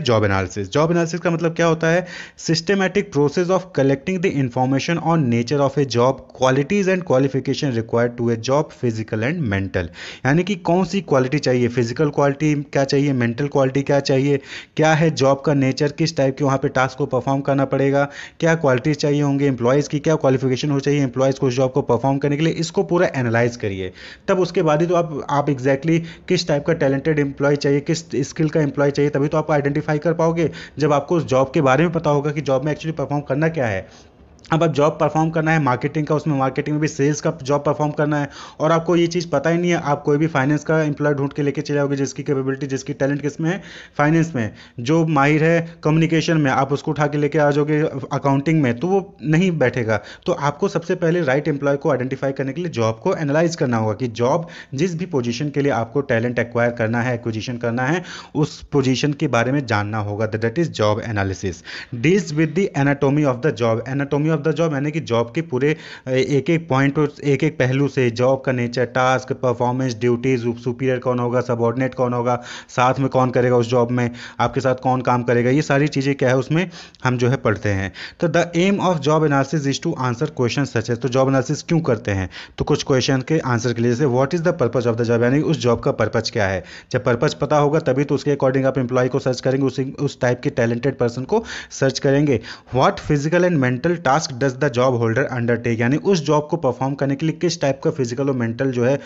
Job analysis? Job analysis का मतलब क्या होता है? Systematic process of collecting the information on nature of a job, qualities and qualification required to a job, physical and mental. यानी कि कौन सी क्वालिटी चाहिए, फिजिकल क्वालिटी क्या चाहिए, मेंटल क्वालिटी क्या चाहिए, क्या है जॉब का नेचर, किस टाइप के वहाँ पे टास्क को परफॉर्म करना पड़ेगा, क्या क्वालिटीज चाहिए होंगे एम्प्लॉयज़ की, क्या क्वालिफिकेशन हो चाहिए एम्प्लॉयज़ को उस जॉब को परफॉर्म करने के लिए, इसको पूरा एनालाइज करिए। तब उसके बाद ही तो आप एग्जैक्टली किस टाइप का टैलेंटेड एम्प्लॉय चाहिए, किस स्किल का एम्प्लॉय चाहिए, तभी तो आप आइडेंटिफाई कर पाओगे जब आपको उस जॉब के बारे में पता होगा कि जॉब में एक्चुअली परफॉर्म करना क्या है। अब आप जॉब परफॉर्म करना है मार्केटिंग का, उसमें मार्केटिंग में भी सेल्स का जॉब परफॉर्म करना है, और आपको ये चीज़ पता ही नहीं है, आप कोई भी फाइनेंस का एम्प्लॉय ढूंढ के लेके चले जाओगे जिसकी कैपेबिलिटी, जिसकी टैलेंट किस में है, फाइनेंस में, जो माहिर है कम्युनिकेशन में, आप उसको उठा के लेके आ जाओगे अकाउंटिंग में, तो वो नहीं बैठेगा। तो आपको सबसे पहले राइट एम्प्लॉय को आइडेंटिफाई करने के लिए जॉब को एनालाइज करना होगा कि जॉब जिस भी पोजीशन के लिए आपको टैलेंट एक्वायर करना है, एक्विजिशन करना है, उस पोजीशन के बारे में जानना होगा। That is job analysis. Deals with the anatomy of the job. Anatomy of the job यानी कि जॉब के पूरे एक एक पॉइंट, एक एक पहलू से, जॉब का nature, task, performance, duties, superior कौन होगा, सबऑर्डिनेट कौन होगा, साथ में कौन करेगा उस जॉब में, आपके साथ कौन काम करेगा, ये सारी चीज़ें क्या है उसमें हम जो है पढ़ते हैं। तो the aim of job analysis is to answer question such as. तो जॉब एनालिसिस क्यों करते हैं? तो कुछ क्वेश्चन के आंसर के लिए, जैसे what is the purpose of the job, यानी उस जॉब का पर्पज क्या है। जब पर्पज पता होगा तभी तो उसके अकॉर्डिंग आप एम्प्लॉय को सर्च करेंगे, उस टाइप के टैलेंटेड पर्सन को सर्च करेंगे। What physical and mental task does the job holder undertake, यानी उस जॉब को परफॉर्म करने के लिए किस टाइप का फिजिकल और मेंटल जो है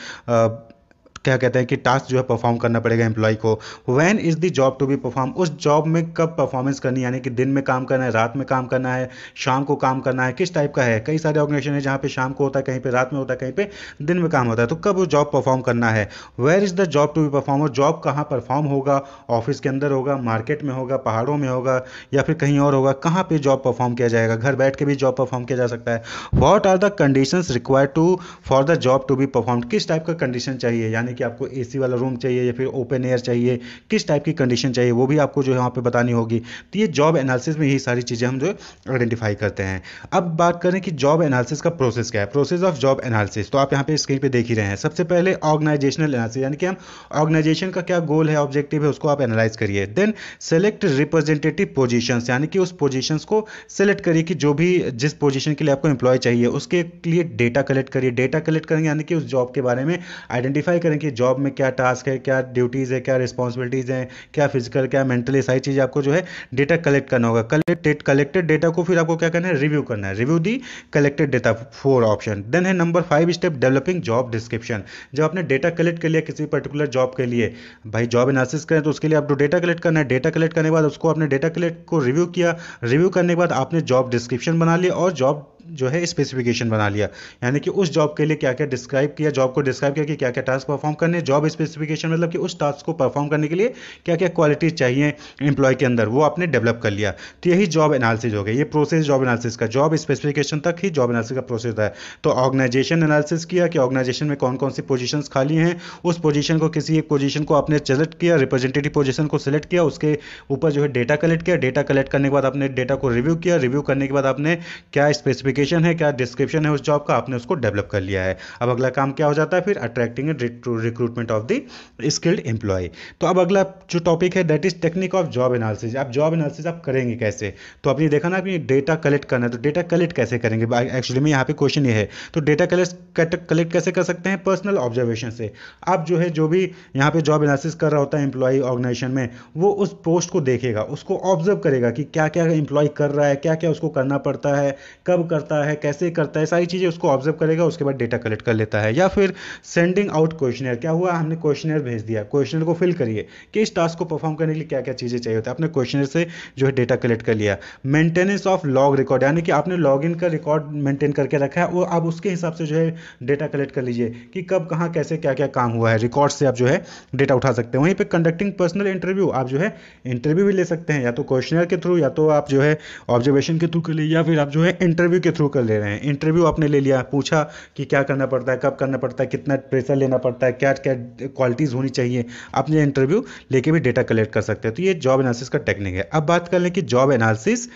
क्या कहते हैं कि टास्क जो है परफॉर्म करना पड़ेगा एम्प्लॉय को। When is the job to be perform, उस जॉब में कब परफॉर्मेंस करनी है, यानी कि दिन में काम करना है, रात में काम करना है, शाम को काम करना है, किस टाइप का है। कई सारे ऑर्गेनाइजेशन है जहाँ पे शाम को होता है, कहीं पे रात में होता है, कहीं पे दिन में काम होता है, तो कब वो जॉब परफॉर्म करना है। Where is the job to be perform, और जॉब कहाँ परफॉर्म होगा, ऑफिस के अंदर होगा, मार्केट में होगा, पहाड़ों में होगा, या फिर कहीं और होगा, कहाँ पे जॉब परफॉर्म किया जाएगा। घर बैठ के भी जॉब परफॉर्म किया जा सकता है। What are the conditions required to for the job to be perform, किस टाइप का कंडीशन चाहिए, यानी कि आपको एसी वाला रूम चाहिए या फिर ओपन एयर चाहिए, किस टाइप की कंडीशन चाहिए, वो भी आपको जो है वहाँ पे बतानी होगी। तो ये जॉब एनालिसिस में यही सारी चीज़ें हम जो आइडेंटिफाई करते हैं। अब बात करें कि जॉब एनालिसिस का प्रोसेस क्या है, प्रोसेस ऑफ जॉब एनालिसिस। तो आप यहाँ पे स्क्रीन पे देख ही रहे हैं। सबसे पहले ऑर्गेनाइजेशनल एनालिसिस, यानी कि हम ऑर्गेनाइजेशन का क्या गोल है, ऑब्जेक्टिव है, उसको आप एनालाइज करिए। देन सेलेक्ट रिप्रेजेंटेटिव पोजीशंस, यानी कि उस पोजीशंस को सेलेक्ट करिए कि जो भी जिस पोजीशन के लिए आपको एम्प्लॉय चाहिए उसके लिए डेटा कलेक्ट करिए। डेटा कलेक्ट करेंगे यानी कि उस जॉब के बारे में आइडेंटिफाई करें कि जॉब में क्या टास्क है, क्या ड्यूटीज़ है, क्या रिस्पॉन्सिबिलिटीज़ हैं, क्या फिजिकल, क्या मेंटली, सारी चीज़ें आपको जो है डेटा कलेक्ट करना होगा। कलेक्टेड डेटा को फिर आपको क्या करना है, रिव्यू करना है। रिव्यू दी कलेक्टेड डेटा, 4 ऑप्शन। देन है number 5 step, developing job description. जब आपने डेटा कलेक्ट कर लिया किसी पर्टिकुलर जॉब के लिए, भाई जॉब एनालिसिस करें तो उसके लिए आपको डेटा कलेक्ट करना है। डेटा कलेक्ट करने के बाद उसको आपने डेटा कलेक्ट को रिव्यू किया, रिव्यू करने के बाद आपने जॉब डिस्क्रिप्शन बना लिया और जॉब जो है स्पेसिफिकेशन बना लिया, यानी कि उस जॉब के लिए क्या क्या डिस्क्राइब किया, जॉब को डिस्क्राइब किया कि क्या क्या टास्क परफॉर्म करने। जॉब स्पेसिफिकेशन मतलब कि उस टास्क को परफॉर्म करने के लिए क्या क्या क्वालिटी चाहिए एम्प्लॉय के अंदर, वो आपने डेवलप कर लिया। तो यही जॉब एनालिसिस हो गया। ये प्रोसेस जॉब एनालिसिस का, जॉब स्पेसिफिकेशन तक ही जॉब एनालिसिस का प्रोसेस है। तो ऑर्गेनाइजेशन एनालिसिस किया कि ऑर्गेनाइजेशन में कौन कौन सी पोजीशंस खाली हैं, उस पोजीशन को, किसी एक पोजीशन को आपने सेलेक्ट किया, रिप्रेजेंटेटिव पोजीशन को सेलेक्ट किया, उसके ऊपर जो है डेटा कलेक्ट किया। डेटा कलेक्ट करने के बाद आपने डेटा को रिव्यू किया, रिव्यू करने के बाद आपने क्या स्पेसिफिकेशन है, क्या डिस्क्रिप्शन है उस जॉब का, आपने उसको डेवलप कर लिया है। अब अगला काम क्या हो जाता है फिर, attracting and recruitment of the skilled employ. तो अब अगला जो टॉपिक है that is technique of job analysis. आप जॉब एनालिसिस आप करेंगे कैसे, तो आपने देखा ना कि डेटा कलेक्ट करना है, तो डेटा कलेक्ट कैसे करेंगे, एक्चुअली में यहाँ पे क्वेश्चन ये है। तो डेटा कलेक्ट कैसे कर सकते हैं, पर्सनल ऑब्जर्वेशन से। आप जो है जो भी यहाँ पे जॉब एनालिसिस कर रहा होता है एम्प्लॉय ऑर्गेनाइजेशन में, वो उस पोस्ट को देखेगा, उसको ऑब्जर्व करेगा कि क्या क्या एम्प्लॉय कर रहा है, क्या क्या उसको करना पड़ता है, कब करता है, कैसे करता है, सारी चीज़ें उसको ऑब्जर्व करेगा, उसके बाद डेटा कलेक्ट कर लेता है। या फिर सेंडिंग आउट क्वेश्चनर, क्या हुआ, हमने क्वेश्चनर भेज दिया, क्वेश्चनर को फिल करिए कि इस टास्क को परफॉर्म करने के लिए क्या क्या चीज़ें चाहिए होता है, आपने क्वेश्चनर से जो है डेटा कलेक्ट कर लिया। मेंटेनेंस ऑफ लॉग रिकॉर्ड, यानी कि आपने लॉगिन का रिकॉर्ड मेंटेन करके रखा है, वो आप उसके हिसाब से जो है डेटा कलेक्ट कर लीजिए कि कब कहाँ कैसे क्या क्या काम हुआ है। रिकॉर्ड से आप जो है डेटा उठा सकते हैं। वहीं पे कंडक्टिंग पर्सनल इंटरव्यू, आप जो है इंटरव्यू भी ले सकते हैं, या तो क्वेश्चनर के थ्रू, या तो आप जो है ऑब्जर्वेशन के थ्रू कर लिए, या फिर आप जो है इंटरव्यू के थ्रू कर ले रहे हैं। इंटरव्यू आपने ले लिया, पूछा कि क्या करना पड़ता है, कब करना पड़ता है, कितना प्रेशर लेना पड़ता है, क्या क्या क्वालिटीज़ होनी चाहिए, आपने इंटरव्यू लेके भी डेटा कलेक्ट कर सकते हैं। तो ये जॉब एनालिसिस का टेक्निक है। अब बात कर लें कि जॉब एनालिसिस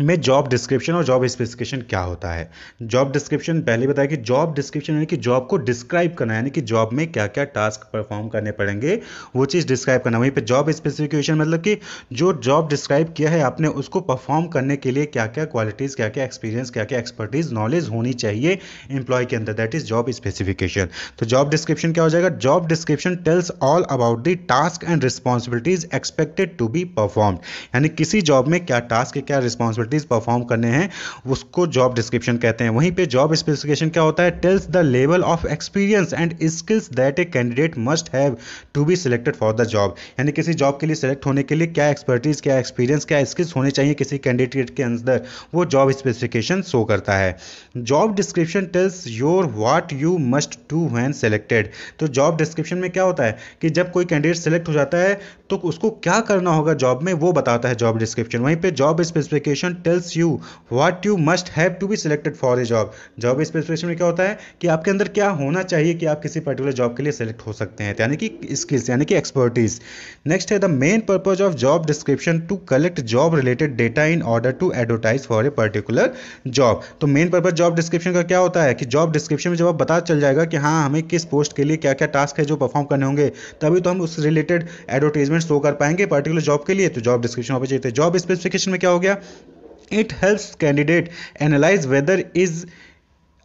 में जॉब डिस्क्रिप्शन और जॉब स्पेसिफिकेशन क्या होता है। जॉब डिस्क्रिप्शन पहले बताया कि जॉब डिस्क्रिप्शन यानी कि जॉब को डिस्क्राइब करना, यानी कि जॉब में क्या क्या टास्क परफॉर्म करने पड़ेंगे वो चीज़ डिस्क्राइब करना। वहीं पे जॉब स्पेसिफिकेशन मतलब कि जो जॉब डिस्क्राइब किया है आपने उसको परफॉर्म करने के लिए क्या क्या क्वालिटीज़, क्या क्या एक्सपीरियंस, क्या क्या एक्सपर्टीज, नॉलेज होनी चाहिए एम्प्लॉय के अंदर, दैट इज जॉब स्पेसिफिकेशन। तो जॉब डिस्क्रिप्शन क्या हो जाएगा, job description tells all about the task and responsibilities expected to be performed, यानी किसी जॉब में क्या टास्क, क्या रिस्पॉन्सिबिलिटीज परफॉर्म करने हैं उसको जॉब डिस्क्रिप्शन कहते हैं। वहीं पे जॉब स्पेसिफिकेशन क्या होता है, tells the level of experience and skills that a candidate must have to be selected for the job, यानी किसी जॉब के लिए सिलेक्ट होने के लिए क्या एक्सपर्टीज, क्या एक्सपीरियंस, क्या स्किल्स होने चाहिए किसी कैंडिडेट के अंदर, वो जॉब स्पेसिफिकेशन शो करता है। Job description tells your what you must do when selected, तो जॉब डिस्क्रिप्शन में क्या होता है कि जब कोई कैंडिडेट सेलेक्ट हो जाता है तो उसको क्या करना होगा जॉब में वो बताता है जॉब डिस्क्रिप्शन। वहीं पे job specification tells you what you must have to be selected for a job, job specification में क्या होता है कि आपके अंदर क्या होना चाहिए कि आप किसी पर्टिकुलर जॉब के लिए सेलेक्ट हो सकते हैं, यानी कि स्किल्स, यानी कि एक्सपर्टीज। नेक्स्ट है the main purpose of job description to collect job related data in order to advertise for a particular job. तो मेन पर्पज जॉब डिस्क्रिप्शन का क्या होता है कि जॉब डिस्क्रिप्शन में जब आप पता चल जाएगा कि हाँ हमें किस पोस्ट के लिए क्या क्या टास्क है जो परफॉर्म करने होंगे, तभी तो हम उस रिलेटेड एडवर्टाइजमेंट शो कर पाएंगे पर्टिकुलर जॉब के लिए। तो जॉब डिस्क्रिप्शन वहाँ पे चाहिए। जॉब स्पेसिफिकेशन में क्या हो गया, it helps candidate analyze whether is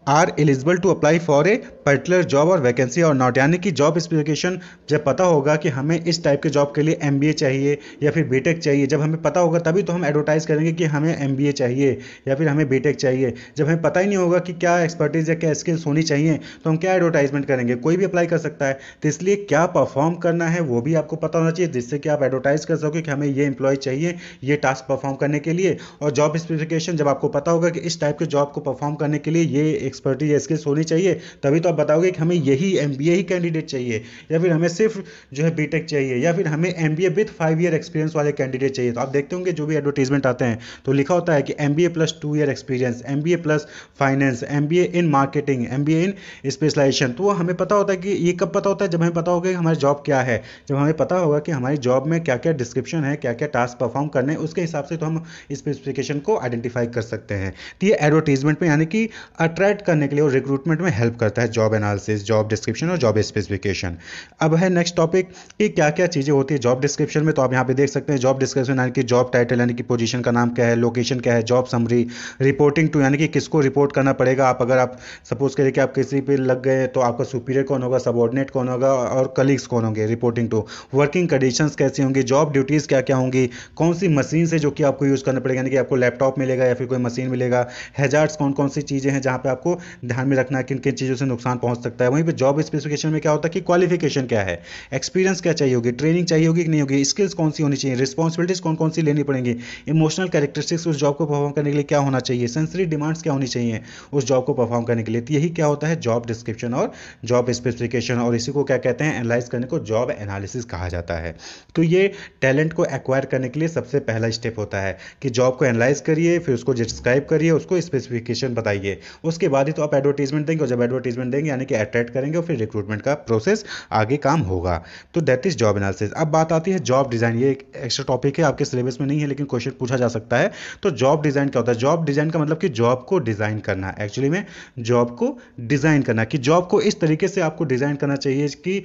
are eligible to apply for a particular job और वैकेंसी और नॉट, यानी कि जॉब स्पेसिफिकेशन जब पता होगा कि हमें इस टाइप के जॉब के लिए एमबीए चाहिए या फिर बीटेक चाहिए, जब हमें पता होगा तभी तो हम एडवर्टाइज करेंगे कि हमें एमबीए चाहिए या फिर हमें बीटेक चाहिए। जब हमें पता ही नहीं होगा कि क्या एक्सपर्टीज या क्या स्किल्स होनी चाहिए तो हम क्या एडवर्टाइजमेंट करेंगे, कोई भी अप्लाई कर सकता है। तो इसलिए क्या परफॉर्म करना है वो भी आपको पता होना चाहिए जिससे कि आप एडवर्टाइज कर सको कि हमें ये एम्प्लॉय चाहिए ये टास्क परफॉर्म करने के लिए। और जॉब स्पेसिफिकेशन जब आपको पता होगा कि इस टाइप के जॉब को परफॉर्म करने के लिए ये एक्सपर्टीज या स्किल्स होनी चाहिए, तभी तो आप बताओगे कि हमें यही एमबीए ही कैंडिडेट चाहिए या फिर हमें सिर्फ जो है बीटेक चाहिए या फिर हमें एमबीए विद 5 ईयर एक्सपीरियंस वाले कैंडिडेट चाहिए। तो आप देखते होंगे जो भी एडवर्टीजमेंट आते हैं तो लिखा होता है कि MBA plus 2 year experience, MBA plus finance, MBA in marketing, MBA in specialisation. तो वो हमें पता होता है कि ये कब पता होता है, जब हमें पता होगा कि हमारी जॉब क्या है, जब हमें पता होगा कि हमारी जॉब में क्या क्या डिस्क्रिप्शन है, क्या क्या टास्क परफॉर्म करने हैं, उसके हिसाब से तो हम स्पेसिफिकेशन को आइडेंटिफाई कर सकते हैं। तो ये एडवर्टीजमेंट में यानी कि अट्रैक्ट करने के लिए और रिक्रूटमेंट में हेल्प करता है जॉब एनालिसिस, जॉब डिस्क्रिप्शन और जॉब स्पेसिफिकेशन। अब है नेक्स्ट टॉपिक कि क्या क्या चीज़ें होती है जॉब डिस्क्रिप्शन में। तो आप यहाँ पे देख सकते हैं जॉब डिस्क्रिप्शन यानी कि जॉब टाइटल यानी कि पोजीशन का नाम क्या है, लोकेशन क्या है, जॉब समरी, रिपोर्टिंग टू यानी कि किसको रिपोर्ट करना पड़ेगा। आप अगर आप सपोज करिए कि आप किसी पे लग गए तो आपका सुपीरियर कौन होगा, सबऑर्डिनेट कौन होगा और कलीग्स कौन होंगे, रिपोर्टिंग टू। वर्किंग कंडीशंस कैसी होंगी, जॉब ड्यूटीज़ क्या क्या होंगी, कौन सी मशीन से जो कि आपको यूज़ करना पड़ेगा, यानी कि आपको लैपटॉप मिलेगा या फिर कोई मशीन मिलेगा, हैजार्ड्स कौन कौन सी चीज़ें हैं जहाँ पे आपको ध्यान में रखना है किन किन चीज़ों से नुकसान पहुंच सकता है। वहीं पे जॉब स्पेसिफिकेशन में क्या होता है कि क्वालिफिकेशन क्या है, एक्सपीरियंस क्या चाहिए होगी, ट्रेनिंग चाहिए होगी कि नहीं होगी, स्किल्स कौन सी होनी चाहिए, रिस्पॉन्सिबिलिटीज कौन कौन सी लेनी पड़ेंगी, इमोशनल कैरेक्टरिस्टिक्स उस जॉब को परफॉर्म करने के लिए क्या होना चाहिए, सेंसरी डिमांड्स क्या होनी चाहिए उस जॉब को परफॉर्म करने के लिए। तो यही क्या होता है जॉब डिस्क्रिप्शन और जॉब स्पेसिफिकेशन, और इसी को क्या कहते हैं, एनालाइज करने को जॉब एनालिसिस कहा जाता है। तो ये टैलेंट को एक्वायर करने के लिए सबसे पहला स्टेप होता है कि जॉब को एनालाइज करिए, फिर उसको डिस्क्राइब करिए, उसको स्पेसिफिकेशन बताइए, उसके बाद ही तो आप एडवर्टीजमेंट देंगे, और जब एडवर्टीजमेंट देंगे यानी कि अट्रैक्ट करेंगे और फिर रिक्रूटमेंट का प्रोसेस आगे काम होगा। तो दैट इज जॉब एनालिसिस। अब बात आती है जॉब डिजाइन, ये एक एक्स्ट्रा टॉपिक है आपके सिलेबस में नहीं है लेकिन क्वेश्चन पूछा जा सकता है। तो जॉब डिजाइन क्या होता है, जॉब डिजाइन का मतलब कि जॉब को डिजाइन करना, एक्चुअली में जॉब को डिजाइन करना कि जॉब को इस तरीके से आपको डिजाइन करना चाहिए कि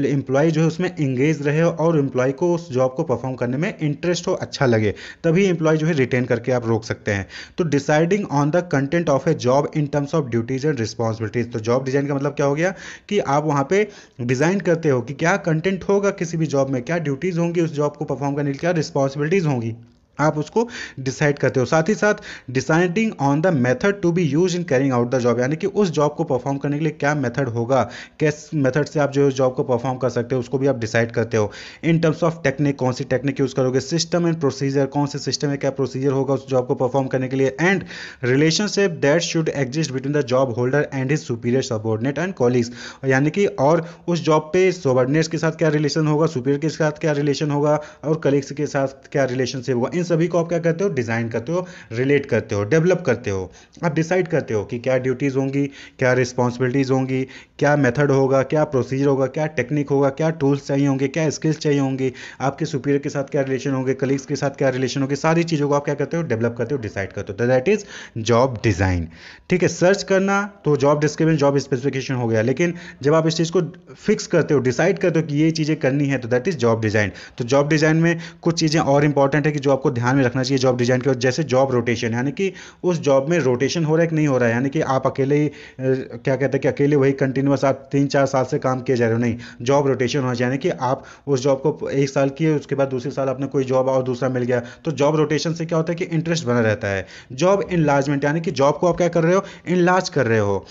एम्प्लॉय जो है उसमें इंगेज रहे और एम्प्लॉय को उस जॉब को परफॉर्म करने में इंटरेस्ट हो, अच्छा लगे, तभी एम्प्लॉय जो है रिटेन करके आप रोक सकते हैं। तो deciding on the content of a job in terms of duties and responsibilities. तो जॉब डिजाइन का मतलब क्या हो गया कि आप वहां पे डिजाइन करते हो कि क्या कंटेंट होगा किसी भी जॉब में, क्या ड्यूटीज होंगी उस जॉब को परफॉर्म करने के लिए, क्या रिस्पॉन्सिबिलिटीज होंगी, आप उसको डिसाइड करते हो। साथ ही साथ deciding on the method to be use in carrying out the job, यानी कि उस जॉब को परफॉर्म करने के लिए क्या मेथड होगा, किस मेथड से आप जो जॉब को परफॉर्म कर सकते हो उसको भी आप डिसाइड करते हो। इन टर्म्स ऑफ टेक्निक, कौन सी टेक्निक यूज करोगे, सिस्टम एंड प्रोसीजर, कौन से सिस्टम में क्या प्रोसीजर होगा उस जॉब को परफॉर्म करने के लिए, and relationship that should exist between the job holder and his superior, subordinate and colleagues, यानी कि और उस जॉब पे सबऑर्डिनेट्स के साथ क्या रिलेशन होगा, सुपीरियर के साथ क्या रिलेशन होगा और कलीग्स के साथ क्या रिलेशनशिप होगा, इन सभी को आप क्या करते हो, डिज़ाइन करते हो, रिलेट करते हो, डेवलप करते हो। आप डिसाइड करते हो कि क्या ड्यूटीज़ होंगी, क्या रिस्पॉन्सिबिलिटीज़ होंगी, क्या मेथड होगा, क्या प्रोसीजर होगा, क्या टेक्निक होगा, क्या टूल्स चाहिए होंगे, क्या स्किल्स चाहिए होंगे, आपके सुपीरियर के साथ क्या रिलेशन होंगे, कलीग्स के साथ क्या रिलेशन होंगे, सारी चीज़ों को आप क्या करते हो, डेवलप करते हो, डिसाइड करते हो। That is job design. ठीक है, सर्च करना तो जॉब डिस्क्रिप्शन, जॉब स्पेसिफिकेशन हो गया, लेकिन जब आप इस चीज़ को फिक्स करते हो, डिसाइड करते हो कि ये चीज़ें करनी है, तो दैट इज जॉब डिज़ाइन। तो जॉब डिज़ाइन में कुछ चीज़ें और इंपॉर्टेंट है कि जो आपको ध्यान में रखना चाहिए जॉब डिज़ाइन के, जैसे जॉब रोटेशन, यानी कि उस जॉब में रोटेशन हो रहा है कि नहीं हो रहा है, यानी कि आप अकेले ही क्या कहते हैं कि अकेले वही कंटिन्यूस आप 3-4 साल से काम किए जा रहे हो, नहीं, जॉब रोटेशन होना चाहिए, यानी कि आप उस जॉब को 1 साल किए, उसके बाद दूसरे साल आपने कोई जॉब और दूसरा मिल गया, तो जॉब रोटेशन से क्या होता है कि इंटरेस्ट बना रहता है। जॉब इनलार्जमेंट, यानी कि जॉब को आप क्या कर रहे हो, इनलार्ज कर रहे हो।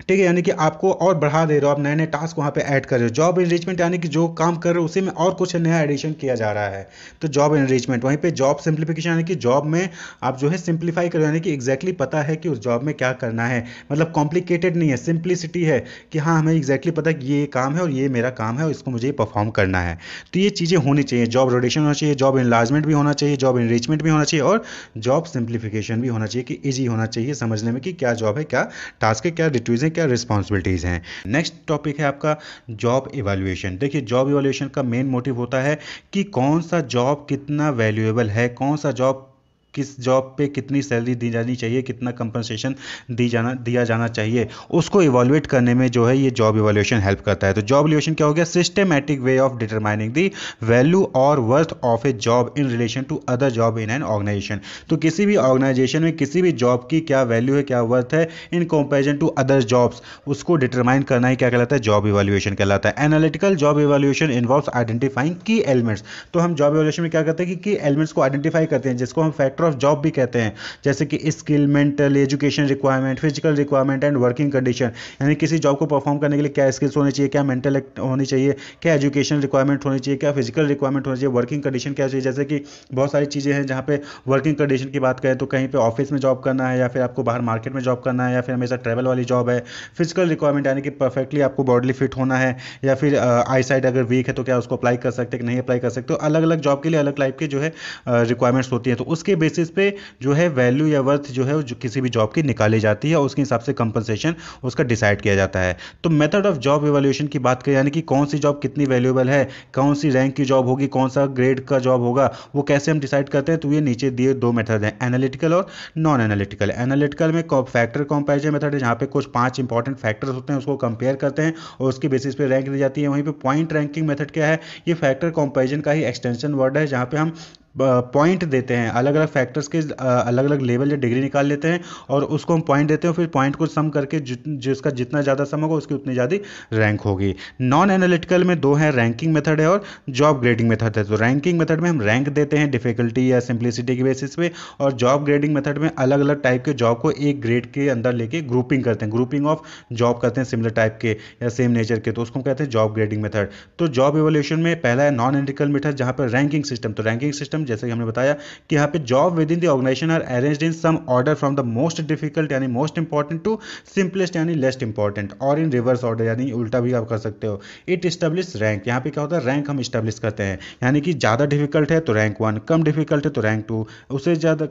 ठीक है, यानी कि आपको और बढ़ा दे रहे हो, आप नए नए टास्क वहाँ पे ऐड कर रहे हो। जॉब इनरिचमेंट, यानी कि जो काम कर रहे हो उसी में और कुछ नया एडिशन किया जा रहा है, तो जॉब इनरिचमेंट। वहीं पे जॉब सिंप्लीफिकेशन, यानी कि जॉब में आप जो है सिंप्लीफाई करो, यानी कि एग्जैक्टली पता है कि उस जॉब में क्या करना है, मतलब कॉम्प्लिकेटेड नहीं है, सिंप्लिसिटी है कि हाँ हमें एग्जैक्टली पता है कि ये काम है और ये मेरा काम है और इसको मुझे परफॉर्म करना है। तो ये चीज़ें होनी चाहिए, जॉब रोटेशन होना चाहिए, जॉब इनलार्जमेंट भी होना चाहिए, जॉब इनरिचमेंट भी होना चाहिए, और जॉब सिंप्लीफिकेशन भी होना चाहिए कि ईजी होना चाहिए समझने में कि क्या जॉब है, क्या टास्क है, क्या ड्यूटीज़ है, क्या रिस्पॉन्सिबिलिटीज़ हैं। नेक्स्ट टॉपिक है आपका जॉब इवैल्यूएशन। देखिए, जॉब इवैल्यूएशन का मेन मोटिव होता है कि कौन सा जॉब कितना वैल्यूएबल है, कौन सा जॉब, किस जॉब पे कितनी सैलरी दी जानी चाहिए, कितना कंपनसेशन दिया जाना चाहिए, उसको इवैल्यूएट करने में जो है ये जॉब इवैल्यूएशन हेल्प करता है। तो जॉब इवैल्यूएशन क्या हो गया, systematic way of determining the value और worth of a job in relation to other job in an organisation. तो किसी भी ऑर्गेनाइजेशन में किसी भी जॉब की क्या वैल्यू है, क्या वर्थ है in comparison to other jobs, उसको डिटरमाइन करना ही क्या कहलाता है, जॉब इवैल्यूएशन कहलाता है। Analytical job evaluation involves identifying key elements. तो हम जॉब इवैल्यूएशन में क्या करते हैं कि एलिमेंट्स को आइडेंटिफाई करते हैं, जिसको हम फैक्टर ऑफ जॉब भी कहते हैं, जैसे कि skill, mental, education requirement, physical requirement and working condition. यानी किसी जॉब को परफॉर्म करने के लिए क्या स्किल्स होनी चाहिए, क्या मेंटल होनी चाहिए, क्या एजुकेशन रिक्वायरमेंट होनी चाहिए, क्या फिजिकल रिक्वायरमेंट होनी चाहिए, वर्किंग कंडीशन क्या चाहिए। जैसे कि बहुत सारी चीज़ें हैं जहाँ पे वर्किंग कंडीशन की बात करें तो कहीं पे ऑफिस में जॉब करना है, या फिर आपको बाहर मार्केट में जॉब करना है, या फिर हमेशा ट्रैवल वाली जॉब है। फिजिकल रिक्वायरमेंट यानी कि परफेक्टली आपको बॉडीली फिट होना है, या फिर आई साइड अगर वीक है तो क्या उसको अप्लाई कर सकते हैं कि नहीं अप्लाई कर सकते। तो अलग अलग जॉब के लिए अलग टाइप के जो है रिक्वायरमेंट्स होती हैं, तो उसके बेसिस पे जो है वैल्यू या वर्थ जो है जो किसी भी जॉब की निकाली जाती है और उसके हिसाब से कंपनसेशन उसका डिसाइड किया जाता है। तो मेथड ऑफ जॉब इवैल्यूएशन की बात करें, यानी कि कौन सी जॉब कितनी वैल्यूएबल है, कौन सी रैंक की जॉब होगी, कौन सा ग्रेड का जॉब होगा, वो कैसे हम डिसाइड करते हैं। तो ये नीचे दिए 2 मेथड हैं, एनालिटिकल और नॉन एनालिटिकल। एनालिटिकल में फैक्टर कंपैरिजन मेथड है, जहाँ पे कुछ 5 इंपॉर्टेंट फैक्टर्स होते हैं, उसको कंपेयर करते हैं और उसके बेसिस पे रैंक दी जाती है। वहीं पे पॉइंट रैंकिंग मेथड क्या है, ये फैक्टर कंपैरिजन का ही एक्सटेंशन वर्ड है, जहाँ पे हम पॉइंट देते हैं, अलग अलग फैक्टर्स के अलग अलग लेवल या डिग्री निकाल लेते हैं और उसको हम पॉइंट देते हैं, फिर पॉइंट को सम करके जिसका जितना ज़्यादा सम होगा उसकी उतनी ज़्यादा रैंक होगी। नॉन एनालिटिकल में 2 हैं, रैंकिंग मेथड है और जॉब ग्रेडिंग मेथड है। तो रैंकिंग मेथड में हम रैंक देते हैं डिफिकल्टी या सिंप्लिसिटी के बेसिस पे, और जॉब ग्रेडिंग मेथड में अलग अलग टाइप के जॉब को एक ग्रेड के अंदर लेके ग्रुपिंग करते हैं, ग्रुपिंग ऑफ जॉब करते हैं सिमिलर टाइप के या सेम नेचर के, तो उसको कहते हैं जॉब ग्रेडिंग मेथड। तो जॉब इवैल्यूएशन में पहला है नॉन एनालिटिकल मेथड, जहाँ पर रैंकिंग सिस्टम। तो रैंकिंग सिस्टम जैसे कि हमने बताया कि यहाँ पे job within the organisation are arranged in some order from the most difficult यानी मोस्ट इंपॉर्टेंट टू सिंपलेस्ट यानी लेस्ट इंपॉर्टेंट, और इन रिवर्स ऑर्डर यानी उल्टा भी आप कर सकते हो। इट इस्टेब्लिश रैंक, यहाँ पे क्या होता है, रैंक हम इस्टेब्लिश करते हैं, यानी कि ज़्यादा डिफिकल्ट है तो रैंक 1, कम डिफिकल्ट है तो रैंक 2, उससे ज़्यादा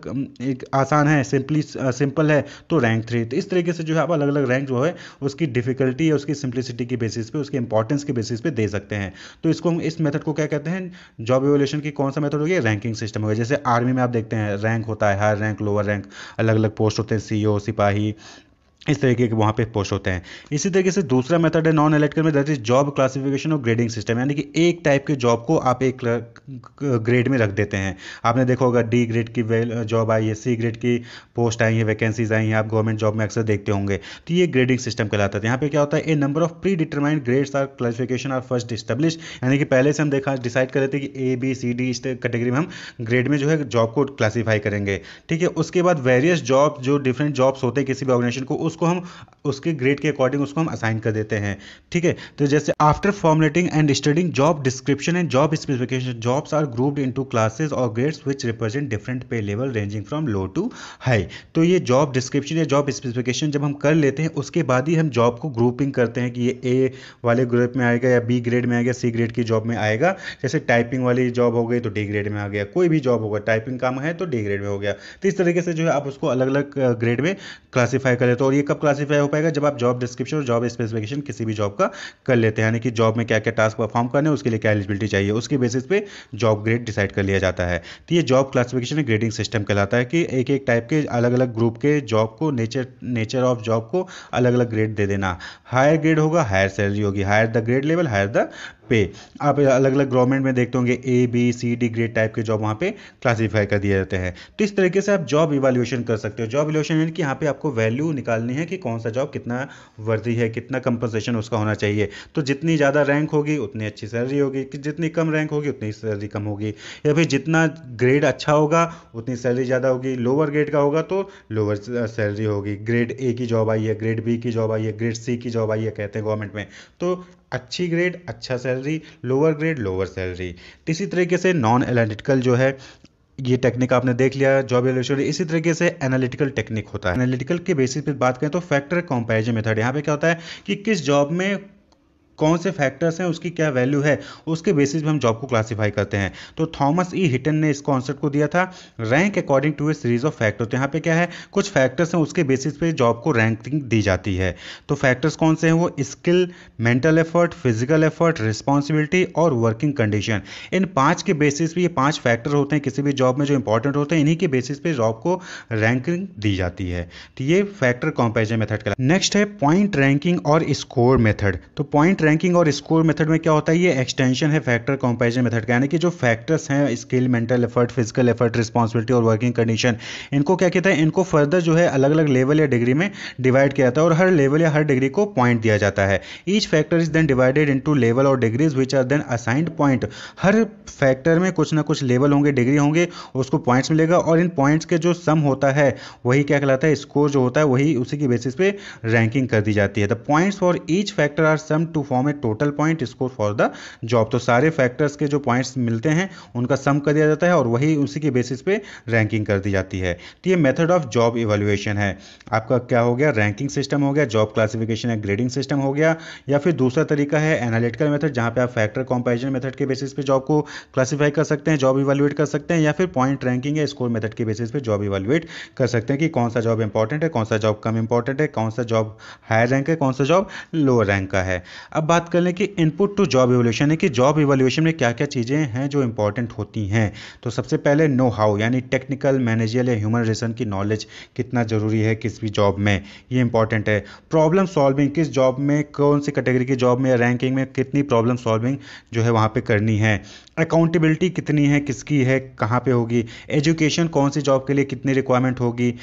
एक आसान है सिंपल है तो रैंक 3। तो इस तरीके से जो है आप अलग अलग रैंक जो है उसकी डिफिकल्टी या उसकी सिंप्लिसिटी की बेसिस पे, उसके इंपॉर्टेंस के बेसिस पे दे सकते हैं। तो इसको हम इस मेथड को क्या कहते हैं, जॉब इवैल्यूएशन की कौन सा मेथड हो गया, रैंकिंग सिस्टम हो गया। जैसे आर्मी में आप देखते हैं रैंक होता है, हायर रैंक, लोअर रैंक, अलग अलग पोस्ट होते हैं, सीईओ, सिपाही, इस तरीके के वहाँ पे पोस्ट होते हैं। इसी तरीके से दूसरा मेथड है नॉन एनालिटिकल में, दैट इज जॉब क्लासिफिकेशन और ग्रेडिंग सिस्टम, यानी कि एक टाइप के जॉब को आप एक ग्रेड में रख देते हैं। आपने देखा होगा डी ग्रेड की जॉब आई है, सी ग्रेड की पोस्ट आई है, वैकेंसीज आई हैं, आप गवर्नमेंट जॉब में अक्सर देखते होंगे। तो ये ग्रेडिंग सिस्टम कहलाता है। यहाँ पे क्या होता है, a number of predetermined grades or classification are first establish, यानी कि पहले से हम डिसाइड कर लेते हैं कि ए बी सी डी इस कैटेगरी में हम ग्रेड में जो है जॉब को क्लासीफाई करेंगे। ठीक है, उसके बाद वेरियस जॉब जो डिफरेंट जॉब्स होते हैं किसी भी ऑर्गेनाइजेशन को, उसको उसको हम उसके ग्रेड के अकॉर्डिंग उसको हम असाइन कर देते हैं। ठीक है, तो जैसे after formulating and studying job description and job specification, jobs are grouped into classes और grades which represent different pay level ranging from low to high. तो ये जॉब डिस्क्रिप्शन या जॉब स्पेसिफिकेशन जब हम कर लेते हैं उसके बाद ही हम जॉब को ग्रुपिंग करते हैं कि ये ए वाले ग्रुप में आएगा या बी ग्रेड में आएगा, सी ग्रेड की जॉब में आएगा। जैसे टाइपिंग वाली जॉब हो गई तो डी ग्रेड में आ गया, कोई भी जॉब होगा टाइपिंग काम है तो डी ग्रेड में हो गया। तो इस तरीके से जो है आप उसको अलग अलग ग्रेड में क्लासीफाई कर लेते हो। और ये कब क्लासीफाई हो पाएगा, जब आप जॉब डिस्क्रिप्शन और जॉब स्पेसिफिकेशन किसी भी जॉब का कर लेते हैं, यानी कि जॉब में क्या क्या टास्क परफॉर्म करने हैं, उसके लिए क्या एलिजिबिलिटी चाहिए, उसके बेसिस पे जॉब ग्रेड डिसाइड कर लिया जाता है। तो ये job classification and grading system कहलाता है कि एक एक टाइप के अलग अलग ग्रुप के जॉब को नेचर ऑफ जॉब को अलग अलग ग्रेड दे देना। हायर ग्रेड होगा हायर सैलरी होगी, higher the grade level higher the pay. आप अलग अलग गवर्नमेंट में देखते होंगे A B C D grade type के जॉब वहाँ पे क्लासीफाई कर दिए जाते हैं। तो इस तरीके से आप जॉब इवैल्यूएशन कर सकते हो। जॉब इवैल्यूएशन यानी कि यहाँ पे आपको वैल्यू निकालनी है कि कौन सा जॉब कितना वर्दी है, कितना कंपनसेशन उसका होना चाहिए। तो जितनी ज़्यादा रैंक होगी उतनी अच्छी सैलरी होगी, कि जितनी कम रैंक होगी उतनी सैलरी कम होगी, या फिर जितना ग्रेड अच्छा होगा उतनी सैलरी ज़्यादा होगी, लोअर ग्रेड का होगा तो लोअर सैलरी होगी। ग्रेड ए की जॉब आई है, ग्रेड बी की जॉब आई है, ग्रेड सी की जॉब आई है कहते हैं गवर्नमेंट में, तो अच्छी ग्रेड अच्छा salary, lower grade lower salary. इसी तरीके से नॉन एनालिटिकल जो है ये टेक्निक आपने देख लिया जॉब इवैल्यूएशन। इसी तरीके से एनालिटिकल टेक्निक होता है। एनालिटिकल के बेसिस पे बात करें तो फैक्टर कंपैरिजन मेथड, यहाँ पे क्या होता है कि किस जॉब में कौन से फैक्टर्स हैं, उसकी क्या वैल्यू है, उसके बेसिस पे हम जॉब को क्लासीफाई करते हैं। तो थॉमस ई हिटन ने इस कॉन्सेप्ट को दिया था rank according to a series of factor. तो यहाँ पे क्या है, कुछ फैक्टर्स हैं उसके बेसिस पे जॉब को रैंकिंग दी जाती है। तो फैक्टर्स कौन से हैं, वो skill, mental effort, physical effort, responsibility और वर्किंग कंडीशन। इन 5 के बेसिस पे ये 5 फैक्टर होते हैं किसी भी जॉब में जो इंपॉर्टेंट होते हैं, इन्हीं के बेसिस पे जॉब को रैंकिंग दी जाती है। तो ये फैक्टर कंपैरिजन मेथड का। नेक्स्ट है पॉइंट रैंकिंग और स्कोर मेथड। तो पॉइंट रैंकिंग और स्कोर मेथड में क्या होता है, ये एक्सटेंशन है फैक्टर कंपैरिजन मेथड का, यानी कि जो फैक्टर्स हैं skill, mental effort, physical effort, responsibility और वर्किंग कंडीशन, इनको क्या कहता है, इनको फर्दर जो है अलग अलग लेवल या डिग्री में डिवाइड किया जाता है और हर लेवल या हर डिग्री को पॉइंट दिया जाता है। Each factor is then divided into level और degrees which are then assigned point. हर फैक्टर में कुछ ना कुछ लेवल होंगे, डिग्री होंगे, उसको पॉइंट्स मिलेगा और इन पॉइंट्स के जो सम होता है वही क्या कहलाता है, स्कोर जो होता है वही उसी की बेसिस पे रैंकिंग कर दी जाती है। The points for each factor are sum to form a total point score for the job. तो सारे फैक्टर्स के जो पॉइंट्स मिलते हैं उनका सम कर दिया जाता है और वही उसी के बेसिस पे रैंकिंग कर दी जाती है। तो ये मेथड ऑफ जॉब इवैल्यूएशन है। आपका क्या हो गया, रैंकिंग सिस्टम हो गया, जॉब क्लासिफिकेशन या ग्रेडिंग सिस्टम हो गया, या फिर दूसरा तरीका है एनालिटिकल मेथड, जहां पे आप फैक्टर कंपैरिजन मेथड के बेसिस पे जॉब को क्लासिफाई कर सकते हैं, जॉब इवैल्यूएट कर सकते हैं, या फिर पॉइंट रैंकिंग या स्कोर मेथड के बेसिस पे जॉब इवैल्यूएट कर सकते हैं कि कौन सा जॉब इंपॉर्टेंट है, कौन सा जॉब कम इंपॉर्टेंट है, कौन सा जॉब हायर रैंक है, कौन सा जॉब लोअर रैंक का है। अब बात कर लें कि इनपुट टू जॉब इवैल्यूएशन है कि जॉब इवैल्यूएशन में क्या क्या चीज़ें हैं जो इंपॉर्टेंट होती हैं। तो सबसे पहले नो हाउ, यानी टेक्निकल, मैनेजरियल या ह्यूमन रिलेशन की नॉलेज कितना ज़रूरी है किस भी जॉब में, ये इंपॉर्टेंट है। प्रॉब्लम सॉल्विंग, किस जॉब में कौन सी कैटेगरी की जॉब में या रैंकिंग में कितनी प्रॉब्लम सॉल्विंग जो है वहाँ पे करनी है। अकाउंटेबिलिटी कितनी है, किसकी है, कहाँ पे होगी। एजुकेशन, कौन सी जॉब के लिए कितनी रिक्वायरमेंट होगी।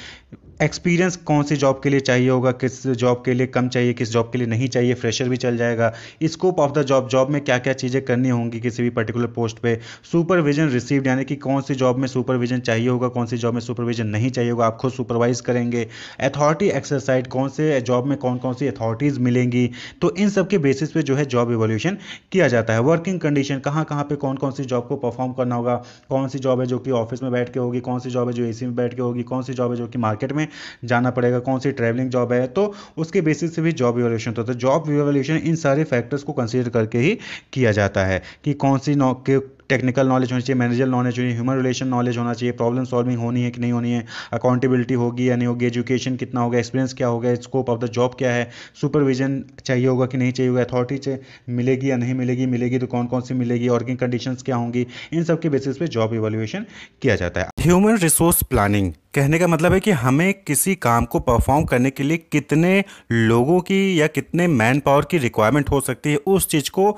एक्सपीरियंस कौन सी जॉब के लिए चाहिए होगा, किस जॉब के लिए कम चाहिए, किस जॉब के लिए नहीं चाहिए, फ्रेशर भी चल जाएगा। Scope of the job, job में क्या क्या चीज़ें करनी होंगी किसी भी पर्टिकुलर पोस्ट पे। सुपरविजन रिसीव्ड, यानी कि कौन सी जॉब में सुपरविजन चाहिए होगा, कौन सी जॉब में सुपरविजन नहीं चाहिए होगा, आप खुद सुपरवाइज करेंगे। अथॉरिटी एक्सरसाइज, कौन से जॉब में कौन कौन सी अथॉरिटीज़ मिलेंगी। तो इन सब के बेसिस पे जो है जॉब इवैल्यूएशन किया जाता है। वर्किंग कंडीशन, कहाँ कहाँ पे कौन कौन सी जॉब को परफॉर्म करना होगा, कौन सी जॉब है जो कि ऑफिस में बैठ के होगी, कौन सी जॉब है जो एसी में बैठ के होगी, कौन सी जॉब है जो कि मार्केट में जाना पड़ेगा, कौन सी ट्रैवलिंग जॉब है। तो उसके बेसिस से भी जॉब इवैल्यूएशन होता है। जॉब इवैल्यूएशन इन सारे फैक्टर्स को कंसीडर करके ही किया जाता है कि कौन सी टेक्निकल नॉलेज होनी चाहिए, मैनेजर नॉलेज होनी चाहिए, ह्यूमन रिलेशन नॉलेज होना चाहिए, प्रॉब्लम सॉल्विंग होनी है कि नहीं होनी है, अकाउंटेबिलिटी होगी या नहीं होगी, एजुकेशन कितना होगा, एक्सपीरियंस क्या होगा, स्कोप ऑफ द जॉब क्या है, सुपरविजन चाहिए होगा कि नहीं चाहिए होगा, अथॉरिटी मिलेगी या नहीं मिलेगी, मिलेगी तो कौन कौन सी मिलेगी, वर्किंग कंडीशंस क्या होंगी। इन सब के बेसिस पे जॉब इवैल्यूएशन किया जाता है। ह्यूमन रिसोर्स प्लानिंग कहने का मतलब है कि हमें किसी काम को परफॉर्म करने के लिए कितने लोगों की या कितने मैन पावर की रिक्वायरमेंट हो सकती है, उस चीज़ को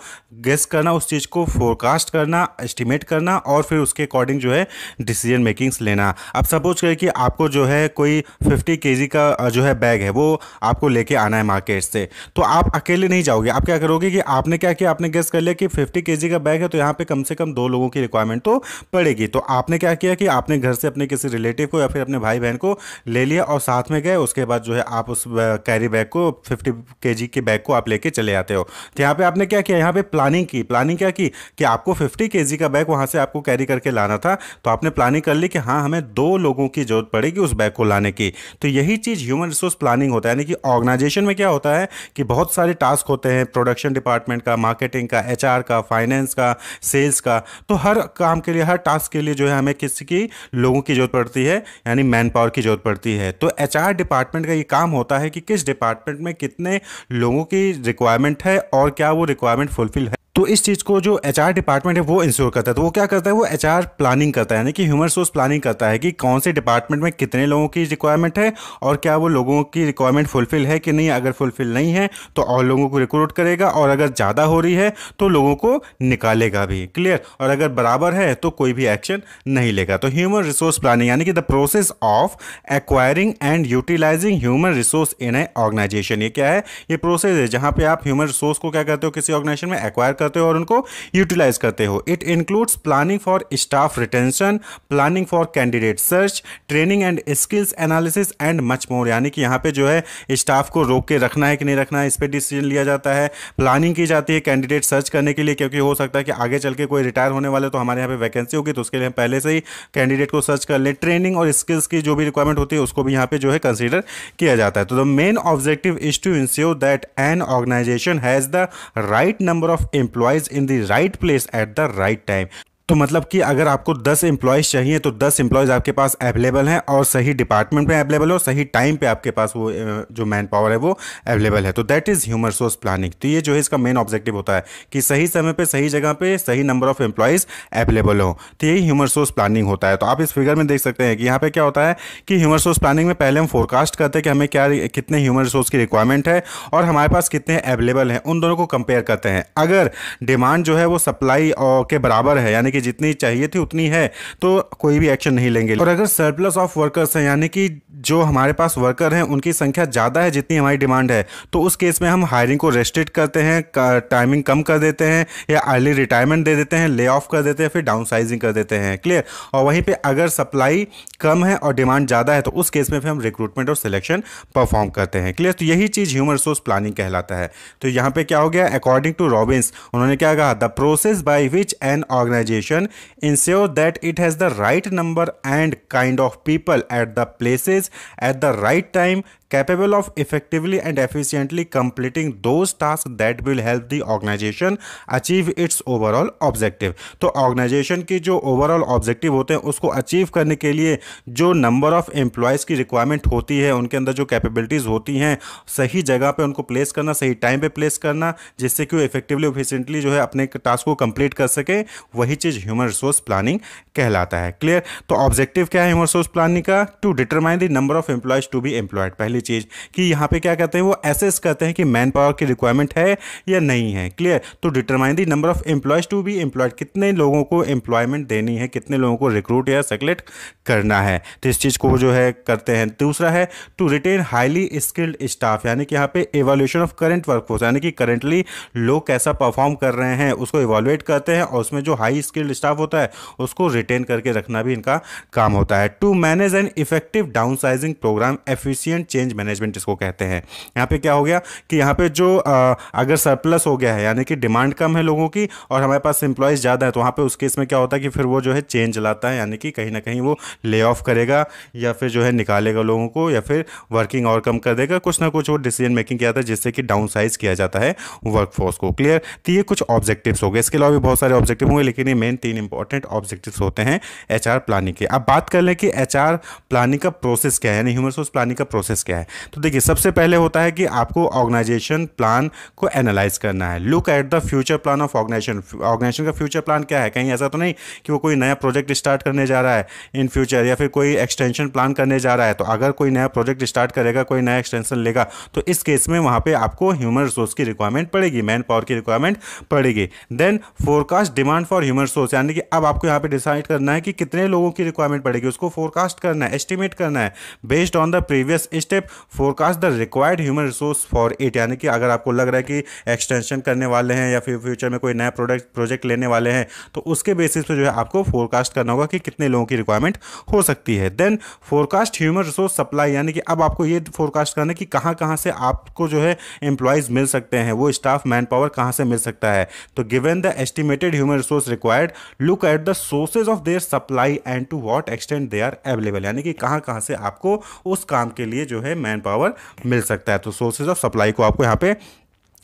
गेस करना, उस चीज़ को फोरकास्ट करना, एस्टिमेट करना और फिर उसके अकॉर्डिंग जो है डिसीजन मेकिंग्स लेना। अब सपोज करें कि आपको जो है कोई 50 केजी का जो है बैग है वो आपको लेके आना है मार्केट से, तो आप अकेले नहीं जाओगे। आप क्या करोगे कि आपने क्या किया, आपने गेस कर लिया कि 50 केजी का बैग है तो यहाँ पे कम से कम 2 लोगों की रिक्वायरमेंट तो पड़ेगी। तो आपने क्या किया कि आपने घर से अपने किसी रिलेटिव को या फिर अपने भाई बहन को ले लिया और साथ में गए। उसके बाद जो है आप उस कैरी बैग को 50 केजी के बैग को आप लेके चले आते हो। तो यहाँ पे आपने क्या किया, यहाँ पे प्लानिंग की। प्लानिंग क्या की कि आपको 50 केजी का बैग वहाँ से आपको कैरी करके लाना था, तो आपने प्लानिंग कर ली कि हाँ हमें 2 लोगों की जरूरत पड़ेगी उस बैग को लाने की। तो यही चीज़ ह्यूमन रिसोर्स प्लानिंग होता है। यानी कि ऑर्गेनाइजेशन में क्या होता है कि बहुत सारे टास्क होते हैं, प्रोडक्शन डिपार्टमेंट का, मार्केटिंग का, एचआर का, फाइनेंस का, सेल्स का। तो हर काम के लिए, हर टास्क के लिए जो है हमें किसी की लोगों की जरूरत पड़ती है, यानी मैन पावर की जरूरत पड़ती है। तो एचआर डिपार्टमेंट का ये काम होता है कि किस डिपार्टमेंट में कितने लोगों की रिक्वायरमेंट है और क्या वो रिक्वायरमेंट फुलफिल है। तो इस चीज़ को जो एचआर डिपार्टमेंट है वो इंश्योर करता है। तो वो क्या करता है, वो एचआर प्लानिंग करता है, यानी कि ह्यूमन रिसोर्स प्लानिंग करता है कि कौन से डिपार्टमेंट में कितने लोगों की रिक्वायरमेंट है और क्या वो लोगों की रिक्वायरमेंट फुलफिल है कि नहीं। अगर फुलफिल नहीं है तो और लोगों को रिक्रूट करेगा, और अगर ज़्यादा हो रही है तो लोगों को निकालेगा भी। क्लियर। और अगर बराबर है तो कोई भी एक्शन नहीं लेगा। तो ह्यूमन रिसोर्स प्लानिंग यानी कि the process of acquiring and utilising human resource in a organisation. ये क्या है, ये प्रोसेस है जहां पे आप ह्यूमन रिसोर्स को क्या करते हो, किसी ऑर्गेनाइजेशन में एक्वायर करते हो और उनको यूटिलाइज करते हो। It includes planning for staff retention, planning for candidate search, training and skills analysis and much more. यानी कि यहाँ पे जो है स्टाफ को रोक के रखना है कि नहीं रखना है, इस पर डिसीजन लिया जाता है। प्लानिंग की जाती है कैंडिडेट सर्च करने के लिए, क्योंकि हो सकता है कि आगे चल के कोई रिटायर होने वाले तो हमारे यहाँ पे वैकेंसी होगी, तो उसके लिए हम पहले से ही कैंडिडेट को सर्च कर लें। ट्रेनिंग और स्किल्स की जो भी रिक्वायरमेंट होती है उसको भी यहाँ पे जो है कंसीडर किया जाता है। तो the main objective is to ensure that an organisation has the right number of employees in the right place at the right time. तो मतलब कि अगर आपको 10 एम्प्लॉयज़ चाहिए तो 10 एम्प्लॉयज़ आपके पास अवेलेबल हैं और सही डिपार्टमेंट में अवेलेबल हो, सही टाइम पे आपके पास वो जो मैन पावर है वो अवेलेबल है। तो that is human resource planning. तो ये जो है इसका मेन ऑब्जेक्टिव होता है कि सही समय पे, सही जगह पे, सही नंबर ऑफ एम्प्लॉयज़ अवेलेबल हो। तो यही ह्यूमन रिसोर्स प्लानिंग होता है। तो आप इस फिगर में देख सकते हैं कि यहाँ पे क्या होता है कि ह्यूमन रिसोर्स प्लानिंग में पहले हम फोरकास्ट करते हैं कि हमें क्या, कितने ह्यूमन रिसोर्स की रिक्वायरमेंट है और हमारे पास कितने अवेलेबल हैं, उन दोनों को कंपेयर करते हैं। अगर डिमांड जो है वो सप्लाई के बराबर है, यानी कि जितनी चाहिए थी उतनी है, तो कोई भी एक्शन नहीं लेंगे। और अगर सरप्लस ऑफ वर्कर्स हैं, यानी कि जो हमारे पास वर्कर हैं उनकी संख्या ज़्यादा है जितनी हमारी डिमांड है, तो उस केस में हम हायरिंग को रेस्ट्रिक्ट करते हैं, टाइमिंग कम कर देते हैं, या अर्ली रिटायरमेंट दे देते हैं, ले ऑफ कर देते हैं, फिर डाउन साइजिंग कर देते हैं। क्लियर। और वहीं पे अगर सप्लाई कम है और डिमांड ज़्यादा है तो उस केस में फिर हम रिक्रूटमेंट और सिलेक्शन परफॉर्म करते हैं। क्लियर। तो यही चीज़ ह्यूमन रिसोर्स प्लानिंग कहलाता है। तो यहाँ पे क्या हो गया, अकॉर्डिंग टू रॉबिन्स, उन्होंने क्या कहा, the process by which an organisation ensure that it has the right number and kind of people at the places at the right time, capable of effectively and efficiently completing those tasks that will help the organization achieve its overall objective। तो organization की जो overall objective होते हैं उसको achieve करने के लिए जो number of employees की requirement होती है, उनके अंदर जो capabilities होती हैं, सही जगह पे उनको place करना, सही time पे place करना, जिससे कि वो effectively efficiently जो है अपने task को complete कर सके, वही चीज़ human resource planning कहलाता है। क्लियर। तो ऑब्जेक्टिव क्या है ह्यूमन रिसोर्स प्लानिंग का, to determine the number of employees to be employed. पहली चीज कि यहाँ पे क्या कहते हैं, वो एसेस करते हैं कि मैन पावर की रिक्वायरमेंट है या नहीं है। क्लियर। तो determine the number of employees to be employed, कितने लोगों को एम्प्लॉयमेंट देनी है, कितने लोगों को रिक्रूट या सेलेक्ट करना है, तो इस चीज़ को जो है करते हैं। दूसरा है to retain highly skilled staff, यानी कि यहाँ पे एवोल्यूशन ऑफ करंट वर्कफोर्स, यानी कि करंटली लोग कैसा परफॉर्म कर रहे हैं उसको इवोल्यूएट करते हैं और उसमें जो हाई स्किल्ड स्टाफ होता है उसको रिटेन करके रखना भी इनका काम होता है। To manage an effective downsizing programme, efficient change management इसको कहते हैं। यहाँ पे क्या हो गया कि यहाँ पे जो अगर सरप्लस हो गया है, यानी कि डिमांड कम है लोगों की और हमारे पास एम्प्लॉयज़ ज़्यादा है, तो वहाँ पे उस केस में क्या होता है कि फिर वो जो है चेंज लाता है, यानी कि कहीं ना कहीं वो ले ऑफ करेगा या फिर जो है निकालेगा लोगों को या फिर वर्किंग और कम कर देगा, कुछ ना कुछ वो डिसीजन मेकिंग किया था जिससे कि डाउन साइज किया जाता है वर्कफोर्स को। क्लियर। तो ये कुछ ऑब्जेक्टिव्स हो गए, इसके अलावा भी बहुत सारे ऑब्जेक्टिव होंगे लेकिन ये मेन 3 इंपॉर्टेंट ऑब्जेक्टिव्स होते हैं एचआर प्लानिंग के। अब बात कर लें कि एचआर प्लानिंग का प्रोसेस क्या है, यानी ह्यूमन रिसोर्स प्लानिंग का प्रोसेस क्या है। तो देखिए सबसे पहले होता है कि आपको ऑर्गेनाइजेशन प्लान को एनालाइज करना है। Look at the future plan of organisation. Organisation का फ्यूचर प्लान क्या है, कहीं ऐसा तो नहीं कि वो कोई नया प्रोजेक्ट स्टार्ट करने जा रहा है इन फ्यूचर या फिर कोई एक्सटेंशन प्लान करने जा रहा है। तो अगर कोई नया प्रोजेक्ट स्टार्ट करेगा, कोई नया एक्सटेंशन लेगा, तो इस केस में वहाँ पे आपको ह्यूमन रिसोर्स की रिक्वायरमेंट पड़ेगी, मैन पावर की रिक्वायरमेंट पड़ेगी। Then forecast demand for human resource resource, यानी कि अब आपको यहाँ पे डिसाइड करना है कि कितने लोगों की रिक्वायरमेंट पड़ेगी, उसको फोरकास्ट करना है, एस्टिमेट करना है। Based on the previous step forecast the required human resource for it, यानी कि अगर आपको लग रहा है कि एक्सटेंशन करने वाले हैं या फिर फ्यूचर में कोई नया प्रोजेक्ट लेने वाले हैं, तो उसके बेसिस पे जो है आपको फोरकास्ट करना होगा कि कितने लोगों की रिक्वायरमेंट हो सकती है। Then forecast human resource supply, यानी कि अब आपको ये फोरकास्ट करना है कि कहाँ कहाँ से आपको जो है एम्प्लॉयज़ मिल सकते हैं, वो स्टाफ मैन पावर कहाँ से मिल सकता है। तो given the estimated human resource required, look at the sources of their supply and to what extent they are available, यानी कि कहाँ कहाँ से आपको उस काम के लिए जो है मैन पावर मिल सकता है। तो सोर्सेज ऑफ सप्लाई को आपको यहाँ पे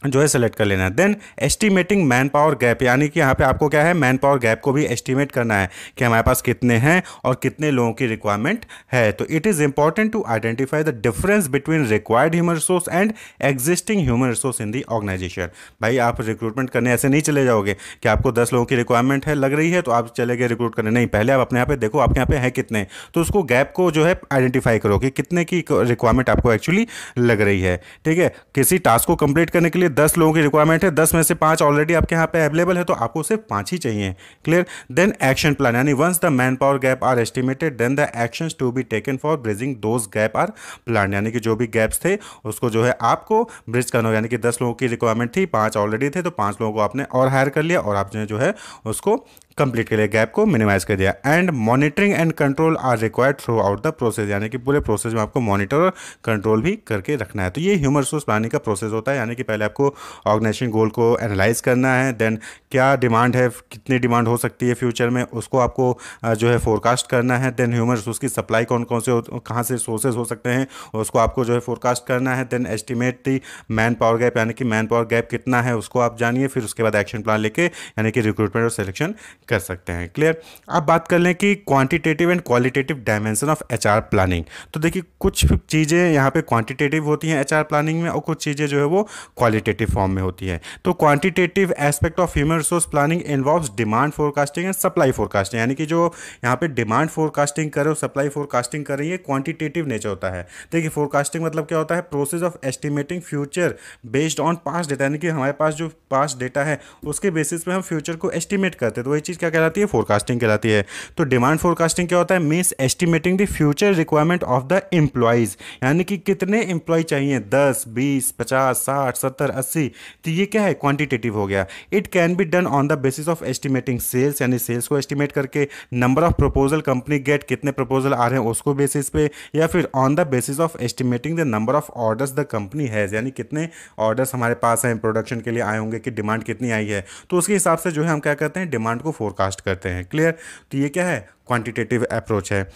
जो है सेलेक्ट कर लेना है। Then estimating manpower gap, यानी कि यहाँ पे आपको क्या है, मैन पावर गैप को भी एस्टिमेट करना है कि हमारे पास कितने हैं और कितने लोगों की रिक्वायरमेंट है। तो it is important to identify the difference between required human resource and existing human resource in the organisation. भाई आप रिक्रूटमेंट करने ऐसे नहीं चले जाओगे कि आपको 10 लोगों की रिक्वायरमेंट है, लग रही है तो आप चले गए रिक्रूट करने, नहीं, पहले आप अपने यहाँ पे देखो आपके यहाँ पे है कितने, तो उसको गैप को जो है आइडेंटिफाई करो कि कितने की रिक्वायरमेंट आपको एक्चुअली लग रही है। ठीक है, किसी टास्क को कंप्लीट करने के लिए 10 लोगों की रिक्वायरमेंट है, 10 में से 5 ऑलरेडी आपके यहाँ पे अवेलेबल है, तो आपको सिर्फ 5 ही चाहिए। क्लियर। देन एक्शन प्लान, यानी once the manpower gap are estimated then the actions to be taken for bridging those gap are plan, यानी कि जो भी गैप्स थे उसको जो है आपको ब्रिज करना होगा। यानी कि 10 लोगों की रिक्वायरमेंट थी, 5 ऑलरेडी थे, तो 5 लोगों को आपने और हायर कर लिया और आपने जो है उसको कंप्लीट के लिए गैप को मिनिमाइज कर दिया। And monitoring and control are required throughout the process, यानी कि पूरे प्रोसेस में आपको मॉनिटर और कंट्रोल भी करके रखना है। तो ये ह्यूमन रिसोर्स प्लानिंग का प्रोसेस होता है, यानी कि पहले आपको ऑर्गेनाइजेशन गोल को एनालाइज करना है, देन क्या डिमांड है, कितनी डिमांड हो सकती है फ्यूचर में, उसको आपको जो है फोरकास्ट करना है। देन ह्यूमन रिसोर्स की सप्लाई कौन कौन से कहाँ से सोर्सेज हो सकते हैं उसको आपको जो है फोरकास्ट करना है। Then estimate the manpower gap, यानी कि मैन पावर गैप कितना है उसको आप जानिए, फिर उसके बाद एक्शन प्लान लेके यानी कि रिक्रूटमेंट और सिलेक्शन कर सकते हैं। क्लियर। अब बात कर लें कि quantitative and qualitative dimension of HR planning. तो देखिए कुछ चीज़ें यहाँ पे क्वांटिटेटिव होती हैं एचआर प्लानिंग में और कुछ चीज़ें जो है वो क्वालिटेटिव फॉर्म में होती है। तो quantitative aspect of human resource planning involves demand forecasting and supply forecasting, यानी कि जो यहाँ पे डिमांड फोरकास्टिंग कर रहे हो, सप्लाई फोरकास्टिंग कर रही है, क्वांटिटेटिव नेचर होता है। देखिए फोरकास्टिंग मतलब क्या होता है, process of estimating future based on past data, यानी कि हमारे पास जो पास्ट डेटा है उसके बेसिस पे हम फ्यूचर को एस्टिमेट करते हैं, तो वही चीज़ क्या कहलाती है, फोरकास्टिंग कहलाती है। तो डिमांड फोरकास्टिंग क्या होता है, means estimating the future requirement of the employees, यानी कि कितने एम्प्लॉय चाहिए, 10, 20, 50, 60, 70, 80, तो ये क्या है, क्वांटिटेटिव हो गया। It can be done on the basis of estimating sales, यानी सेल्स को एस्टिमेट करके, number of proposal company get, कितने प्रपोजल आ रहे हैं उसको बेसिस पे, या फिर on the basis of estimating the number of orders the company has, यानी कितने ऑर्डर्स हमारे पास हैं प्रोडक्शन के लिए आए होंगे, कि डिमांड कितनी आई है, तो उसके हिसाब से जो है हम क्या करते हैं, डिमांड को फोरकास्ट करते हैं। क्लियर। तो ये क्या है, क्वांटिटेटिव अप्रोच है।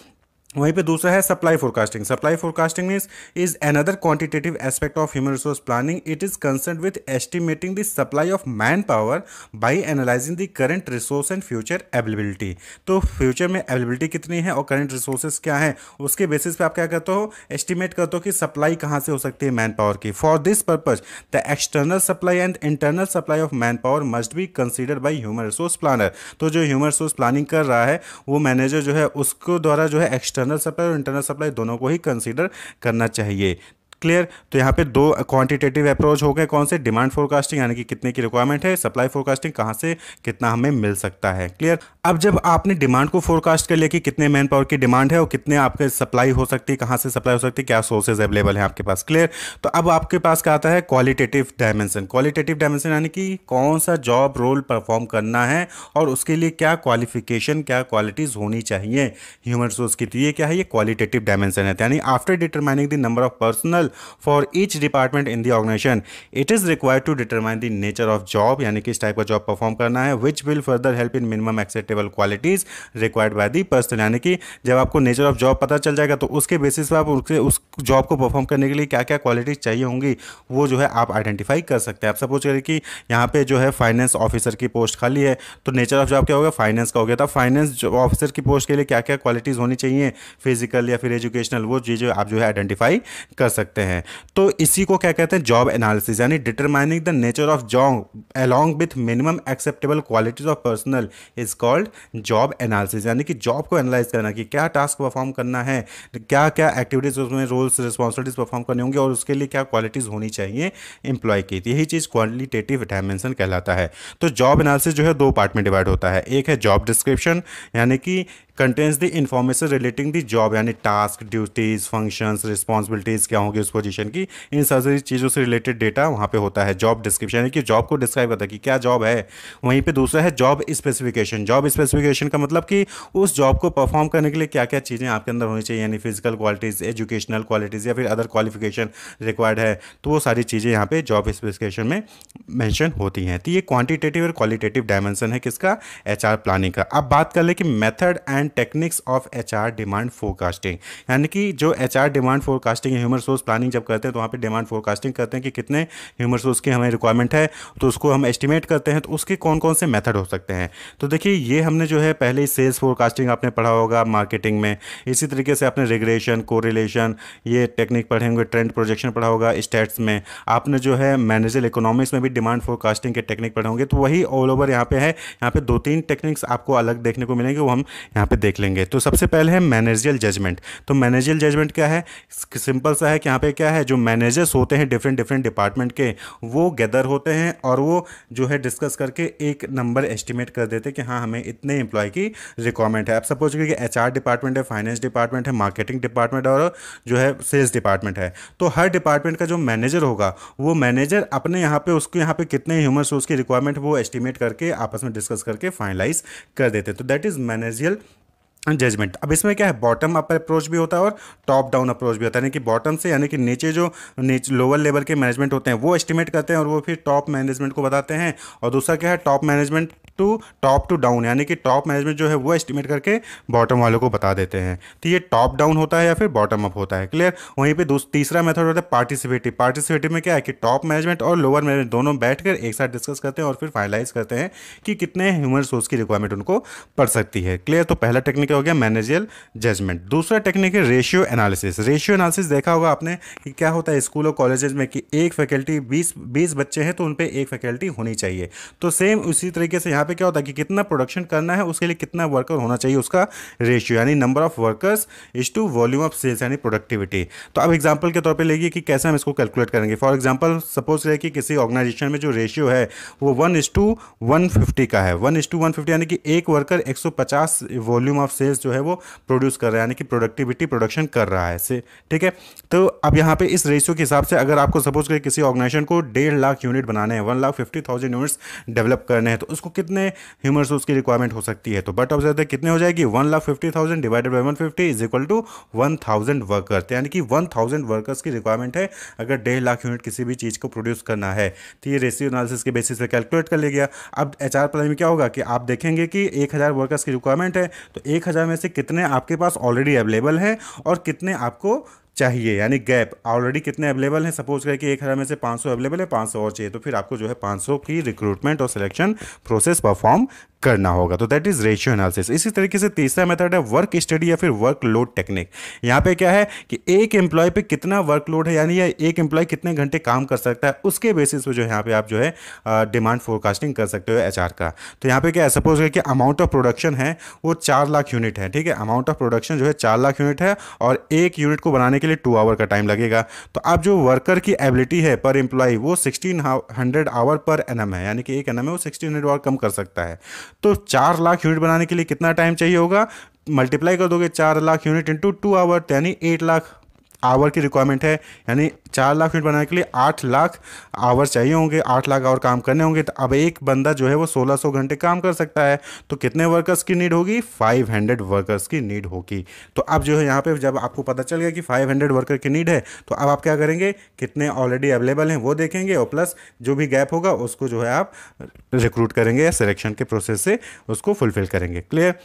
वहीं पे दूसरा है supply forecasting. Supply forecasting means is another quantitative aspect of human resource planning. It is concern with estimating the supply of man power bye analysing the current resource and future availability. तो future में availability कितनी है और current resources क्या है, उसके basis पे आप क्या करते हो, एस्टिमेट करते हो कि सप्लाई कहाँ से हो सकती है मैन पावर की। For this purpose the external supply and internal supply of manpower must be considered by human resource planner. तो जो ह्यूमन रिसोर्स प्लानिंग कर रहा है वो मैनेजर जो है उसको द्वारा जो है एक्सटर्नल सप्लाई और इंटरनल सप्लाई दोनों को ही कंसीडर करना चाहिए। क्लियर। तो यहाँ पे दो क्वांटिटेटिव अप्रोच हो गए, कौन से, डिमांड फोरकास्टिंग यानी कि कितने की रिक्वायरमेंट है, सप्लाई फोरकास्टिंग कहाँ से कितना हमें मिल सकता है। क्लियर। अब जब आपने डिमांड को फोरकास्ट कर लिया कि कितने मैन पावर की डिमांड है और कितने आपके सप्लाई हो सकती है, कहाँ से सप्लाई हो सकती है, क्या सोर्सेज अवेलेबल हैं आपके पास। क्लियर। तो अब आपके पास क्या आता है, क्वालिटेटिव डायमेंशन। क्वालिटेटिव डायमेंशन यानी कि कौन सा जॉब रोल परफॉर्म करना है और उसके लिए क्या क्वालिफिकेशन, क्या क्वालिटीज़ होनी चाहिए ह्यूमन रिसोर्स की। तो ये क्या है, ये क्वालिटेटिव डायमेंशन है। यानी after determining the number of personal for each department in the organization it is required to determine the nature of job, यानी कि इस टाइप का जॉब परफॉर्म करना है, which will further help in minimum acceptable qualities required by the person। यानी कि जब आपको नेचर ऑफ जॉब पता चल जाएगा तो उसके बेसिस पर आप उस जॉब को परफॉर्म करने के लिए क्या क्या क्वालिटीज चाहिए होंगी वो जो है आप आइडेंटिफाई कर सकते हैं। आप सपोज करें कि यहाँ पे जो है फाइनेंस ऑफिसर की पोस्ट खाली है, तो नेचर ऑफ जॉब क्या होगा, फाइनेंस का हो गया। तो फाइनेंस ऑफिसर की पोस्ट के लिए क्या क्या क्वालिटीज़ होनी चाहिए, फिजिकल या फिर एजुकेशनल, वो चीज़ें आप जो है आइडेंटिफाई कर सकते हैं। सकते हैं। तो इसी को क्या कहते हैं, जॉब एनालिसिस, यानी determining the nature of job along with minimum acceptable qualities of personal is called job analysis. यानी कि जॉब को एनालाइज करना कि क्या टास्क परफॉर्म करना है, क्या क्या एक्टिविटीज उसमें रोल्स रिस्पॉन्सिबिलिटीज परफॉर्म करनी होंगी और उसके लिए क्या क्वालिटीज होनी चाहिए एम्प्लॉय की। तो यही चीज़ क्वालिटेटिव डायमेंशन कहलाता है। तो जॉब एनालिसिस जो है दो पार्ट में डिवाइड होता है। एक है जॉब डिस्क्रिप्शन, यानी कि contains the information relating the job, यानी टास्क, ड्यूटीज, फंक्शंस, रिस्पॉन्सिबिलिटीज क्या होंगी उस पोजीशन की, इन सारी चीज़ों से रिलेटेड डेटा वहाँ पे होता है। जॉब डिस्क्रिप्शन यानी कि जॉब को डिस्क्राइब करता है कि क्या जॉब है। वहीं पे दूसरा है जॉब स्पेसिफिकेशन। जॉब स्पेसिफिकेशन का मतलब कि उस जॉब को परफॉर्म करने के लिए क्या क्या चीज़ें आपके अंदर होनी चाहिए, यानी फिजिकल क्वालिटीज़, एजुकेशनल क्वालिटीज़ या फिर अदर क्वालिफिकेशन रिक्वायर्ड है, तो वो सारी चीज़ें यहाँ पे जॉब स्पेसिफिकेशन में मेंशन होती हैं। तो ये क्वांटिटेटिव और क्वालिटेटिव डायमेंशन है किसका, एचआर प्लानिंग का। अब बात कर ले कि method and techniques of HR demand forecasting, यानी कि जो HR demand forecasting human resource planning जब करते हैं तो वहाँ पे डिमांड फोरकास्टिंग करते हैं कि कितने ह्यूमन रिसोर्स की हमें रिक्वायरमेंट है, तो उसको हम एस्टिमेट करते हैं। तो उसके कौन कौन से मेथड हो सकते हैं, तो देखिए ये हमने जो है पहले ही सेल्स फोरकास्टिंग आपने पढ़ा होगा मार्केटिंग में, इसी तरीके से आपने रिग्रेशन, कोरिलेशन, ये टेक्निक पढ़े होंगे, ट्रेंड प्रोजेक्शन पढ़ा होगा स्टैट्स में, आपने जो है मैनेजर इकोनॉमिक्स में भी डिमांड फोरकास्टिंग के टेक्निक पढ़े होंगे। तो वही ऑल ओवर यहाँ पे है, यहाँ पे दो तीन टेक्निक्स आपको अलग देखने को मिलेंगे, वो हम यहाँ पे देख लेंगे। तो सबसे पहले है मैनेजरियल जजमेंट। तो मैनेजरियल जजमेंट क्या है, सिंपल सा है कि यहाँ पे क्या है, जो मैनेजर्स होते हैं डिफरेंट डिफरेंट डिपार्टमेंट के, वो गैदर होते हैं और वो जो है डिस्कस करके एक नंबर एस्टिमेट कर देते हैं कि हाँ हमें इतने एम्प्लॉय की रिक्वायरमेंट है। आप सपोज करिए कि एचआर डिपार्टमेंट है, फाइनेंस डिपार्टमेंट है, मार्केटिंग डिपार्टमेंट और जो है सेल्स डिपार्टमेंट है। तो हर डिपार्टमेंट का जो मैनेजर होगा, वो मैनेजर अपने यहाँ पे उसके यहाँ पे कितने ह्यूमन रिसोर्स की रिक्वायरमेंट वो एस्टिमेट करके आपस में डिस्कस करके फाइनलाइज कर देते हैं। तो दैट इज मैनेजरियल जजमेंट। अब इसमें क्या है, बॉटम अप अप्रोच भी होता है और टॉप डाउन अप्रोच भी होता है, यानी कि बॉटम से, यानी कि नीचे जो लोअर लेवल के मैनेजमेंट होते हैं वो एस्टिमेट करते हैं और वो फिर टॉप मैनेजमेंट को बताते हैं। और दूसरा क्या है, top management top to down, यानी कि टॉप मैनेजमेंट जो है वो एस्टिमेट करके बॉटम वालों को बता देते हैं। तो ये टॉप डाउन होता है या फिर बॉटम अप होता है, क्लियर। वहीं पे तीसरा मेथड होता है पार्टिसिपेटिव। पार्टिसिपेटिव में क्या है कि टॉप मैनेजमेंट और लोअर मैनेजमेंट दोनों बैठकर एक साथ डिस्कस करते हैं और फिर फाइनलाइज करते हैं कि कितने ह्यूमन रिसोर्स की रिक्वायरमेंट उनको पड़ सकती है, क्लियर। तो पहला टेक्निक हो गया मैनेजरियल जजमेंट। दूसरा टेक्निक है रेशियो एनालिसिस। रेशियो एनालिसिस देखा होगा आपने कि क्या होता है स्कूल और कॉलेजेस में कि एक फैकल्टी 20 बच्चे हैं तो उन पे एक फैकल्टी होनी चाहिए। तो सेम उसी तरीके से यहाँ पे क्या होता है कि कितना प्रोडक्शन करना है उसके लिए कितना वर्कर होना चाहिए, उसका रेशियो यानी number of workers is to volume of sales यानी प्रोडक्टिविटी। तो अब एग्जांपल के तौर पे लेंगे कि कैसे हम इसको कैलकुलेट करेंगे। फॉर एग्जांपल सपोज करें कि किसी ऑर्गेनाइजेशन में जो रेशियो है वो 1:150 का है। 1:150 यानी कि एक वर्कर 150 वॉल्यूम ऑफ सेल्स जो है वो प्रोड्यूस कर रहा है, यानी कि प्रोडक्टिविटी प्रोडक्शन कर रहा है से, ठीक है। तो अब यहाँ पे इस रेशियो के हिसाब से अगर आपको सपोज करें किसी ऑर्गेनाइजेशन को 1.5 लाख यूनिट बनाने हैं, 1,50,000 यूनिट्स डेवलप करने हैं, तो उसको कितने ह्यूमन रिसोर्स की रिक्वायरमेंट हो सकती है। तो बट ऑब्जर्व कितने हो जाएगी, 1,50,000 divided by 150 is equal to 1,000 worker, यानी कि 1,000 वर्कर्स की रिक्वायरमेंट है अगर 1.5 लाख यूनिट किसी भी चीज़ को प्रोड्यूस करना है। तो ये रेशियो एनालिसिस के बेसिस पे कैलकुलेट कर लिया गया। अब एचआर प्लान में क्या होगा कि आप देखेंगे कि 1,000 वर्कर्स की रिक्वायरमेंट है, तो 1,000 में से कितने आपके पास ऑलरेडी अवेलेबल है और कितने आपको चाहिए, यानी गैप ऑलरेडी कितने अवेलेबल हैं। सपोज करें कि 1,000 में से 500 अवेलेबल है, 500 और चाहिए, तो फिर आपको जो है 500 की रिक्रूटमेंट और सिलेक्शन प्रोसेस परफॉर्म करना होगा। तो दैट इज रेशियो एनालिसिस। इसी तरीके से तीसरा मेथड है वर्क स्टडी या फिर वर्क लोड टेक्निक। यहाँ पे क्या है कि एक एम्प्लॉय पे कितना वर्कलोड है, यानी एक एम्प्लॉय कितने घंटे काम कर सकता है, उसके बेसिस पे जो है यहाँ पे आप जो है डिमांड फोरकास्टिंग कर सकते हो एचआर का। तो यहाँ पे क्या है, सपोज करें कि अमाउंट ऑफ प्रोडक्शन है वो 4 लाख यूनिट है, ठीक है। अमाउंट ऑफ प्रोडक्शन जो है 4 लाख यूनिट है और एक यूनिट को बनाने के लिए 2 आवर का टाइम लगेगा। तो अब जो वर्कर की एबिलिटी है पर एम्प्लॉय वो 1600 आवर पर एनम है, यानी कि एक एनम है वो 1600 आवर कम कर सकता है। तो 4 लाख यूनिट बनाने के लिए कितना टाइम चाहिए होगा, मल्टीप्लाई कर दोगे 4 लाख यूनिट इंटू 2 आवर, यानी 8 लाख आवर की रिक्वायरमेंट है, यानी 4 लाख यूनिट बनाने के लिए 8 लाख आवर चाहिए होंगे, 8 लाख आवर काम करने होंगे। तो अब एक बंदा जो है वो 1600 घंटे काम कर सकता है, तो कितने वर्कर्स की नीड होगी, 500 वर्कर्स की नीड होगी। तो अब जो है यहाँ पे जब आपको पता चल गया कि 500 वर्कर की नीड है, तो अब आप क्या करेंगे, कितने ऑलरेडी अवेलेबल हैं वो देखेंगे और प्लस जो भी गैप होगा उसको जो है आप रिक्रूट करेंगे या सिलेक्शन के प्रोसेस से उसको फुलफिल करेंगे, क्लियर।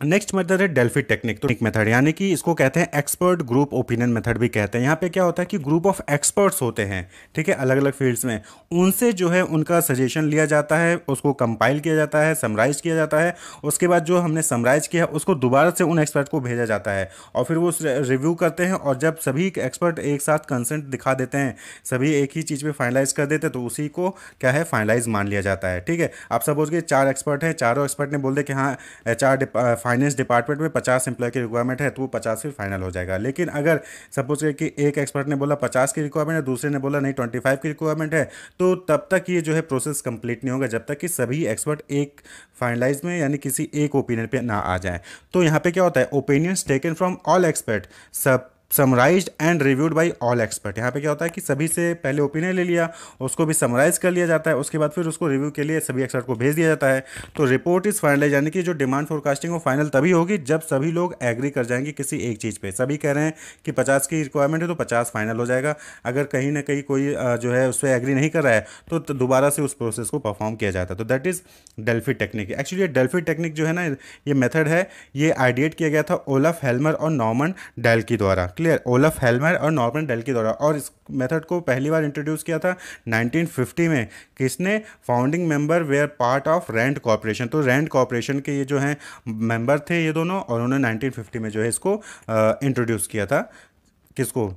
नेक्स्ट मेथड है डेल्फी टेक्निक। तो एक मेथड यानी कि इसको कहते हैं एक्सपर्ट ग्रुप ओपिनियन मेथड भी कहते हैं। यहाँ पे क्या होता है कि ग्रुप ऑफ एक्सपर्ट्स होते हैं, ठीक है, अलग अलग फील्ड्स में, उनसे जो है उनका सजेशन लिया जाता है, उसको कंपाइल किया जाता है, समराइज किया जाता है। उसके बाद जो हमने समराइज किया है उसको दोबारा से उन एक्सपर्ट को भेजा जाता है और फिर वो रिव्यू करते हैं, और जब सभी एक्सपर्ट एक साथ कंसेंट दिखा देते हैं, सभी एक ही चीज़ पे फाइनलाइज कर देते हैं, तो उसी को क्या है फाइनलाइज मान लिया जाता है। ठीक है, आप सपोज के 4 एक्सपर्ट हैं, चारों एक्सपर्ट ने बोल दिया कि हाँ HR फाइनेंस डिपार्टमेंट में 50 एम्प्लॉय की रिक्वायरमेंट है, तो वो 50 फिर फाइनल हो जाएगा। लेकिन अगर सपोज कि एक एक्सपर्ट ने बोला 50 की रिक्वायरमेंट है, दूसरे ने बोला नहीं 25 की रिक्वायरमेंट है, तो तब तक ये जो है प्रोसेस कंप्लीट नहीं होगा जब तक कि सभी एक्सपर्ट एक फाइनलाइज में यानी किसी एक ओपिनियन पे ना आ जाए। तो यहाँ पे क्या होता है, opinions taken from all expert सब summarised and reviewed by all expert. यहाँ पे क्या होता है कि सभी से पहले ओपिनियन ले लिया, उसको भी समराइज कर लिया जाता है, उसके बाद फिर उसको रिव्यू के लिए सभी एक्सपर्ट को भेज दिया जाता है। तो रिपोर्ट इज फाइनलाइज यानी कि जो डिमांड फोरकास्टिंग वो फाइनल तभी होगी जब सभी लोग एग्री कर जाएंगे किसी एक चीज़ पे। सभी कह रहे हैं कि 50 की रिक्वायरमेंट है तो 50 फाइनल हो जाएगा। अगर कहीं ना कहीं कोई जो है उस पर एग्री नहीं कर रहा है तो दोबारा से उस प्रोसेस को परफॉर्म किया जाता है। तो that is Delphi technique. Actually ये डेल्फी टेक्निक जो है ना, ये मेथड है, ये आइडिएट किया गया था ओलफ हेल्मर और नॉर्मन डेल्की द्वारा। क्लियर, ओलफ हेल्मर और नॉर्मन डेल्की द्वारा। और इस मेथड को पहली बार इंट्रोड्यूस किया था 1950 में। किसने? Founding member were part of Rand Corporation. तो रैंड कॉर्पोरेशन के ये जो हैं मेंबर थे ये दोनों, और उन्होंने 1950 में जो है इसको इंट्रोड्यूस किया था। किसको?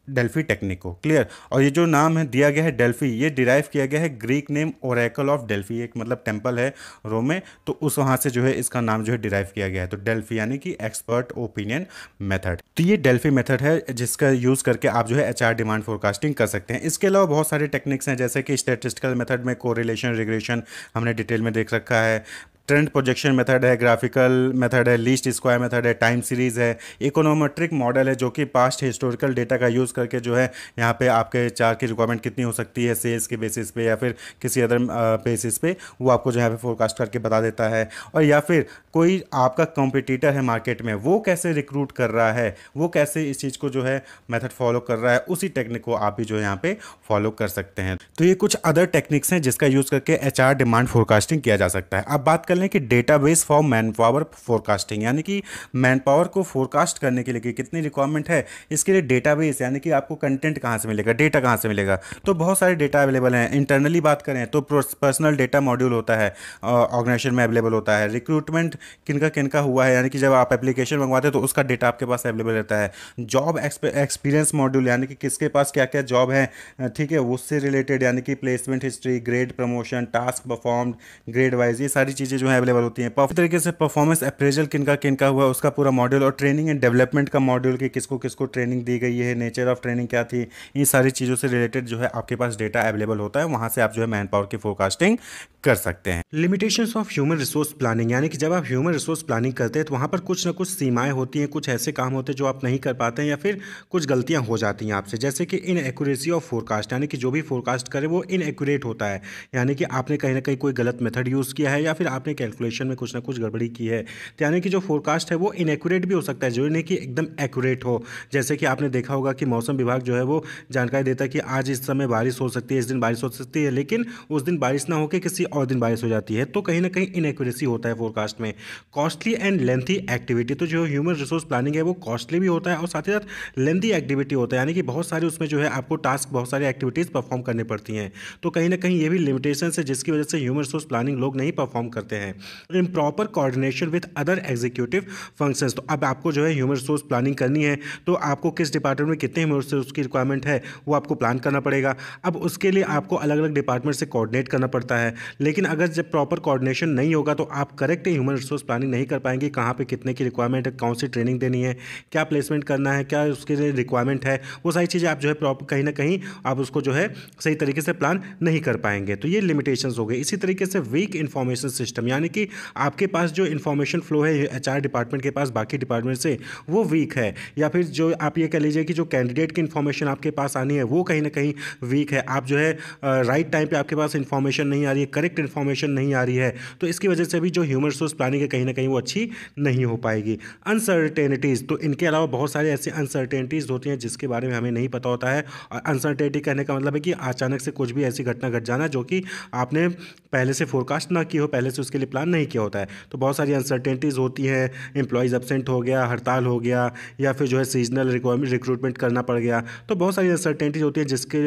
डेल्फी टेक्निक को। क्लियर। और ये जो नाम है दिया गया है डेल्फी, ये डिराइव किया गया है Greek name Oracle of Delphi, एक मतलब टेम्पल है रोम में, तो उस वहाँ से जो है इसका नाम जो है डिराइव किया गया है। तो डेल्फी यानी कि एक्सपर्ट ओपिनियन मेथड। तो ये डेल्फी मेथड है जिसका यूज़ करके आप जो है HR डिमांड फोरकास्टिंग कर सकते हैं। इसके अलावा बहुत सारे टेक्निक्स हैं, जैसे कि स्टैटिस्टिकल मेथड में कोरिलेशन रिग्रेशन हमने डिटेल में देख रखा है, ट्रेंड प्रोजेक्शन मेथड है, ग्राफिकल मेथड है, लीस्ट स्क्वायर मेथड है, टाइम सीरीज है, इकोनोमेट्रिक मॉडल है जो कि पास्ट हिस्टोरिकल डेटा का यूज़ करके जो है यहाँ पे आपके चार की रिक्वायरमेंट कितनी हो सकती है सेल्स के बेसिस पे या फिर किसी अदर बेसिस पे, वो आपको जो है यहाँ पे फोरकास्ट करके बता देता है। और या फिर कोई आपका कॉम्पिटिटर है मार्केट में, वो कैसे रिक्रूट कर रहा है, वो कैसे इस चीज़ को जो है मेथड फॉलो कर रहा है, उसी टेक्निक को आप भी जो है यहाँ पे फॉलो कर सकते हैं। तो ये कुछ अदर टेक्निक्स हैं जिसका यूज़ करके HR डिमांड फोरकास्टिंग किया जा सकता है। अब बात कर लें कि database for man power forecasting, यानी कि मैन पावर को फोरकास्ट करने के लिए कि कितनी रिक्वायरमेंट है, इसके लिए डेटाबेस यानी कि आपको कंटेंट कहाँ से मिलेगा, डेटा कहाँ से मिलेगा। तो बहुत सारे डेटा अवेलेबल हैं। इंटरनली बात करें तो पर्सनल डेटा मॉड्यूल होता है, ऑर्गेनाइजेशन में अवेलेबल होता है। रिक्रूटमेंट किनका किनका हुआ है, यानी कि जब आप एप्लीकेशन मंगवाते हैं तो उसका डेटा आपके पास अवेलेबल रहता है। जॉब एक्सपीरियंस मॉड्यूल यानी कि किसके पास क्या क्या जॉब है, ठीक है, उससे रिलेटेड, यानी कि placement history, grade, promotion, task performed, grade wise, ये सारी चीज़ें जो है अवेलेबल होती हैं। इस तरीके से परफॉर्मेंस अप्रेजल किनका किनका हुआ उसका पूरा मॉड्यूल, और ट्रेनिंग एंड डेवलपमेंट का मॉड्यूल कि किसको किसको ट्रेनिंग दी गई है, नेचर ऑफ ट्रेनिंग क्या थी, इन सारी चीज़ों से रिलेटेड जो है आपके पास डेटा अवेलेबल होता है। वहाँ से आप जो है मैन पावर की फोरकास्टिंग कर सकते हैं। Limitations of human resource planning, यानी कि जब आप ह्यूमन रिसोर्स प्लानिंग करते हैं तो वहाँ पर कुछ ना कुछ सीमाएं होती हैं, कुछ ऐसे काम होते हैं जो आप नहीं कर पाते हैं या फिर कुछ गलतियाँ हो जाती हैं आपसे, जैसे कि इन एक्यूरेसी ऑफ फोरकास्ट, यानी कि जो भी फोरकास्ट करे वो इनएक्यूरेट होता है, यानी कि आपने कहीं ना कहीं कोई गलत मेथड यूज़ किया है या फिर आपने कैलकुलेशन में कुछ ना कुछ गड़बड़ी की है। तो यानी कि जो फोरकास्ट है वो इनएक्यूरेट भी हो सकता है, जो नहीं कि एकदम एक्यूरेट हो। जैसे कि आपने देखा होगा कि मौसम विभाग जो है वो जानकारी देता है कि आज इस समय बारिश हो सकती है, इस दिन बारिश हो सकती है, लेकिन उस दिन बारिश ना होकर किसी और दिन बारिश हो जाती है। तो कहीं ना कहीं इनएक्यूरेसी होता है फोरकास्ट में। कॉस्टली एंड लेंथी एक्टिविटी, तो जो ह्यूमन रिसोर्स प्लानिंग है वो कॉस्टली भी होता है और साथ ही साथ लेंथी एक्टिविटी होता है, यानी कि बहुत सारे उसमें जो है आपको टास्क, बहुत सारी एक्टिविटीज़ परफॉर्म करनी पड़ती हैं। तो कहीं ना कहीं ये भी लिमिटेशन है जिसकी वजह से ह्यूमन रिसोर्स प्लानिंग लोग नहीं परफॉर्म करते हैं। Improper coordination with other executive functions, तो अब आपको जो है ह्यूमन रिसोर्स प्लानिंग करनी है तो आपको किस डिपार्टमेंट में कितने ह्यूमन रिसोर्स की रिक्वायरमेंट है वो आपको प्लान करना पड़ेगा। अब उसके लिए आपको अलग अलग डिपार्टमेंट से कोऑर्डिनेट करना पड़ता है, लेकिन अगर जब प्रॉपर कोऑर्डिनेशन नहीं होगा तो आप करेक्ट ह्यूमन रिसोर्स प्लानिंग नहीं कर पाएंगे। कहाँ पे कितने की रिक्वायरमेंट है, कौन सी ट्रेनिंग देनी है, क्या प्लेसमेंट करना है, क्या उसके लिए रिक्वायरमेंट है, वो सारी चीज़ें आप जो है प्रॉपर कहीं ना कहीं आप उसको जो है सही तरीके से प्लान नहीं कर पाएंगे। तो ये लिमिटेशंस हो गई। इसी तरीके से वीक इंफॉर्मेशन सिस्टम, यानी कि आपके पास जो इन्फॉर्मेशन फ्लो है HR डिपार्टमेंट के पास बाकी डिपार्टमेंट से वो वीक है, या फिर जो आप ये कह लीजिए कि जो कैंडिडेट की इन्फॉर्मेशन आपके पास आनी है वो कहीं ना कहीं वीक है। आप जो है राइट टाइम पे आपके पास इन्फॉर्मेशन नहीं आ रही है, करेक्ट इन्फॉर्मेशन नहीं आ रही है, तो इसकी वजह से भी जो ह्यूमन रिसोर्स प्लानिंग है कहीं ना कहीं वो अच्छी नहीं हो पाएगी। अनसर्टेनिटीज़, तो इनके अलावा बहुत सारे ऐसे अनसर्टेनिटीज़ होती हैं जिसके बारे में हमें नहीं पता होता है। और अनसर्टेनिटी कहने का मतलब है कि अचानक से कुछ भी ऐसी घटना घट जाना जो कि आपने पहले से फोरकास्ट ना की हो, पहले से उसके लिए लिए प्लान नहीं किया होता है, तो बहुत सारी अनसर्टेनिटीज़ होती हैं, एम्प्लॉयज़ एब्सेंट हो गया, हड़ताल हो गया, या फिर जो है सीजनल रिक्रूटमेंट करना पड़ गया, तो बहुत सारी अनसर्टेनिटीज़ होती है जिसके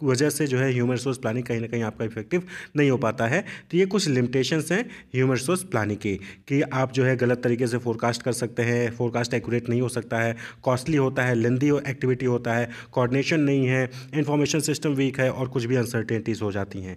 वजह से जो है ह्यूमन रिसोर्स प्लानिंग कहीं ना कहीं आपका इफेक्टिव नहीं हो पाता है। तो ये कुछ लिमिटेशंस हैं ह्यूमन रिसोर्स प्लानिंग की, कि आप जो है गलत तरीके से फोरकास्ट कर सकते हैं, फोरकास्ट एक्यूरेट नहीं हो सकता है, कॉस्टली होता है, लेंदी एक्टिविटी होता है, कोऑर्डिनेशन नहीं है, इंफॉर्मेशन सिस्टम वीक है, और कुछ भी अनसर्टेनिटीज हो जाती हैं।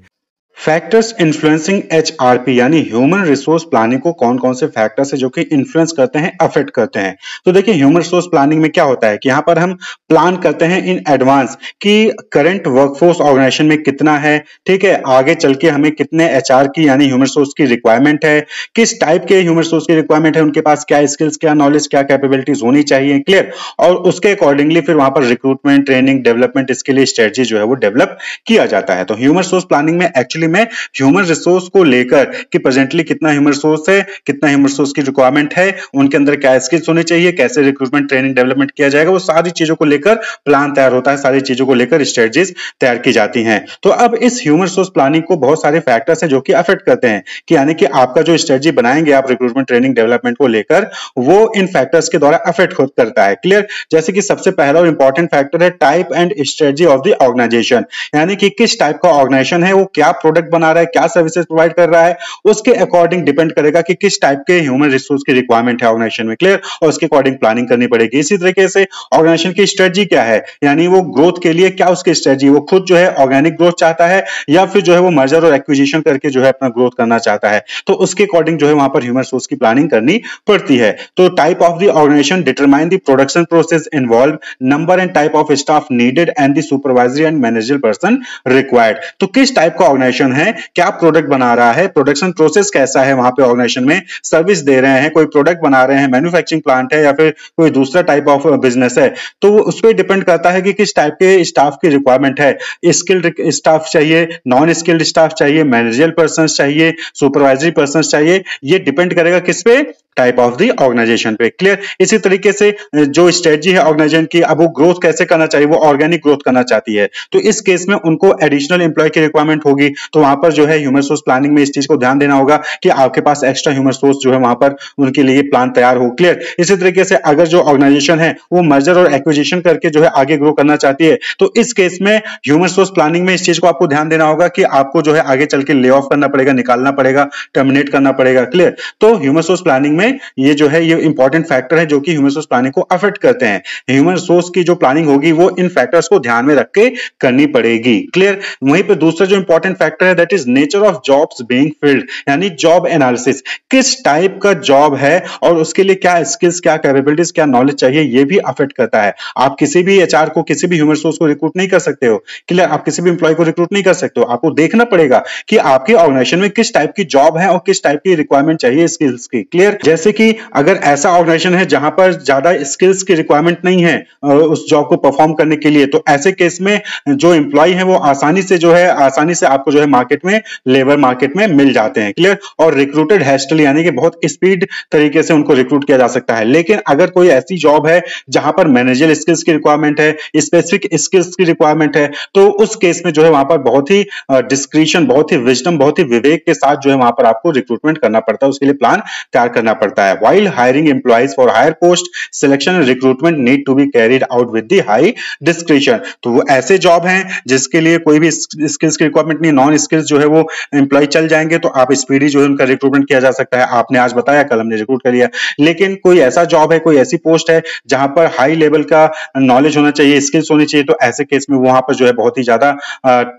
फैक्टर्स इन्फ्लुएंसिंग एचआरपी यानी ह्यूमन रिसोर्स प्लानिंग को कौन कौन से फैक्टर्स है जो कि इन्फ्लुएंस करते हैं, अफेक्ट करते हैं। तो देखिए ह्यूमन रिसोर्स प्लानिंग में क्या होता है कि यहाँ पर हम प्लान करते हैं इन एडवांस कि करंट वर्कफोर्स ऑर्गेनाइजेशन में कितना है, ठीक है, आगे चल के हमें कितने एचआर की यानी ह्यूमन रिसोर्स की रिक्वायरमेंट है, किस टाइप के ह्यूमन रिसोर्स की रिक्वायरमेंट है, उनके पास क्या स्किल्स, क्या नॉलेज, क्या कैपेबिलिटीज होनी चाहिए, क्लियर, और उसके अकॉर्डिंगली फिर वहां पर रिक्रूटमेंट, ट्रेनिंग, डेवलपमेंट, इसके लिए स्ट्रेटजी जो है वो डेवलप किया जाता है। तो ह्यूमन रिसोर्स प्लानिंग में एक्चुअली में ह्यूमन रिसोर्स को लेकर कि प्रेजेंटली कितना ह्यूमन रिसोर्स है, कितना ह्यूमन रिसोर्स की रिक्वायरमेंट है, उनके अंदर क्या स्किल्स होने चाहिए, कैसे रिक्रूटमेंट, ट्रेनिंग, डेवलपमेंट किया जाएगा, वो सारी चीजों को लेकर प्लान तैयार होता है, सारी चीजों को लेकर स्ट्रेटजीज तैयार की जाती हैं। तो अब इस ह्यूमन रिसोर्स प्लानिंग को बहुत सारे फैक्टर्स हैं जो कि अफेक्ट करते हैं, कि यानी कि आपका जो स्ट्रेटजी बनाएंगे आप रिक्रूटमेंट, ट्रेनिंग, डेवलपमेंट को लेकर, वो इन फैक्टर्स के द्वारा अफेक्ट करता है, क्लियर। जैसे कि सबसे पहला और इंपॉर्टेंट फैक्टर है type and strategy of the organisation, यानी कि किस टाइप का ऑर्गेनाइजेशन है, वो क्या प्रोडक्ट बना रहा है, क्या सर्विसेज प्रोवाइड कर रहा है, उसके अकॉर्डिंग डिपेंड करेगा कि किस टाइप के ह्यूमन रिसोर्स की रिक्वायरमेंट है ऑर्गेनाइजेशन में, क्लियर, और उसके अकॉर्डिंग प्लानिंग करनी पड़ेगी। इसी तरीके से ऑर्गेनाइजेशन की स्ट्रेटजी क्या है, यानी वो ग्रोथ के लिए क्या उसकी स्ट्रेटजी, वो खुद जो है ऑर्गेनिक ग्रोथ चाहता है या फिर जो है वो मर्जर और एक्विजिशन करके जो है अपना ग्रोथ करना चाहता है, तो उसके अकॉर्डिंग जो है वहां पर ह्यूमन रिसोर्स की प्लानिंग करनी पड़ती है। तो type of the organisation determine the production process involve, number and type of staff needed and the supervisory and managerial person required. तो किस टाइप का ऑर्गेनाइजेशन है, क्या प्रोडक्ट बना रहा है, प्रोडक्शन प्रोसेस कैसा है, वहां पे ऑर्गेनाइजेशन में सर्विस दे रहे हैं, कोई प्रोडक्ट बना रहे हैं, मैन्युफैक्चरिंग प्लांट है या फिर कोई दूसरा टाइप ऑफ बिजनेस है, तो वो उस पर डिपेंड करता है कि किस टाइप के स्टाफ की रिक्वायरमेंट है, स्किल्ड स्टाफ चाहिए, नॉन स्किल्ड स्टाफ चाहिए, मैनेजरियल पर्सन चाहिए, सुपरवाइजरी पर्सन चाहिए, ये डिपेंड करेगा किस पे, टाइप ऑफ द ऑर्गेनाइजेशन पे, क्लियर। इसी तरीके से जो स्ट्रेटजी है ऑर्गेनाइजेशन की, अब वो ग्रोथ कैसे करना चाहिए, वो ऑर्गेनिक ग्रोथ करना चाहती है, तो इस केस में उनको एडिशनल एम्प्लॉय की रिक्वायरमेंट होगी, तो वहां पर जो है ह्यूमन रिसोर्स प्लानिंग में इस चीज को ध्यान देना होगा कि आपके पास एक्स्ट्रा ह्यूमन रिसोर्स जो है वहां पर उनके लिए प्लान तैयार हो, क्लियर। इसी तरीके से अगर जो ऑर्गेनाइजेशन है वो मर्जर और एक्विजिशन करके जो है आगे ग्रो करना चाहती है, तो इस केस में ह्यूमन रिसोर्स प्लानिंग में इस चीज को आपको ध्यान देना होगा कि आपको जो है आगे चल के ले ऑफ करना पड़ेगा, निकालना पड़ेगा, टर्मिनेट करना पड़ेगा, क्लियर। तो ह्यूमन रिसोर्स प्लानिंग में ये जो है ये इंपॉर्टेंट फैक्टर है जो कि ह्यूमन रिसोर्स प्लानिंग को अफेक्ट करते हैं। ह्यूमन रिसोर्स की जो प्लानिंग होगी वो इन फैक्टर्स को ध्यान में रख के करनी पड़ेगी, क्लियर। वहीं पे दूसरा जो इंपॉर्टेंट फैक्टर है that is nature of jobs being field, यानी जॉब एनालिसिस, किस टाइप का जॉब है और उसके लिए क्या स्किल्स, क्या कैपेबिलिटीज, क्या नॉलेज चाहिए, ये भी अफेक्ट करता है। आप किसी भी एचआर को, किसी भी ह्यूमन रिसोर्स को रिक्रूट नहीं कर सकते हो, क्लियर, आप किसी भी एम्प्लॉय को रिक्रूट नहीं कर सकते हो, आपको देखना पड़ेगा कि आपके ऑर्गेनाइजेशन में किस टाइप की जॉब है और किस टाइप की रिक्वायरमेंट चाहिए स्किल्स की, क्लियर। जैसे कि अगर ऐसा ऑर्गेनाइजेशन है जहां पर ज्यादा स्किल्स की रिक्वायरमेंट नहीं है उस जॉब को परफॉर्म करने के लिए, तो ऐसे केस में जो एम्प्लॉय है वो आसानी से जो है आपको जो है मार्केट में, लेबर मार्केट में मिल जाते हैं, क्लियर, और रिक्रूटेड हैस्टली यानी कि बहुत स्पीड तरीके से उनको रिक्रूट किया जा सकता है। लेकिन अगर कोई ऐसी जॉब है जहां पर मैनेजरियल स्किल्स की रिक्वायरमेंट है, स्पेसिफिक स्किल्स की रिक्वायरमेंट है, तो उस केस में जो है वहां पर बहुत ही डिस्क्रिशन, बहुत ही विजडम, बहुत ही विवेक के साथ जो है वहां पर आपको रिक्रूटमेंट करना पड़ता है, उसके लिए प्लान तैयार करना पड़ता है। While hiring employees for higher post, selection and recruitment need to be carried out with the high discretion. तो वो ऐसे जॉब हैं जिसके लिए कोई भी स्किल्स की रिक्वायरमेंट नहीं, नॉन स्किल्स जो है वो एम्प्लॉय चल जाएंगे, तो आप स्पीडी जो है उनका रिक्रूटमेंट किया जा सकता है। आपने आज बताया, कल हमने रिक्रूट कर लिया। लेकिन कोई ऐसा जॉब है, कोई ऐसी पोस्ट है जहां पर हाई लेवल का नॉलेज होना चाहिए, स्किल्स होनी चाहिए, तो ऐसे केस में वहां पर जो है बहुत ही ज्यादा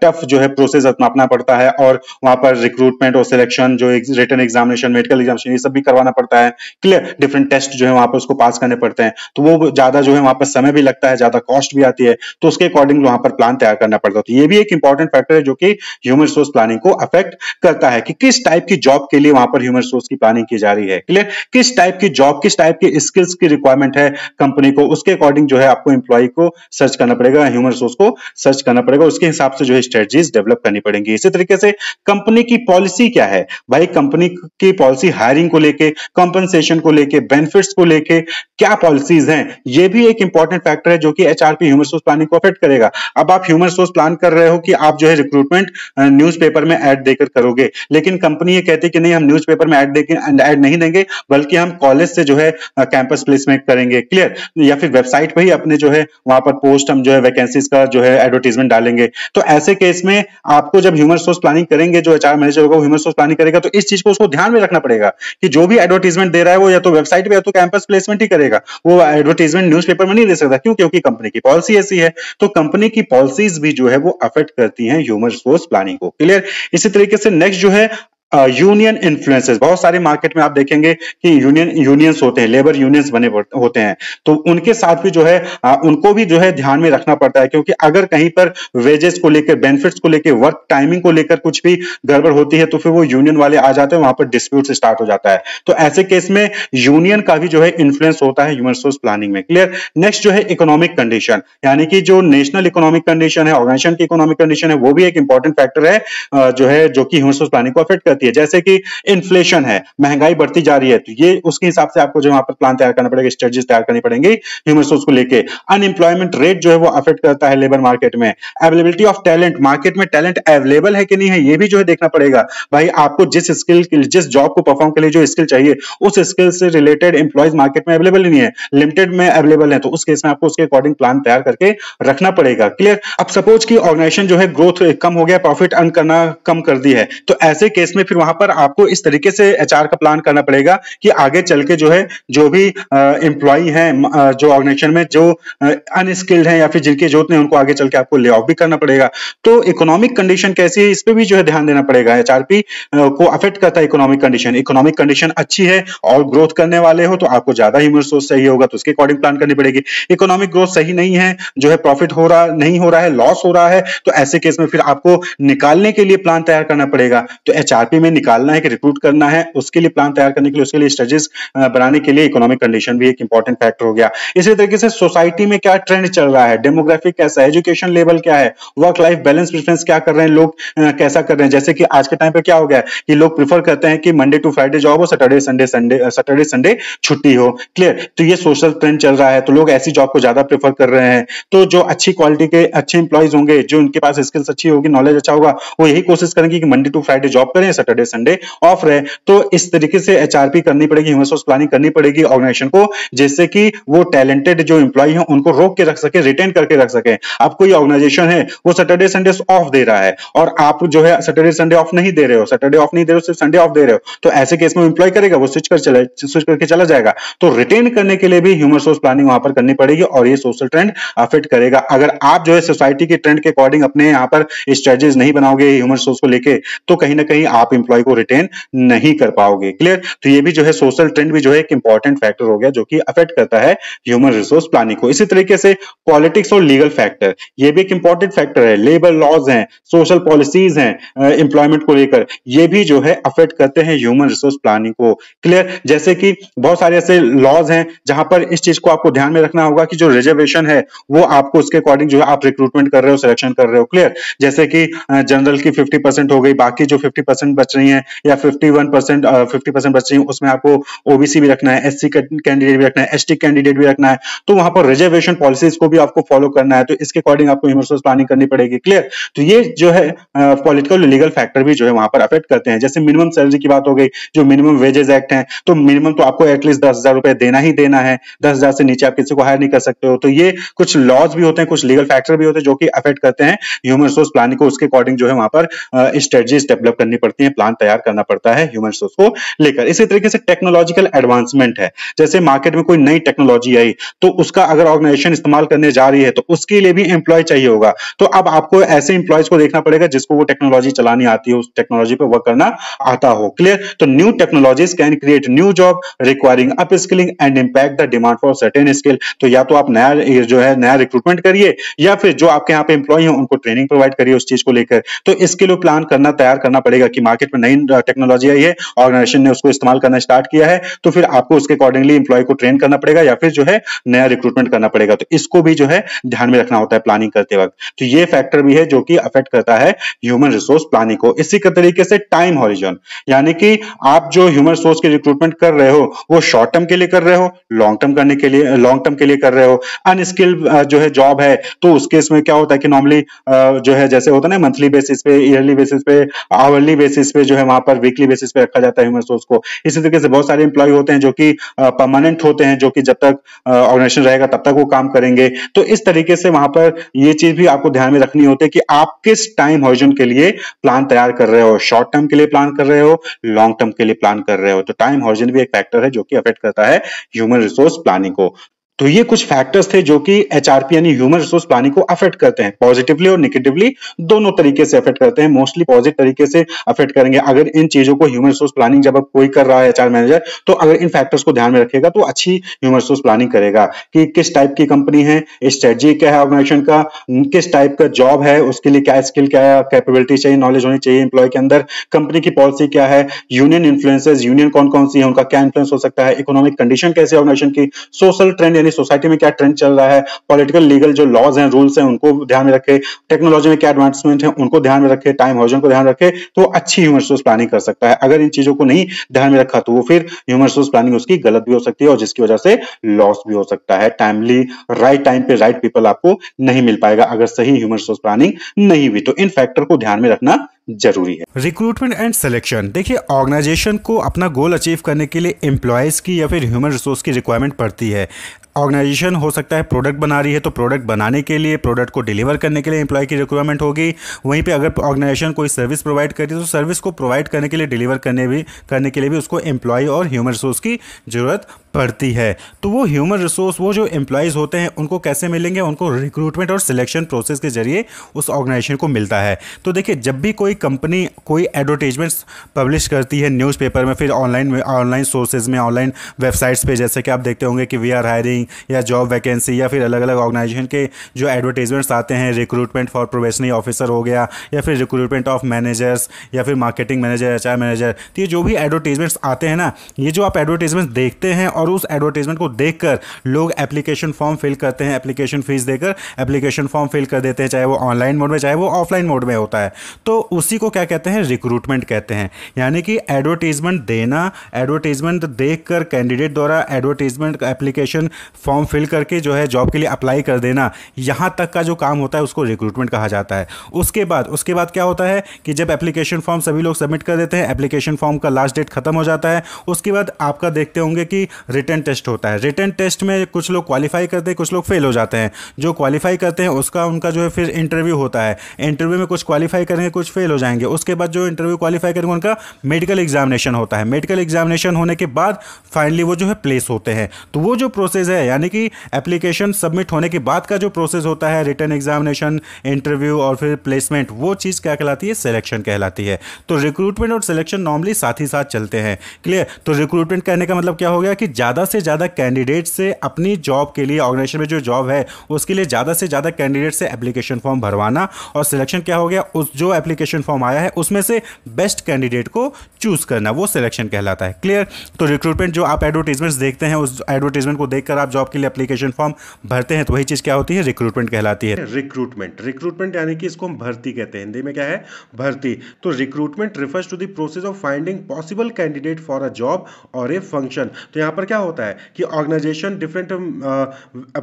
टफ जो है प्रोसेस अपनाना पड़ता है, और वहां पर रिक्रूटमेंट और सिलेक्शन, जो रिटन एग्जामिनेशन, मेडिकल एग्जामिनेशन, ये सब भी करवाना पड़ता है, क्लियर। डिफरेंट टेस्ट जो है वहां पर उसको पास करने पड़ते हैं, तो वो ज्यादा जो है वहां पर समय भी लगता है, ज्यादा कॉस्ट भी आती है, तो उसके अकॉर्डिंग वहां पर प्लान तैयार करना पड़ता है। तो ये भी एक इंपॉर्टेंट फैक्टर है जो कि ह्यूमन रिसोर्स प्लानिंग को अफेक्ट करता है कि किस टाइप की जॉब के लिए वहां पर ह्यूमन रिसोर्स की प्लानिंग की जा रही है, क्लियर। किस टाइप की जॉब, किस टाइप की स्किल्स की रिक्वायरमेंट है कंपनी को, उसके अकॉर्डिंग जो है आपको एम्प्लॉय को सर्च करना पड़ेगा, ह्यूमन रिसोर्स को सर्च करना पड़ेगा, उसके हिसाब से जो है स्ट्रेटजीज डेवलप करनी पड़ेंगी। इसी तरीके से कंपनी की पॉलिसी क्या है, भाई कंपनी की पॉलिसी हायरिंग को लेके, कंपनसेशन को लेके, बेनिफिट्स को लेके क्या पॉलिसीज हैं, ये भी एक इंपॉर्टेंट फैक्टर है जो कि एचआरपी ह्यूमन रिसोर्स प्लानिंग को अफेक्ट करेगा। अब आप ह्यूमन रिसोर्स प्लान कर रहे हो कि आप जो है रिक्रूटमेंट, न्यू न्यूज़पेपर में ऐड देकर करोगे, लेकिन कंपनी ये कहती है कि नहीं, हम न्यूज़पेपर में ऐड नहीं देंगे, बल्कि हम कॉलेज से जो है कैंपस प्लेसमेंट करेंगे। क्लियर? या फिर वेबसाइट पे ही अपने जो है वहां पर पोस्ट हम जो है वैकेंसीज का जो है एडवर्टीजमेंट डालेंगे। तो ऐसे केस में आपको जब ह्यूमन रिसोर्स प्लानिंग करेंगे, जो एचआर मैनेजर होगा ह्यूमन रिसोर्स प्लानिंग करेगा, तो इस चीज को उसको ध्यान में रखना पड़ेगा कि जो भी एडवर्टीजमेंट दे रहा है वो या तो वेबसाइट पे या तो कैंपस प्लेसमेंट ही करेगा, वो एडवर्टीजमेंट न्यूज़पेपर में नहीं दे सकता। क्यों? क्योंकि कंपनी की पॉलिसी ऐसी है। तो कंपनी की पॉलिसीज भी जो है वो अफेक्ट करती हैं ह्यूमन रिसोर्स प्लानिंग को। क्लियर? इसी तरीके से नेक्स्ट जो है यूनियन इन्फ्लुएंसेस। बहुत सारे मार्केट में आप देखेंगे कि यूनियंस होते हैं, लेबर यूनियंस बने होते हैं, तो उनके साथ भी जो है उनको भी जो है ध्यान में रखना पड़ता है, क्योंकि अगर कहीं पर वेजेस को लेकर, बेनिफिट्स को लेकर, वर्क टाइमिंग को लेकर कुछ भी गड़बड़ होती है तो फिर वो यूनियन वाले आ जाते हैं, वहां पर डिस्प्यूट स्टार्ट हो जाता है। तो ऐसे केस में यूनियन का भी जो है इन्फ्लुएंस होता है ह्यूमन रिसोर्स प्लानिंग में। क्लियर? नेक्स्ट जो है इकोनॉमिक कंडीशन, यानी कि जो नेशनल इकोनॉमिक कंडीशन है, ऑर्गेनाइजेशन की इकोनॉमिक कंडीशन है, वो भी एक इंपॉर्टेंट फैक्टर है जो कि ह्यूमन रिसोर्स प्लानिंग को अफेक्ट करती है। जैसे कि इन्फ्लेशन है, महंगाई बढ़ती जा रही है, तो ये उसके हिसाब से आपको जो वहां पर प्लान तैयार करना पड़ेगा, स्ट्रेटजीज तैयार करनी पड़ेंगी ह्यूमन रिसोर्स को लेके। अनएम्प्लॉयमेंट रेट जो है वो अफेक्ट करता है लेबर मार्केट में। अवेलेबिलिटी ऑफ टैलेंट, मार्केट में टैलेंट अवेलेबल है कि नहीं है, ये भी जो है देखना पड़ेगा। भाई आपको जिस जॉब को परफॉर्म के लिए जो स्किल चाहिए, उस स्किल से रिलेटेड एम्प्लॉयज मार्केट में अवेलेबल नहीं है, लिमिटेड में अवेलेबल है, तो उस केस में आपको उसके अकॉर्डिंग प्लान तैयार करके रखना पड़ेगा। क्लियर? अब सपोज की ऑर्गेनाइजेशन जो है ग्रोथ कम हो गया, प्रॉफिट अर्न करना कम कर दी है, तो ऐसे केस में फिर वहां पर आपको इस तरीके से एचआर का प्लान करना पड़ेगा कि आगे चल के जो है जो भी एम्प्लॉई हैं जो ऑर्गेनाइजेशन में जो अनस्किल्ड हैं या फिर जिनकी जरूरत नहीं, उनको आगे चल के आपको ले ऑफ भी करना पड़ेगा। तो इकोनॉमिक कंडीशन कैसी है, इस पे भी जो है ध्यान देना पड़ेगा। एचआरपी को अफेक्ट करता है इकोनॉमिक कंडीशन। इकोनॉमिक कंडीशन अच्छी है और ग्रोथ करने वाले हो तो आपको ज्यादा ह्यूमन रिसोर्स चाहिए होगा, तो उसके अकॉर्डिंग प्लान करनी पड़ेगी। इकोनॉमिक ग्रोथ सही नहीं है, जो है प्रॉफिट नहीं हो रहा है, लॉस हो रहा है, तो ऐसे केस में फिर आपको निकालने के लिए प्लान तैयार करना पड़ेगा। तो एचआरपी में निकालना है कि रिक्रूट करना है, उसके लिए प्लान तैयार करने के लिए, उसके लिए स्ट्रेटजीज बनाने के लिए इकोनॉमिक कंडीशन भी एक इंपॉर्टेंट फैक्टर हो गया। इसी तरीके से सोसाइटी में क्या ट्रेंड चल रहा है, डेमोग्राफिक कैसा है, एजुकेशन लेवल क्या है, वर्क लाइफ बैलेंस प्रेफरेंस क्या कर रहे हैं लोग, कैसा कर रहे हैं। जैसे कि आज के टाइम पे क्या हो गया है कि लोग प्रीफर करते हैं कि मंडे टू फ्राइडे जॉब हो, सैटरडे संडे छुट्टी हो। क्लियर? तो ये सोशल ट्रेंड चल रहा है, तो लोग ऐसी जॉब को ज्यादा प्रेफर कर रहे हैं। तो जो अच्छी क्वालिटी के अच्छे इंप्लॉइज होंगे, जो उनके पास स्किल्स अच्छी होगी, नॉलेज अच्छा होगा, वो यही कोशिश करेंगे कि मंडे टू फ्राइडे जॉब करें, सैटरडे संडे ऑफ रहे। तो इस तरीके से एचआरपी करनी पड़ेगी, ह्यूमन रिसोर्स प्लानिंग करनी पड़ेगी ऑर्गेनाइजेशन को, जिससे कि वो टैलेंटेड जो इंप्लॉय हैं उनको रोक के रख सके, रिटेन करके रख सके। अब कोई ऑर्गेनाइजेशन है वो सैटरडे संडे ऑफ दे रहा है और आप जो है सैटरडे संडे ऑफ नहीं दे रहे हो, सिर्फ संडे ऑफ दे रहे हो, तो ऐसे केस में इंप्लॉय करेगा, वो स्विच करके चला जाएगा। तो रिटेन करने के लिए भी ह्यूमन रिसोर्स प्लानिंग वहां पर करनी पड़ेगी और ये सोशल ट्रेंड अफेक्ट करेगा। अगर आप जो है सोसाइटी के ट्रेंड के अकॉर्डिंग अपने यहाँ पर स्ट्रेटजीज नहीं बनाओगे ह्यूमन रिसोर्स को लेके, तो कहीं ना कहीं आप इंप्लॉय को रिटेन नहीं कर पाओगे। क्लियर? तो ये भी जो है सोशल ट्रेंड भी जो है एक इंपॉर्टेंट फैक्टर हो गया जो कि अफेक्ट करता है ह्यूमन रिसोर्स प्लानिंग को। इसी तरीके से पॉलिटिक्स और लीगल फैक्टर, ये भी एक इंपॉर्टेंट फैक्टर है। लेबर लॉज हैं, सोशल पॉलिसीज हैं एम्प्लॉयमेंट को लेकर, ये भी जो है अफेक्ट करते हैं ह्यूमन रिसोर्स प्लानिंग को। क्लियर? जैसे कि बहुत सारे ऐसे लॉज हैं जहां पर इस चीज को आपको ध्यान में रखना होगा कि जो रिजर्वेशन है वो आपको उसके अकॉर्डिंग जो है आप रिक्रूटमेंट कर रहे हो, सिलेक्शन कर रहे हो। क्लियर? जैसे कि जनरल की 50% हो गई, बाकी जो 50% बच रही है या 50% बच रही है, उसमें आपको ओबीसी भी रखना है, एससी कैंडिडेट भी रखना है, एसटी कैंडिडेट भी रखना है, तो वहां पर रिजर्वेशन पॉलिसीज को भी आपको फॉलो करना है, तो इसके अकॉर्डिंग आपको ह्यूमन रिसोर्स प्लानिंग करनी पड़ेगी। क्लियर? तो ये जो है पॉलिटिकल लीगल फैक्टर भी जो है वहां पर अफेक्ट करते हैं। जैसे मिनिमम सैलरी की बात हो गई, जो मिनिमम वेजेस एक्ट है, तो मिनिमम तो आपको एटलीस्ट 10,000 रुपए देना ही देना है, 10,000 से नीचे आप किसी को हायर नहीं कर सकते हो। तो ये कुछ लॉज भी होते हैं, कुछ लीगल फैक्टर भी होते हैं जो कि अफेक्ट करते हैं ह्यूमन रिसोर्स प्लानिंग को। उसके अकॉर्डिंग जो है वहां पर स्ट्रेटजीज डेवलप करनी पड़ती है, प्लान तैयार करना पड़ता है ह्यूमन रिसोर्स को लेकर। इसी तरीके से टेक्नोलॉजिकल एडवांसमेंट है, जैसे मार्केट में कोई नई टेक्नोलॉजी आई तो उसका अगर ऑर्गेनाइजेशन इस्तेमाल करने जा रही है तो उसके लिए भी एम्प्लॉय चाहिए होगा। तो अब आपको ऐसे एम्प्लॉयज को देखना पड़ेगा जिसको वो टेक्नोलॉजी चलानी आती हो, उस टेक्नोलॉजी पे वर्क करना आता हो। क्लियर? तो new technologies can create new job requiring upskilling and impact the demand for certain skill. तो या तो आप नया रिक्रूटमेंट करिए या फिर जो आपके यहाँ पे एम्प्लॉय हैं उनको ट्रेनिंग प्रोवाइड करिए उस चीज को लेकर। तो इसके लिए प्लान करना तैयार करना पड़ेगा कि मार्केट में नई टेक्नोलॉजी आई है, ऑर्गेनाइजेशन ने उसको इस्तेमाल करना स्टार्ट किया है, तो फिर आपको उसके अकॉर्डिंगली एम्प्लॉय को ट्रेन करना पड़ेगा या फिर जो है नया रिक्रूटमेंट करना पड़ेगा। तो इसको भी जो है ध्यान में रखना होता है प्लानिंग करते वक्त। तो ये फैक्टर भी है जो कि अफेक्ट करता है ह्यूमन रिसोर्स प्लानिंग को। इसी के तरीके से टाइम हॉरिजन, यानी कि आप जो ह्यूमन रिसोर्स के रिक्रूटमेंट कर रहे हो वो शॉर्ट टर्म के लिए कर रहे हो, लॉन्ग टर्म करने के लिए लॉन्ग टर्म के लिए कर रहे हो। अनस्किल्ड जो है जॉब है तो उस केस में क्या होता है कि नॉर्मली जो है जैसे होता है ना मंथली बेसिस पे, ईयरली बेसिस पे, आवरली बेसिस पे, जो है वहां पर वीकली बेसिस पे रखा जाता है ह्यूमन रिसोर्स को। इसी तरीके से बहुत सारे एम्प्लॉय होते हैं जो कि परमानेंट होते हैं, जो कि जब तक ऑर्गेनाइजेशन रहेगा तब तक वो काम करेंगे। तो इस तरीके से वहां पर ये चीज भी आपको ध्यान में रखनी होती है कि आप किस टाइम हॉरिजन के लिए प्लान तैयार कर रहे हो, शॉर्ट टर्म के लिए प्लान कर रहे हो, लॉन्ग टर्म के लिए प्लान कर रहे हो। तो टाइम हॉरिजन भी एक फैक्टर है जो कि अफेक्ट करता है ह्यूमन रिसोर्स प्लानिंग को। तो ये कुछ फैक्टर्स थे जो कि एचआरपी यानी ह्यूमन रिसोर्स प्लानिंग को अफेक्ट करते हैं, पॉजिटिवली और नेगेटिवली दोनों तरीके से अफेक्ट करते हैं। मोस्टली पॉजिटिव तरीके से अफेक्ट करेंगे अगर इन चीजों को ह्यूमन रिसोर्स प्लानिंग जब अब कोई कर रहा है एचआर मैनेजर, तो अगर इन फैक्टर्स को ध्यान में रखेगा तो अच्छी ह्यूमन रिसोर्स प्लानिंग करेगा कि किस टाइप की कंपनी है, स्ट्रेटजी क्या है ऑर्गेनाइजेशन का, किस टाइप का जॉब है, उसके लिए क्या स्किल, क्या कैपेबिलिटी चाहिए, नॉलेज होनी चाहिए एम्प्लॉय के अंदर, कंपनी की पॉलिसी क्या है, यूनियन इन्फ्लुएंसेस, यूनियन कौन कौन सी है, उनका क्या इन्फ्लुएंस हो सकता है, इकोनॉमिक कंडीशन कैसे ऑर्गेनाइजेशन की, सोशल ट्रेंड यानी सोसाइटी में क्या ट्रेंड चल रहा है, पॉलिटिकल लीगल जो लॉज हैं रूल्स हैं उनको ध्यान में रखे, टेक्नोलॉजी में क्या एडवांसमेंट है उनको ध्यान में रखे, टाइम हॉरिजन को ध्यान रखे, तो अच्छी ह्यूमन रिसोर्स प्लानिंग कर सकता है। अगर इन चीजों को नहीं ध्यान में रखा तो वो फिर ह्यूमन रिसोर्स प्लानिंग उसकी गलत भी हो सकती है और जिसकी वजह से लॉस भी हो सकता है। टाइमली राइट टाइम पे राइट पीपल आपको नहीं मिल पाएगा अगर सही ह्यूमन रिसोर्स प्लानिंग नहीं हुई। तो इन फैक्टर को ध्यान में रखना जरूरी है। रिक्रूटमेंट एंड सिलेक्शन, देखिए ऑर्गेनाइजेशन को अपना गोल अचीव करने के लिए एम्प्लॉयज़ की या फिर ह्यूमन रिसोर्स की रिक्वायरमेंट पड़ती है। ऑर्गेनाइजेशन हो सकता है प्रोडक्ट बना रही है तो प्रोडक्ट बनाने के लिए, प्रोडक्ट को डिलीवर करने के लिए एम्प्लॉय की रिक्वायरमेंट होगी। वहीं पे अगर ऑर्गेनाइजेशन कोई सर्विस प्रोवाइड कर रही है तो सर्विस को प्रोवाइड करने के लिए, डिलीवर करने के लिए भी उसको एम्प्लॉय और ह्यूमन रिसोर्स की ज़रूरत पड़ती है। तो वो ह्यूमन रिसोर्स, वो जो एम्प्लॉयज़ होते हैं उनको कैसे मिलेंगे, उनको रिक्रूटमेंट और सिलेक्शन प्रोसेस के जरिए उस ऑर्गेनाइजेशन को मिलता है। तो देखिए जब भी कोई कंपनी कोई एडवर्टीजमेंट्स पब्लिश करती है न्यूज़पेपर में, फिर ऑनलाइन सोर्सेज में, ऑनलाइन वेबसाइट्स पे, जैसे कि आप देखते होंगे कि वी आर हायरिंग या जॉब वैकेंसी, या फिर अलग अलग ऑर्गेनाइजेशन के जो एडवर्टीजमेंट्स आते हैं, रिक्रूटमेंट फॉर प्रोबेशनरी ऑफिसर हो गया, या फिर रिक्रूटमेंट ऑफ मैनेजर्स, या फिर मार्केटिंग मैनेजर, एचआर मैनेजर। तो ये जो भी एडवर्टीजमेंट्स आते हैं ना, ये जो आप एडवर्टीजमेंट्स देखते हैं और उस एडवर्टीजमेंट को देखकर लोग एप्लीकेशन फॉर्म फिल करते हैं, एप्लीकेशन फीस देकर एप्लीकेशन फॉर्म फिल कर देते हैं, चाहे वो ऑनलाइन मोड में चाहे वो ऑफलाइन मोड में होता है। तो उसी को क्या कहते हैं, रिक्रूटमेंट कहते हैं। यानी कि एडवर्टीजमेंट देना, एडवर्टीजमेंट देखकर कैंडिडेट द्वारा एडवर्टीजमेंट एप्लीकेशन फॉर्म फिल करके जो है जॉब के लिए अप्लाई कर देना, यहाँ तक का जो काम होता है उसको रिक्रूटमेंट कहा जाता है। उसके बाद क्या होता है कि जब एप्लीकेशन फॉर्म सभी लोग सबमिट कर देते हैं, एप्लीकेशन फॉर्म का लास्ट डेट खत्म हो जाता है, उसके बाद आपका देखते होंगे कि रिटन टेस्ट होता है। रिटन टेस्ट में कुछ लोग क्वालिफाई करते हैं, कुछ लोग फेल हो जाते हैं। जो क्वालिफाई करते हैं उनका जो है फिर इंटरव्यू होता है। इंटरव्यू में कुछ क्वालिफाई करेंगे, कुछ फेल हो जाएंगे। उसके बाद जो इंटरव्यू क्वालिफाई करेंगे उनका मेडिकल एग्जामिनेशन होता है। मेडिकल एग्जामिनेशन होने के बाद फाइनली वो जो है प्लेस होते हैं। तो वो जो प्रोसेस है, यानी कि एप्लीकेशन सबमिट होने के बाद का जो प्रोसेस होता है, रिटन एग्जामिनेशन, इंटरव्यू और फिर प्लेसमेंट, वो चीज़ क्या कहलाती है, सिलेक्शन कहलाती है। तो रिक्रूटमेंट और सिलेक्शन नॉर्मली साथ ही साथ चलते हैं। क्लियर? तो रिक्रूटमेंट कहने का मतलब क्या हो गया कि ज़्यादा से ज़्यादा कैंडिडेट से अपनी जॉब के लिए, ऑर्गेनाइजेशन में जो जॉब है उसके लिए ज़्यादा से ज़्यादा कैंडिडेट से एप्लीकेशन फॉर्म भरवाना। और सिलेक्शन क्या हो गया, उस जो एप्लीकेशन फॉर्म आया है उसमें से बेस्ट कैंडिडेट को चूज करना, वो सिलेक्शन कहलाता है। क्लियर? तो रिक्रूटमेंट जो आप एडवर्टीजमेंट्स देखते हैं, उस एडवर्टीजमेंट को देखकर आप जॉब के लिए एप्लीकेशन फॉर्म भरते हैं, तो वही चीज़ क्या होती है, रिक्रूटमेंट कहलाती है। रिक्रूटमेंट यानी कि इसको हम भर्ती कहते हैं, हिंदी में क्या है, भर्ती। तो recruitment refers to the process of finding possible candidate for a job और ए फंक्शन। तो यहाँ पर क्या होता है कि ऑर्गेनाइजेशन डिफरेंट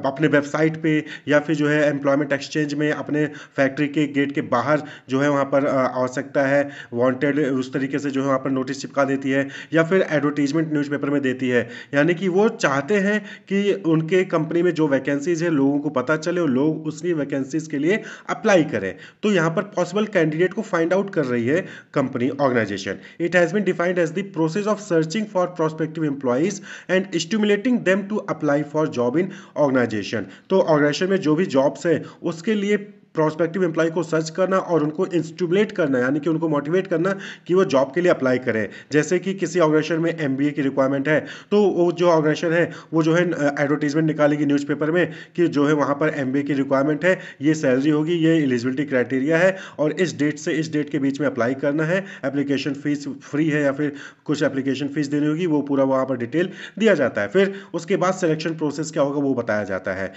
अपने वेबसाइट पे या फिर जो है एम्प्लॉयमेंट एक्सचेंज में, अपने फैक्ट्री के गेट के बाहर जो है वहाँ पर आवश्यकता है वांटेड, उस तरीके से जो है वहाँ पर नोटिस चिपका देती है, या फिर एडवर्टीजमेंट न्यूज़पेपर में देती है। यानी कि वो चाहते हैं कि उनके कंपनी में जो वैकेंसीज है लोगों को पता चले और लोग उसी वैकेंसीज के लिए अप्लाई करें। तो यहाँ पर पॉसिबल कैंडिडेट को फाइंड आउट कर रही है company, organisation. It has been defined as the process of searching for prospective employees and stimulating them to apply for job in organisation. तो ऑर्गेनाइजेशन में जो भी जॉब्स है उसके लिए प्रोस्पेक्टिव एम्प्लॉय को सर्च करना और उनको इंस्टिमुलेट करना, यानी कि उनको मोटिवेट करना कि वो जॉब के लिए अप्लाई करें। जैसे कि किसी ऑर्गेनाइजेशन में एमबीए की रिक्वायरमेंट है, तो वो जो ऑर्गेनाइजेशन है वो जो है एडवर्टीजमेंट निकालेगी न्यूज़पेपर में कि जो है वहाँ पर एमबीए की रिक्वायरमेंट है, ये सैलरी होगी, ये एलिजिबिलिटी क्राइटेरिया है और इस डेट से इस डेट के बीच में अप्लाई करना है, एप्लीकेशन फीस फ्री है या फिर कुछ एप्लीकेशन फीस देनी होगी, वो पूरा वहाँ पर डिटेल दिया जाता है। फिर उसके बाद सिलेक्शन प्रोसेस क्या होगा वो बताया जाता है।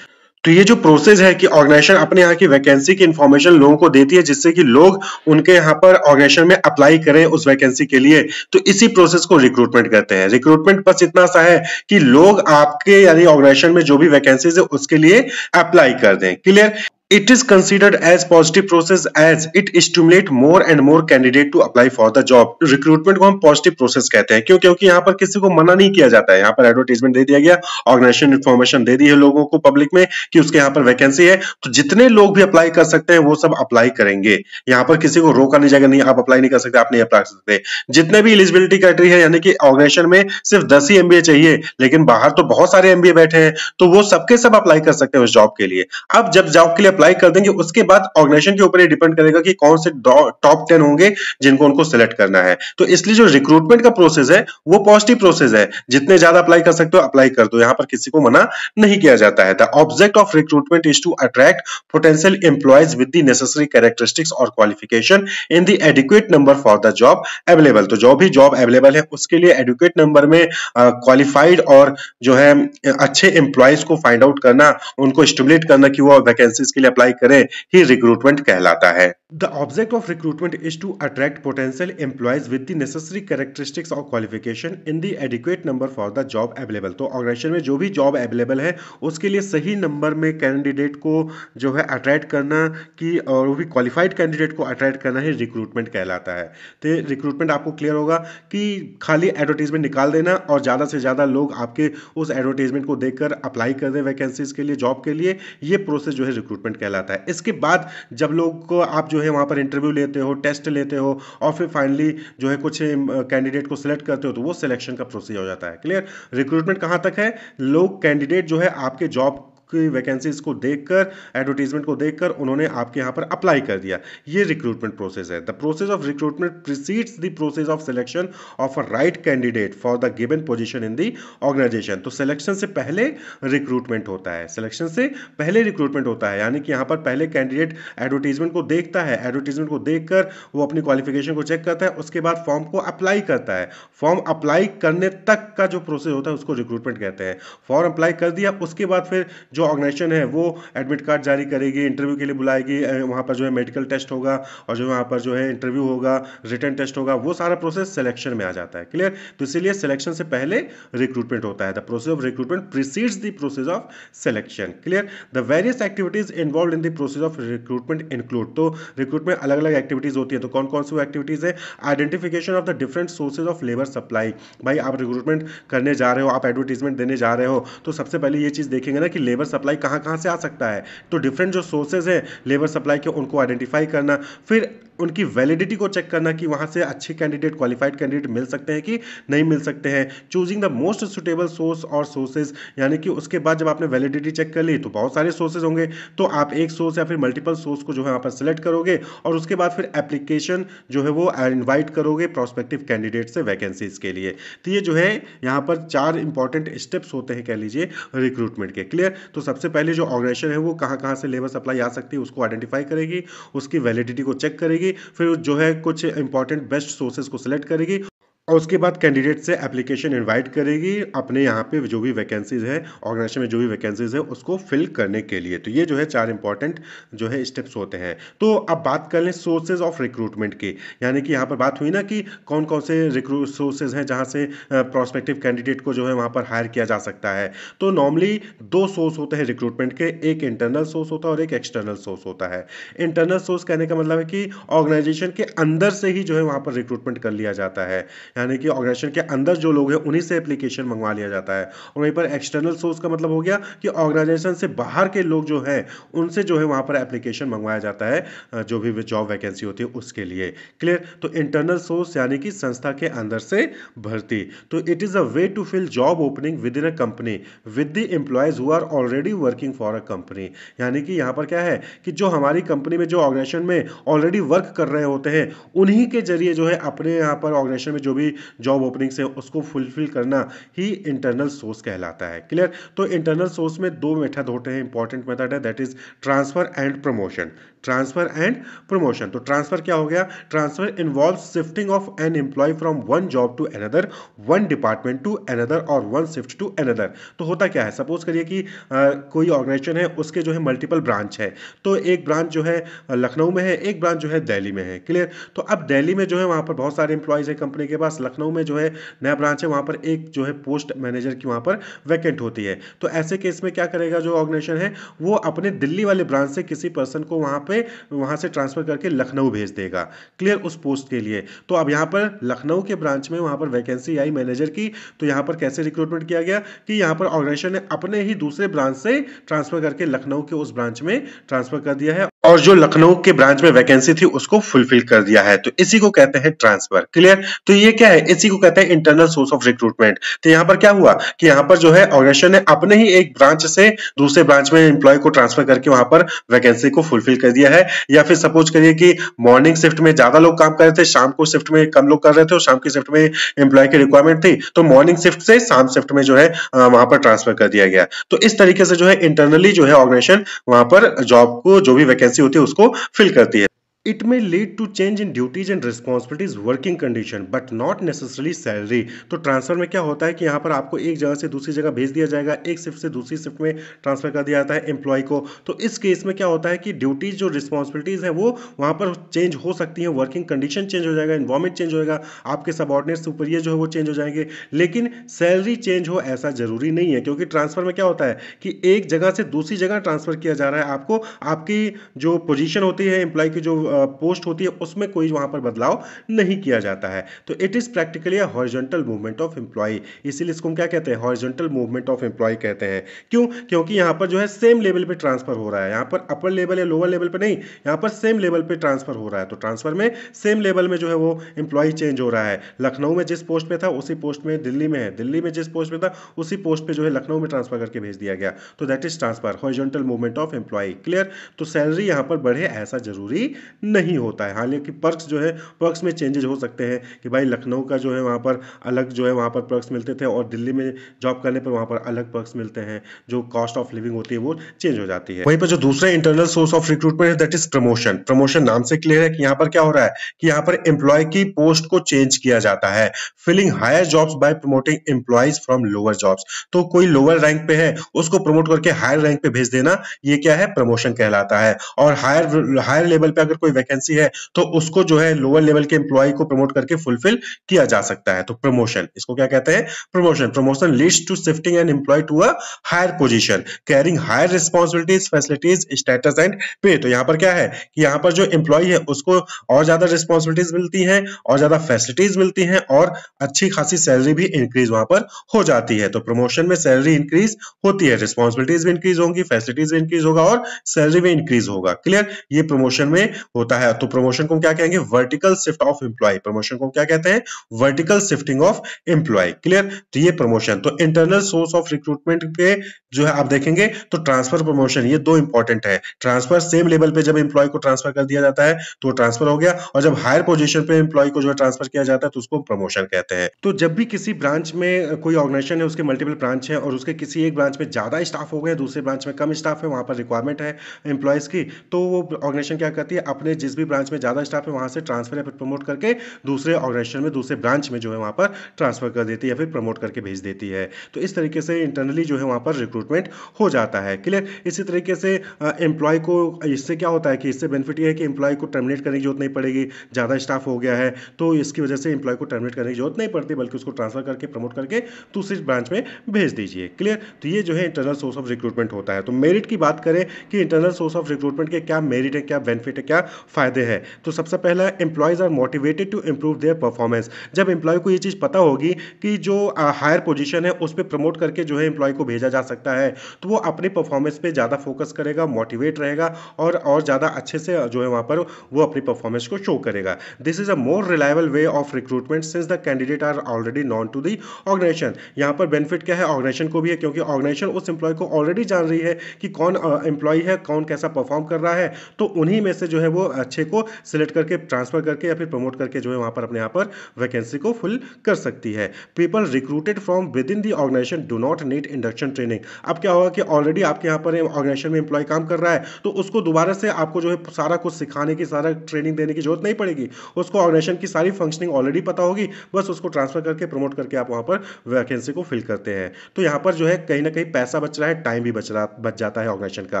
तो ये जो प्रोसेस है कि ऑर्गेनाइजेशन अपने यहाँ की वैकेंसी की इंफॉर्मेशन लोगों को देती है जिससे कि लोग उनके यहाँ पर ऑर्गेनाइजेशन में अप्लाई करें उस वैकेंसी के लिए, तो इसी प्रोसेस को रिक्रूटमेंट कहते हैं। रिक्रूटमेंट बस इतना सा है कि लोग आपके यानी ऑर्गेनाइजेशन में जो भी वैकेंसीज है उसके लिए अप्लाई कर दें। Clear? It is considered as positive process as it stimulate more and more candidate to apply for the job। Recruitment को हम पॉजिटिव प्रोसेस कहते हैं, क्यों? क्योंकि यहाँ पर किसी को मना नहीं किया जाता है। यहाँ पर एडवर्टाइजमेंट दे दिया गया, ऑर्गेनाइजेशन इन्फॉर्मेशन दे दी है लोगों को पब्लिक में कि उसके यहाँ पर वैकेंसी है, तो जितने लोग भी अप्लाई कर सकते हैं वो सब अप्लाई करेंगे। यहाँ पर किसी को रोका नहीं जाएगा, नहीं आप अप्लाई नहीं कर सकते, आप नहीं अप्लाई कर सकते। जितने भी एलिजिबिलिटी क्राइटेरिया है, यानी कि ऑर्गेनाइजेशन में सिर्फ 10 ही एमबीए चाहिए लेकिन बाहर तो बहुत सारे एमबीए बैठे हैं, तो वो सबके सब अप्लाई कर सकते हैं उस जॉब के लिए। अब जब जॉब के लिए अप्लाई कर देंगे उसके बाद ऑर्गेनाइजेशन के ऊपर ये डिपेंड करेगा कि कौन से टॉप 10 होंगे जिनको उनको सिलेक्ट करना है। तो इसलिए जो रिक्रूटमेंट का प्रोसेस है वो पॉजिटिव प्रोसेस है, जितने ज्यादा अप्लाई कर सकते हो अप्लाई कर दो, यहां पर किसी को मना नहीं किया जाता है। The object of recruitment is to attract potential employees with the necessary characteristics और qualification in the adequate number for the job available. तो जो भी जॉब अवेलेबल है उसके लिए एडिक्वेट नंबर में क्वालिफाइड और जो है अच्छे एम्प्लॉयज को फाइंड आउट करना, उनको स्टिमुलेट करना कि वो वैकेंसीज के लिए अप्लाई करें, ही रिक्रूटमेंट कहलाता है। The object of recruitment is to attract potential employees with the necessary characteristics और qualification in the adequate number for the job available. तो ऑर्गेनाइजेशन में जो भी जॉब अवेलेबल है उसके लिए सही नंबर में कैंडिडेट को जो है अट्रैक्ट करना कि और वो भी क्वालिफाइड कैंडिडेट को अट्रैक्ट करना ही रिक्रूटमेंट कहलाता है। तो रिक्रूटमेंट आपको क्लियर होगा कि खाली एडवर्टीजमेंट निकाल देना और ज़्यादा से ज़्यादा लोग आपके उस एडवर्टीजमेंट को देखकर अप्लाई कर दें वैकेंसीज के लिए, जॉब के लिए, ये प्रोसेस जो है रिक्रूटमेंट कहलाता है। इसके बाद जब लोग को आप जो है वहाँ पर इंटरव्यू लेते हो, टेस्ट लेते हो और फिर फाइनली जो है कुछ कैंडिडेट को सिलेक्ट करते हो तो वो सिलेक्शन का प्रोसेस हो जाता है। क्लियर? रिक्रूटमेंट कहाँ तक है? लोग कैंडिडेट जो है आपके जॉब की वैकेंसीज को देखकर, एडवर्टीजमेंट को देखकर उन्होंने आपके यहाँ पर अप्लाई कर दिया, ये रिक्रूटमेंट प्रोसेस है। The process of recruitment precedes the process of selection of a right candidate for the given position in the organisation. तो सिलेक्शन से पहले रिक्रूटमेंट होता है, सिलेक्शन से पहले रिक्रूटमेंट होता है, यानी कि यहाँ पर पहले कैंडिडेट एडवर्टीजमेंट को देखता है, एडवर्टीजमेंट को देखकर वो अपनी क्वालिफिकेशन को चेक करता है, उसके बाद फॉर्म को अप्लाई करता है। फॉर्म अप्लाई करने तक का जो प्रोसेस होता है उसको रिक्रूटमेंट कहते हैं। फॉर्म अप्लाई कर दिया, उसके बाद फिर जो ऑर्गेनाइजेशन है वो एडमिट कार्ड जारी करेगी, इंटरव्यू के लिए बुलाएगी, वहाँ पर जो है मेडिकल टेस्ट होगा और जो वहाँ पर जो है इंटरव्यू होगा, रिटन टेस्ट होगा, वो सारा प्रोसेस सिलेक्शन में आ जाता है। क्लियर? तो इसीलिए सिलेक्शन से पहले रिक्रूटमेंट होता है। The process of recruitment precedes the process of selection. Clear? The various activities involve in the process of recruitment include. तो रिक्रूटमेंट अलग अलग एक्टिविटीज होती है, तो कौन कौन सी एक्टिविटीज है? Identification of the different sources of labour supply. भाई आप रिक्रूटमेंट करने जा रहे हो, आप एडवर्टीजमेंट देने जा रहे हो, तो सबसे पहले ये चीज़ देखेंगे ना कि लेबर सप्लाई कहाँ कहाँ से आ सकता है। तो डिफरेंट जो सोर्सेज है लेबर सप्लाई के उनको आइडेंटिफाई करना, फिर उनकी वैलिडिटी को चेक करना कि वहाँ से अच्छे कैंडिडेट, क्वालिफाइड कैंडिडेट मिल सकते हैं कि नहीं मिल सकते हैं। Choosing the most suitable source और सोर्सेज, यानी कि उसके बाद जब आपने वैलिडिटी चेक कर ली तो बहुत सारे सोर्सेज होंगे, तो आप एक सोर्स या फिर मल्टीपल सोर्स को जो है वहाँ पर सिलेक्ट करोगे और उसके बाद फिर एप्लीकेशन जो है वो इन्वाइट करोगे प्रोस्पेक्टिव कैंडिडेट से वैकेंसीज के लिए। तो ये जो है यहाँ पर 4 इंपॉर्टेंट स्टेप्स होते हैं कह लीजिए रिक्रूटमेंट के। क्लियर? तो सबसे पहले जो ऑर्गेनाइजेशन है वो कहाँ कहाँ से लेबर सप्लाई आ सकती है उसको आइडेंटिफाई करेगी, उसकी वैलिडिटी को चेक करेगी, फिर जो है कुछ इंपॉर्टेंट बेस्ट सोर्सेज को सिलेक्ट करेगी और उसके बाद कैंडिडेट से एप्लीकेशन इनवाइट करेगी अपने यहाँ पे जो भी वैकेंसीज है, ऑर्गेनाइजेशन में जो भी वैकेंसीज है उसको फिल करने के लिए। तो ये जो है 4 इंपॉर्टेंट जो है स्टेप्स होते हैं। तो अब बात कर लें सोर्सेज ऑफ रिक्रूटमेंट की, यानी कि यहाँ पर बात हुई ना कि कौन कौन से रिक्रूट सोर्सेज हैं जहाँ से प्रोस्पेक्टिव कैंडिडेट को जो है वहाँ पर हायर किया जा सकता है। तो नॉर्मली 2 सोर्स होते हैं रिक्रूटमेंट के, एक इंटरनल सोर्स होता है और एक एक्सटर्नल सोर्स होता है। इंटरनल सोर्स कहने का मतलब है कि ऑर्गेनाइजेशन के अंदर से ही जो है वहाँ पर रिक्रूटमेंट कर लिया जाता है, यानी कि ऑर्गेनाइजेशन के अंदर जो लोग हैं उन्हीं से एप्लीकेशन मंगवा लिया जाता है। और वहीं पर एक्सटर्नल सोर्स का मतलब हो गया कि ऑर्गेनाइजेशन से बाहर के लोग जो हैं उनसे जो है वहाँ पर एप्लीकेशन मंगवाया जाता है, जो भी जॉब वैकेंसी होती है उसके लिए। क्लियर। तो इंटरनल सोर्स यानी कि संस्था के अंदर से भर्ती। तो it is a way to fill job opening within a company with the employees who are already working for a company. यानी कि यहाँ पर क्या है कि जो हमारी कंपनी में जो ऑर्गेनाइजेशन में ऑलरेडी वर्क कर रहे होते हैं उन्हीं के जरिए जो है अपने यहाँ पर ऑर्गेनाइजेशन में जो भी जॉब ओपनिंग्स है उसको फुलफिल करना ही इंटरनल सोर्स कहलाता है। क्लियर। तो इंटरनल सोर्स में दो मेथड होते हैं, इंपॉर्टेंट मेथड है, that is transfer and promotion. Transfer and promotion. तो ट्रांसफर क्या हो गया? Transfer involve shifting of an employee from one job to another, one department to another और वन शिफ्ट टू अनदर। तो होता क्या है, सपोज करिए कि कोई ऑर्गेनाइजेशन है, उसके जो है मल्टीपल ब्रांच है। तो एक ब्रांच जो है लखनऊ में है, एक ब्रांच जो है दिल्ली में है। क्लियर। तो अब दिल्ली में जो है वहाँ पर बहुत सारे एम्प्लॉयज़ है कंपनी के पास, लखनऊ में जो है नया ब्रांच है, वहाँ पर एक जो है पोस्ट मैनेजर की वहाँ पर वैकेंट होती है। तो ऐसे केस में क्या करेगा जो ऑर्गेनाइजेशन है, वो अपने दिल्ली वाले ब्रांच से किसी पर्सन को वहाँ से ट्रांसफर करके लखनऊ भेज देगा। क्लियर। उस पोस्ट के लिए। तो अब यहाँ पर लखनऊ के ब्रांच में वहाँ पर वैकेंसी आई मैनेजर की। तो यहाँ पर कैसे रिक्रूटमेंट किया गया कि यहाँ पर ऑर्गेनाइजेशन ने अपने ही दूसरे ब्रांच से ट्रांसफर करके लखनऊ के उस ब्रांच में ट्रांसफर कर दिया है और जो लखनऊ के ब्रांच में वैकेंसी थी उसको फुलफिल कर दिया है। तो इसी को कहते हैं ट्रांसफर। क्लियर। तो ये क्या है, इसी को कहते हैं इंटरनल सोर्स ऑफ रिक्रूटमेंट। तो यहाँ पर क्या हुआ कि यहाँ पर जो है ऑर्गेनाइजेशन ने अपने ही एक ब्रांच से दूसरे ब्रांच में एम्प्लॉय को ट्रांसफर करके वहां पर वैकेंसी को फुलफिल कर दिया है। या फिर सपोज करिए कि मॉर्निंग शिफ्ट में ज्यादा लोग काम कर रहे थे, शाम को शिफ्ट में कम लोग कर रहे थे और शाम की शिफ्ट में एम्प्लॉय की रिक्वायरमेंट थी, तो मॉर्निंग शिफ्ट से शाम शिफ्ट में जो है वहां पर ट्रांसफर कर दिया गया। तो इस तरीके से जो है इंटरनली जो है ऑर्गेनाइजेशन वहां पर जॉब को जो भी वैकेंसी होती है उसको फिल करती है। It may lead to change in duties and responsibilities, working condition, but not necessarily salary। तो ट्रांसफर में क्या होता है कि यहाँ पर आपको एक जगह से दूसरी जगह भेज दिया जाएगा, एक शिफ्ट से दूसरी शिफ्ट में ट्रांसफर कर दिया जाता है एम्प्लॉय को। तो इस केस में क्या होता है कि ड्यूटीज जो रिस्पॉन्सिबिलिटीज हैं वो वहाँ पर चेंज हो सकती हैं, वर्किंग कंडीशन चेंज हो जाएगा, इन्वायरमेंट चेंज होएगा, आपके सबॉर्डिनेट सुपीरियर जो है वो चेंज हो जाएंगे, लेकिन सैलरी चेंज हो ऐसा जरूरी नहीं है। क्योंकि ट्रांसफर में क्या होता है कि एक जगह से दूसरी जगह ट्रांसफर किया जा रहा है, आपको आपकी जो पोजीशन होती है एम्प्लॉय की जो पोस्ट होती है उसमें कोई वहां पर बदलाव नहीं किया जाता है। तो it is practically a horizontal movement of employee. इसीलिए इसको हम क्या कहते हैं, हॉरिजॉन्टल मूवमेंट ऑफ एम्प्लॉय कहते हैं। क्यों? क्योंकि यहां पर जो है सेम लेवल पे ट्रांसफर हो रहा है, यहां पर अपर लेवल या लोअर लेवल पे नहीं, यहां पर सेम लेवल पे ट्रांसफर हो रहा है। तो ट्रांसफर में सेम लेवल में जो है वो एम्प्लॉय चेंज हो रहा है। लखनऊ में जिस पोस्ट पे था उसी पोस्ट में दिल्ली में है, दिल्ली में जिस पोस्ट पे था उसी पोस्ट पे जो है लखनऊ में ट्रांसफर करके भेज दिया गया। तो that is transfer, horizontal movement of employee. Clear. तो सैलरी यहां पर बढ़े ऐसा जरूरी नहीं होता है। हालांकि पर्क्स जो है पर्क्स में चेंजेस हो सकते हैं कि भाई लखनऊ का जो है वहाँ पर अलग जो है वहाँ पर पर्क्स मिलते थे और दिल्ली में जॉब करने पर वहाँ पर अलग पर्क्स मिलते हैं, जो कॉस्ट ऑफ लिविंग होती है वो चेंज हो जाती है। वहीं पर जो दूसरा इंटरनल सोर्स ऑफ रिक्रूटमेंट है दैट इज प्रमोशन। प्रमोशन नाम से क्लियर है कि यहाँ पर क्या हो रहा है कि यहाँ पर एम्प्लॉय की पोस्ट को चेंज किया जाता है, filling higher jobs by promoting employees from lower jobs. तो कोई लोअर रैंक पे है उसको प्रमोट करके हायर रैंक पे भेज देना, ये क्या है, प्रमोशन कहलाता है। और हायर लेवल पे अगर कोई वैकेंसी है तो उसको जो है लोअर लेवल के एम्प्लॉय को प्रमोट करके फुलफिल किया जा सकता है। तो प्रमोशन, इसको क्या कहते हैं, promotion. Promotion leads to shifting an employee to a higher position carrying higher responsibilities, facilities, status and pay. तो यहाँ पर क्या है कि यहाँ पर जो एम्प्लॉय है उसको और ज्यादा रिस्पांसिबिलिटीज मिलती हैं और ज्यादा फैसिलिटीज मिलती हैं और अच्छी खासी सैलरी भी इंक्रीज वहां पर हो जाती है। तो प्रमोशन में सैलरी इंक्रीज होती है, रिस्पांसिबिलिटीज भी इंक्रीज होंगी, फैसिलिटीज भी इंक्रीज होगा और सैलरी भी इंक्रीज होगा। क्लियर। ये प्रमोशन में होता है। तो प्रमोशन को क्या कहेंगे, vertical shift of employee. Promotion को क्या कहते हैं, vertical shifting of employee. Clear. तो ये प्रमोशन। तो इंटरनल सोर्स ऑफ रिक्रूटमेंट के जो है आप देखेंगे तो ट्रांसफर, प्रमोशन, ये दो इंपॉर्टेंट है। ट्रांसफर सेम लेवल पे जब एम्प्लॉय को ट्रांसफर कर दिया जाता है तो ट्रांसफर हो गया, और जब हायर पोजीशन पे एम्प्लॉय को जो है ट्रांसफर किया जाता है तो उसको प्रमोशन कहते हैं। तो जब भी किसी ब्रांच में कोई ऑर्गेनाइजेशन है, उसके मल्टीपल ब्रांच है और उसके किसी एक ब्रांच में ज्यादा स्टाफ हो गए, दूसरे ब्रांच में कम स्टाफ है, वहां पर रिक्वायरमेंट है एम्प्लॉयज की, तो वो ऑर्गेनाइजेशन क्या करती है, अपने जिस भी ब्रांच में ज्यादा स्टाफ है वहां से ट्रांसफर या फिर प्रमोट करके दूसरे ऑर्गेनाइजेशन में, दूसरे ब्रांच में जो है वहां पर ट्रांसफर कर देती है या फिर प्रमोट करके भेज देती है। तो इस तरीके से इंटरनली जो है वहां पर रिक्रूटमेंट हो जाता है। क्लियर। इसी तरीके से एम्प्लॉय को इससे क्या होता है कि इससे बेनिफिट ये है कि एम्प्लॉय को टर्मिनेट करने की जरूरत नहीं पड़ेगी, ज्यादा स्टाफ हो गया है तो इसकी वजह से एम्प्लॉय को टर्मिनेट करने की जरूरत नहीं पड़ती, बल्कि उसको ट्रांसफर करके प्रमोट करके दूसरी ब्रांच में भेज दीजिए। क्लियर। तो ये जो है इंटरनल सोर्स ऑफ रिक्रूटमेंट होता है। तो मेरिट की बात करें कि इंटरनल सोर्स ऑफ रिक्रूटमेंट के क्या मेरिट है, क्या बेनिफिट है, क्या फायदे हैं। तो सबसे पहला, employees are motivated to improve their performance. जब एम्प्लॉय को ये चीज़ पता होगी कि जो हायर पोजीशन है उस पर प्रमोट करके जो है एम्प्लॉय को भेजा जा सकता है, तो वो अपनी परफॉर्मेंस पे ज़्यादा फोकस करेगा, मोटिवेट रहेगा और ज़्यादा अच्छे से जो है वहाँ पर वो अपनी परफॉर्मेंस को शो करेगा। This is a more reliable way of recruitment since the candidate are already known to the organisation. यहाँ पर बेनिफिट क्या है, ऑर्गेनाइजेशन को भी है, क्योंकि ऑर्गेनाइजेशन उस एम्प्लॉय को ऑलरेडी जान रही है कि कौन एम्प्लॉय है, कौन कैसा परफॉर्म कर रहा है, तो उन्हीं में से जो है वो अच्छे को सिलेक्ट करके ट्रांसफर करके या फिर प्रमोट करके जो है वहाँ पर अपने यहाँ पर वैकेंसी को फुल कर सकती है। People recruited from within the organisation do not need induction training. अब क्या होगा कि ऑलरेडी आपके यहाँ पर ऑर्गेनाइजेशन में एम्प्लॉय काम कर रहा है, तो उसको दोबारा से आपको जो है सारा कुछ सिखाने की, सारा ट्रेनिंग देने की जरूरत नहीं पड़ेगी। उसको ऑर्गेनाइजेशन की सारी फंक्शनिंग ऑलरेडी पता होगी, बस उसको ट्रांसफर करके प्रमोट करके आप वहाँ पर वैकेंसी को फिल करते हैं। तो यहाँ पर जो है कहीं ना कहीं पैसा बच रहा है, टाइम भी बच जाता है ऑर्गेनाइजेशन का।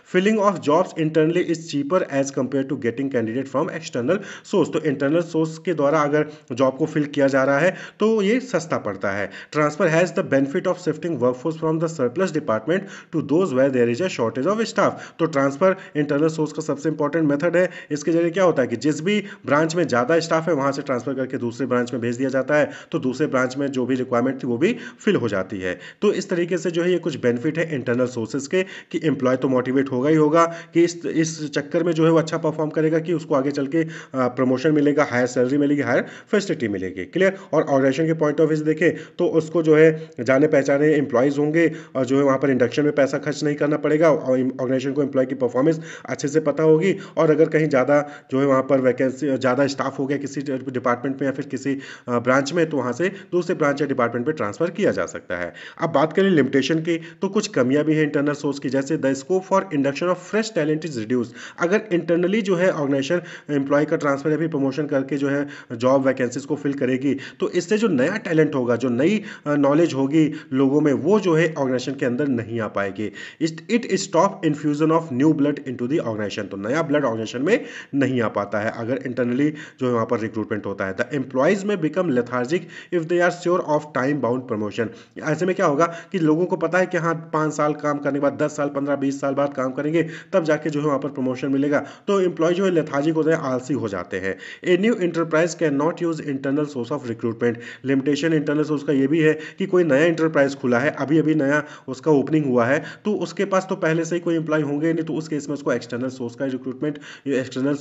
Filling of jobs internally is cheaper as compare to getting candidate from external source. तो इंटरनल सोर्स के द्वारा अगर जॉब को फिल किया जा रहा है तो ये सस्ता पड़ता है। Transfer has the benefit of shifting workforce from the surplus department to those where there is a shortage of staff. तो ट्रांसफर इंटरनल सोर्स का सबसे इंपॉर्टेंट मेथड है। इसके जरिए क्या होता है कि जिस भी ब्रांच में ज़्यादा स्टाफ है वहां से ट्रांसफर करके दूसरे ब्रांच में भेज दिया जाता है, तो दूसरे ब्रांच में जो भी रिक्वायरमेंट थी वो भी फिल हो जाती है। तो इस तरीके से जो है ये कुछ बेनिफिट है इंटरनल सोर्सेज के, कि एम्प्लॉय तो मोटिवेट होगा ही होगा कि इस चक्कर में जो है वो अच्छा परफॉर्म करेगा कि उसको आगे चल के प्रमोशन मिलेगा, हायर सैलरी मिलेगी, हायर फैसिलिटी मिलेगी। क्लियर। और ऑर्गेनाइजेशन के पॉइंट ऑफ व्यू से देखें तो उसको जो है जाने पहचाने एम्प्लॉयज़ होंगे और जो है वहाँ पर इंडक्शन में पैसा खर्च नहीं करना पड़ेगा, और ऑर्गेनाइजेशन को एम्प्लॉय की परफॉर्मेंस अच्छे से पता होगी। और अगर कहीं ज़्यादा जो है वहाँ पर वैकेंसी ज़्यादा स्टाफ हो गया किसी डिपार्टमेंट में या फिर किसी ब्रांच में, तो वहाँ से दूसरे ब्रांच या डिपार्टमेंट पे ट्रांसफर किया जा सकता है। अब बात करें लिमिटेशन की, तो कुछ कमियां भी हैं इंटरनल सोर्स की, जैसे the scope for induction of fresh talent is reduce. अगर इंटरनली जो है ऑर्गेनाइजेशन एम्प्लॉय का ट्रांसफर या फिर प्रमोशन करके जो है जॉब वैकेंसीज को फिल करेगी, तो इससे जो नया टैलेंट होगा, जो नई नॉलेज होगी लोगों में, वो जो है ऑर्गेनाइजेशन के अंदर नहीं आ पाएगी। It stop infusion of new blood into the organisation. तो नया ब्लड ऑर्गेनाइजेशन में नहीं आ पाता है अगर इंटरनली जो है वहाँ पर रिक्रूटमेंट होता है। The employees may become lethargic if they are sure of time bound promotion. ऐसे में क्या होगा कि लोगों को पता है कि हाँ 5 साल काम करने के बाद, 10 साल, 15, 20 साल बाद काम करेंगे तब जाके जो है वहाँ पर प्रमोशन मिलेगा, तो एम्प्लॉय जो है लेथार्जिक होते हैं, आलसी हो जाते हैं। A new enterprise can not use internal source of recruitment. Limitation internal source का ये भी है कि कोई नया इंटरप्राइज खुला है, अभी अभी नया उसका ओपनिंग हुआ है, तो उसके पास तो पहले से ही कोई एम्प्लॉय होंगे नहीं, तो उस केस में उसको एक्सटर्नल सोर्स का रिक्रूटमेंट, एक्सटर्नल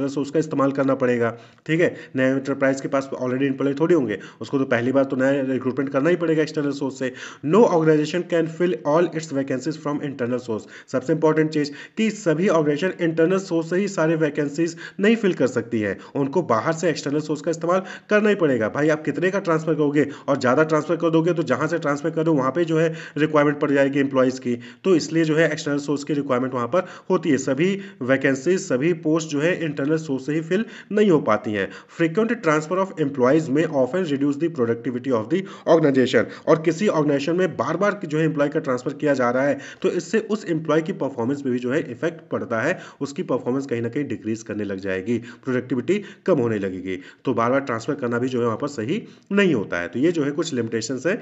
सोर्स का इस्तेमाल करना पड़ेगा। ठीक है, नया इंटरप्राइज के पास ऑलरेडी एम्प्लॉय थोड़ी होंगे, उसको तो पहली बार तो नया रिक्रूटमेंट करना ही पड़ेगा एक्सटर्नल सोर्स से। No organisation can fill all its vacancies from internal source. सबसे इंपॉर्टेंट चीज कि सभी ऑर्गेनाइजेशन इंटरनल सोर्स से ही सारे वैकेंसीज नहीं फिल कर सकती है, उनको बाहर से एक्सटर्नल सोर्स का इस्तेमाल करना ही पड़ेगा। भाई आप कितने का ट्रांसफर करोगे, और ज़्यादा ट्रांसफर कर दोगे तो जहां से ट्रांसफर करो वहां पे जो है रिक्वायरमेंट पड़ जाएगी एम्प्लॉयज़ की, तो इसलिए जो है एक्सटर्नल सोर्स की रिक्वायरमेंट वहां पर होती है। सभी वैकेंसीज, सभी पोस्ट जो है इंटरनल सोर्स से ही फिल नहीं हो पाती हैं। Frequent transfer of employees may often reduce the productivity of the organisation. और किसी ऑर्गेनाइजेशन में बार बार जो है एम्प्लॉय का ट्रांसफर किया जा रहा है, तो इससे उस एम्प्लॉय की परफॉर्मेंस पे भी जो है इफेक्ट पड़ता है, उसकी परफॉर्मेंस कहीं ना कहीं डिक्रीज करने लग जाएगी, प्रोडक्टिविटी कम होने लगेगी। तो बार बार ट्रांसफर करना भी जो है वहां पर सही नहीं होता है। तो ये जो है कुछ लिमिटेशंस है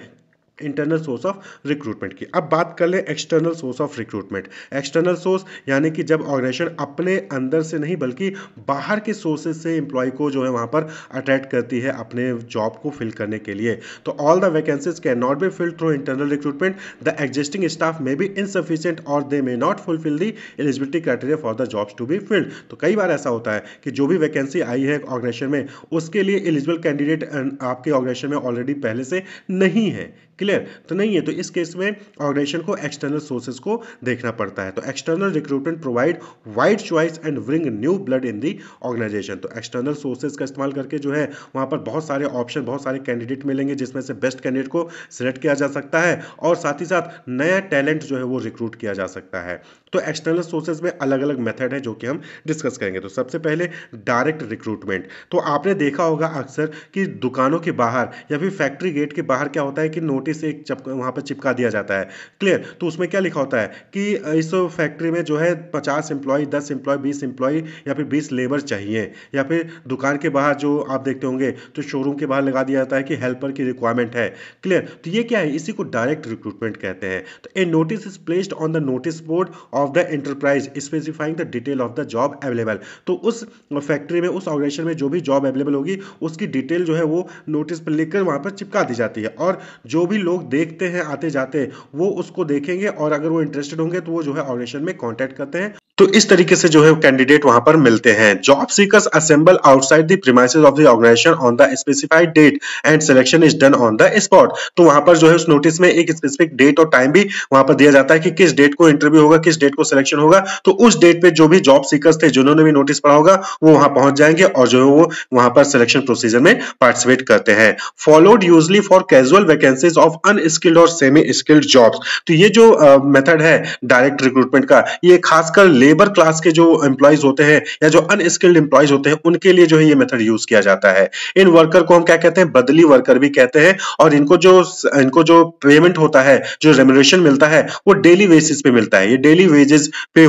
इंटरनल सोर्स ऑफ रिक्रूटमेंट की। अब बात कर ले external source of recruitment. External source यानी कि जब ऑर्गेनाइजेशन अपने अंदर से नहीं बल्कि बाहर के सोर्सेज से एम्प्लॉय को जो है वहां पर अट्रैक्ट करती है अपने जॉब को फिल करने के लिए। तो all the vacancies can not be filled through internal recruitment, the existing staff may be insufficient और they may not fulfil the eligibility criteria for the jobs to be filled. तो कई बार ऐसा होता है कि जो भी वैकेंसी आई है ऑर्गेनाइजेशन में, उसके लिए एलिजिबल कैंडिडेट आपके ऑर्गेनाइजेशन में ऑलरेडी पहले से नहीं है। क्लियर, तो नहीं है, तो इस केस में ऑर्गेनाइजेशन को एक्सटर्नल सोर्सेज को देखना पड़ता है। तो external recruitment provide wide choice and bring new blood in the organisation. तो एक्सटर्नल सोर्सेज का इस्तेमाल करके जो है वहां पर बहुत सारे ऑप्शन, बहुत सारे कैंडिडेट मिलेंगे, जिसमें से बेस्ट कैंडिडेट को सिलेक्ट किया जा सकता है और साथ ही साथ नया टैलेंट जो है वो रिक्रूट किया जा सकता है। तो एक्सटर्नल सोर्सेज में अलग अलग मेथड है जो कि हम डिस्कस करेंगे। तो सबसे पहले डायरेक्ट रिक्रूटमेंट। तो आपने देखा होगा अक्सर कि दुकानों के बाहर या फिर फैक्ट्री गेट के बाहर क्या होता है कि नोटिस नोटिस एक वहाँ पर चिपका दिया जाता है। क्लियर? तो उसमें क्या लिखा होता है कि इस फैक्ट्री में जो है 50 एम्प्लॉय, 10 एम्प्लॉय, 20 एम्प्लॉय या फिर 20 लेबर चाहिए, या फिर दुकान के बाहर जो आप देखते होंगे तो शोरूम के बाहर लगा दिया जाता है कि हेल्पर की रिक्वायरमेंट है। क्लियर? तो ये क्या है, इसी को डायरेक्ट रिक्रूटमेंट कहते हैं। तो a notice is placed on the notice board of the enterprise specifying the detail of the job available. तो उस फैक्ट्री में, उस ऑर्गेनाइजेशन में जो भी जॉब अवेलेबल होगी उसकी डिटेल जो है वो नोटिस पर लिखकर वहां पर चिपका दी जाती है, और जो भी लोग देखते हैं आते जाते वो उसको देखेंगे, और अगर वो इंटरेस्टेड होंगे तो वो जो है ऑर्गेनाइजेशन में कांटेक्ट करते हैं। तो इस तरीके से जो है कैंडिडेट वहां पर मिलते हैं। Job seekers assemble outside the premises of the organisation on the specified date and selection is done on the spot. तो वहां पर जो है उस नोटिस में एक स्पेसिफिक डेट और टाइम भी वहां पर दिया जाता है कि किस डेट को इंटरव्यू होगा, किस डेट को सिलेक्शन होगा। तो उस डेट पे जो भी जॉब सीकर्स थे, जिन्होंने भी नोटिस पढ़ा होगा, वो वहां पहुंच जाएंगे और जो है वो वहां पर सिलेक्शन प्रोसीजर में पार्टिसिपेट करते हैं। Followed usually for casual vacancies of unskilled और सेमी स्किल्ड जॉब्स। तो ये जो मेथड है डायरेक्ट रिक्रूटमेंट का, ये खासकर लेबर क्लास के जो एम्प्लॉइज होते हैं या जो अनस्किल्ड एम्प्लॉइज होते हैं उनके लिए जो है ये मेथड यूज किया जाता है। इन वर्कर को हम क्या कहते हैं, बदली वर्कर भी कहते हैं, और इनको जो पेमेंट होता है, जो रेम्यूनरेशन मिलता है, वो डेली बेसिस पे मिलता है। ये डेली वेजेस पे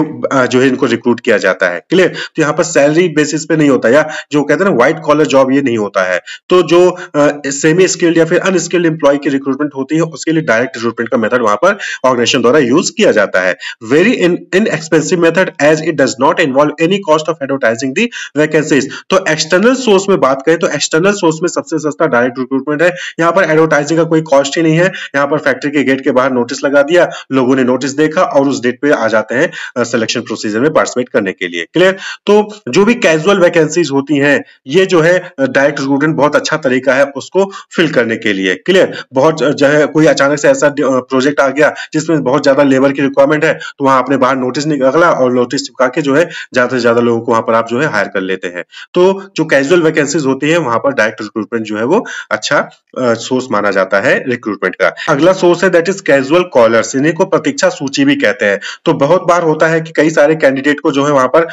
जो है इनको रिक्रूट किया जाता है। क्लियर? तो यहाँ पर सैलरी बेसिस पे नहीं होता, या जो कहते हैं ना व्हाइट कॉलर जॉब, ये नहीं होता है। तो जो सेमी स्किल्ड या फिर अनस्किल्ड एम्प्लॉय की रिक्रूटमेंट होती है उसके लिए डायरेक्ट रिक्रूटमेंट का मेथड वहां पर ऑर्गेनाइजेशन द्वारा यूज किया जाता है। Very inexpensive method as it does not involve any cost of advertising the vacancies. तो एक्सटर्नल सोर्स में बात करें तो एक्सटर्नल सोर्स में सबसे सस्ता डायरेक्ट रिक्रूटमेंट है। यहाँ पर एडवर्टाइजिंग का कोई कॉस्ट ही नहीं है। यहाँ पर फैक्ट्री के गेट के बाहर नोटिस लगा दिया, लोगों ने नोटिस देखा और उस डेट पे आ जाते हैं सिलेक्शन प्रोसीजर में पार्टिसिपेट करने के लिए। क्लियर? तो जो भी कैजुअल वैकेंसीज होती हैं, ये जो है डायरेक्ट रिक्रूटमेंट बहुत अच्छा तरीका है उसको फिल करने के लिए। क्लियर? बहुत जो है कोई अचानक से ऐसा प्रोजेक्ट आ गया जिसमें बहुत ज्यादा लेबर की रिक्वायरमेंट है, तो वहां आपने बाहर नोटिस निकाला और नोटिस चिपका के जो है ज्यादा से ज्यादा लोगों को वहां पर आप जो है हायर कर लेते हैं। तो जो कैजुअल वैकेंसीज होती है वहां पर डायरेक्ट रिक्रूटमेंट जो है वो अच्छा सोर्स माना जाता है रिक्रूटमेंट का। अगला सोर्स है दैट इज कैजुअल कॉलर्स, इन्हीं को प्रतीक्षा सूची भी कहते हैं। तो बहुत बार होता है कि कई सारे कैंडिडेट को जो है वहां पर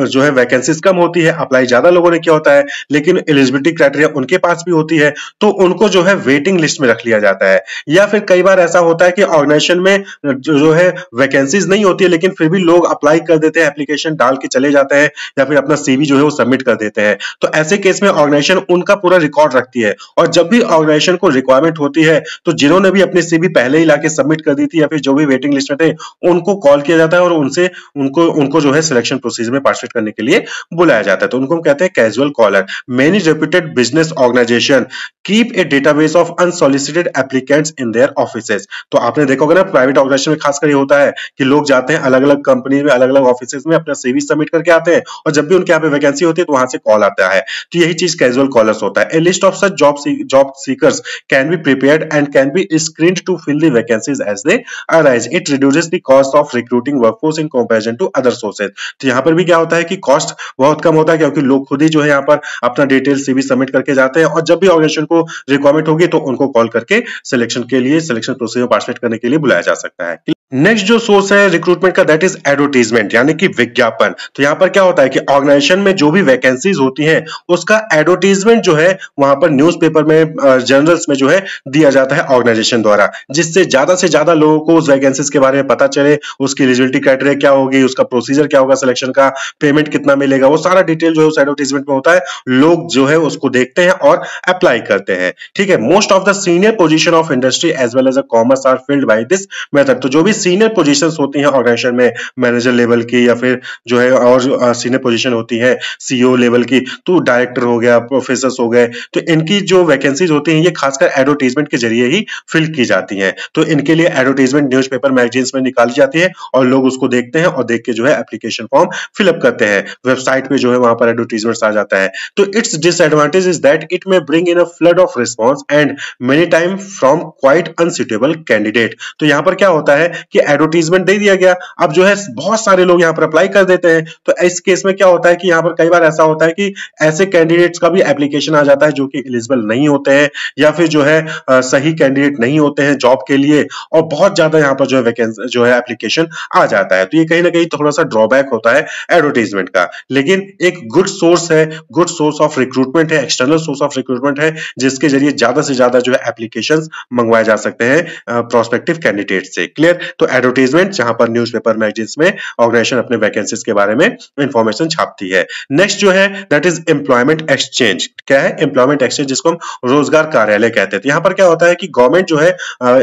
जो है वैकेंसीज कम होती है, अप्लाई ज्यादा लोगों ने किया होता है, लेकिन एलिजिबिलिटी क्राइटेरिया उनके पास भी होती है, तो उनको जो है वेटिंग लिस्ट में रख लिया जाता है। या फिर कई बार ऐसा होता है कि ऑर्गेनाइजेशन में जो है वैकेंसीज नहीं होती है, लेकिन फिर भी लोग अप्लाई कर देते हैं, एप्लीकेशन डाल के चले जाते हैं, या फिर अपना सीवी जो है वो सबमिट कर देते हैं। तो ऐसे केस में ऑर्गेनाइजेशन उनका पूरा रिकॉर्ड रखती है, और जब भी ऑर्गेनाइजेशन को रिक्वायरमेंट होती है तो जिन्होंने भी अपनी सीवी पहले ही लाके सबमिट कर दी थी या फिर जो भी वेटिंग लिस्ट में थे उनको कॉल किया जाता है और उनसे उनको जो है सिलेक्शन प्रोसीजर में पार्टिसिपेट करने के लिए बुलाया जाता है। तो उनको हम कहते हैं casual caller. Many reputed business organisation keep a database of unsolicited applicants in their offices. तो आपने देखा होगा ना, प्राइवेट ऑर्गेनाइजेशन में खासकर ये होता है कि लोग जाते हैं अलग अलग कंपनी में, अलग अलग ऑफिसेज में अपना सीवी सबमिट करके आते हैं, और जब भी उनके यहाँ पे वैकेंसी होती है तो वहां से कॉल आता है। तो यही चीज कैजुअल कॉलर्स होता है। A list of such job seekers can be prepared and can be screened to fill the vacancies as they arise. It reduces the cost of recruiting workforce in comparison to other sources. तो यहाँ पर भी क्या होता है कि cost बहुत कम होता है, क्योंकि लोग खुद ही जो है यहाँ पर अपना डिटेल सीवी सबमिट करके जाते हैं, और जब भी ऑर्गेनाइजेशन को रिक्वायरमेंट होगी तो उनको कॉल करके सिलेक्शन प्रोसेस में पार्टिसिपेट करने के लिए बुलाया जा सकता है। नेक्स्ट जो सोर्स है रिक्रूटमेंट का दैट इज एडवर्टीजमेंट, यानी कि विज्ञापन। तो यहाँ पर क्या होता है कि ऑर्गेनाइजेशन में जो भी वैकेंसीज होती हैं उसका एडवर्टीजमेंट जो है वहां पर न्यूज़पेपर में, जर्नल्स में जो है दिया जाता है ऑर्गेनाइजेशन द्वारा, जिससे ज्यादा लोगों को उस वैकेंसीज के बारे में पता चले, उसकी एलिजिबिलिटी क्राइटेरिया क्या होगी, उसका प्रोसीजर क्या होगा सिलेक्शन का, पेमेंट कितना मिलेगा, वो सारा डिटेल जो है उस एडवर्टीजमेंट में होता है। लोग जो है उसको देखते हैं और अप्लाई करते हैं। ठीक है? Most of the senior position of industry as well as a commerce are filled by this method. तो जो भी सीनियर पोजीशंस होती हैं ऑर्गेनाइजेशन में, मैनेजर लेवल की या फिर जो है और सीनियर पोजीशन होती है सीईओ लेवल की, तो डायरेक्टर हो गया, प्रोफेसर हो गए, तो इनकी जो वैकेंसीज होती हैं ये खासकर एडवर्टाइजमेंट के जरिए ही फिल की जाती हैं। तो इनके लिए एडवर्टाइजमेंट न्यूज़पेपर मैगजीन्स में निकाली जाती है और लोग उसको देखते हैं और देख के जो है एप्लीकेशन फॉर्म फिलअप करते हैं। वेबसाइट पे जो है वहां पर एडवर्टाइजमेंट्स आ जाता है। तो it's disadvantage is that it may bring in a flood of response and many time from quite unsuitable candidate. तो यहाँ पर क्या होता है कि एडवर्टीजमेंट दे दिया गया, अब जो है बहुत सारे लोग यहाँ पर अप्लाई कर देते हैं। तो इस केस में क्या होता है कि यहाँ पर कई बार ऐसा होता है कि ऐसे कैंडिडेट्स का भी एप्लीकेशन आ जाता है जो कि एलिजिबल नहीं होते हैं, या फिर जो है सही कैंडिडेट नहीं होते हैं जॉब के लिए, और बहुत ज्यादा यहाँ पर जो है वैकेंसी जो है एप्लीकेशन आ जाता है। तो ये कहीं ना कहीं थोड़ा सा ड्रॉबैक होता है एडवर्टीजमेंट का। लेकिन एक गुड सोर्स है, गुड सोर्स ऑफ रिक्रूटमेंट है, एक्सटर्नल सोर्स ऑफ रिक्रूटमेंट है, जिसके जरिए ज्यादा से ज्यादा जो है एप्लीकेशंस मंगवाए जा सकते हैं प्रोस्पेक्टिव कैंडिडेट से। क्लियर? तो एडवर्टीजमेंट जहां पर न्यूज़पेपर मैगजीन्स में ऑर्गेनाइजेशन अपने वैकेंसीज के बारे में इंफॉर्मेशन छापती है। नेक्स्ट जो है दैट इज एम्प्लॉयमेंट एक्सचेंज। क्या है एम्प्लॉयमेंट एक्सचेंज? जिसको हम रोजगार कार्यालय कहते हैं। यहाँ पर क्या होता है कि गवर्नमेंट जो है,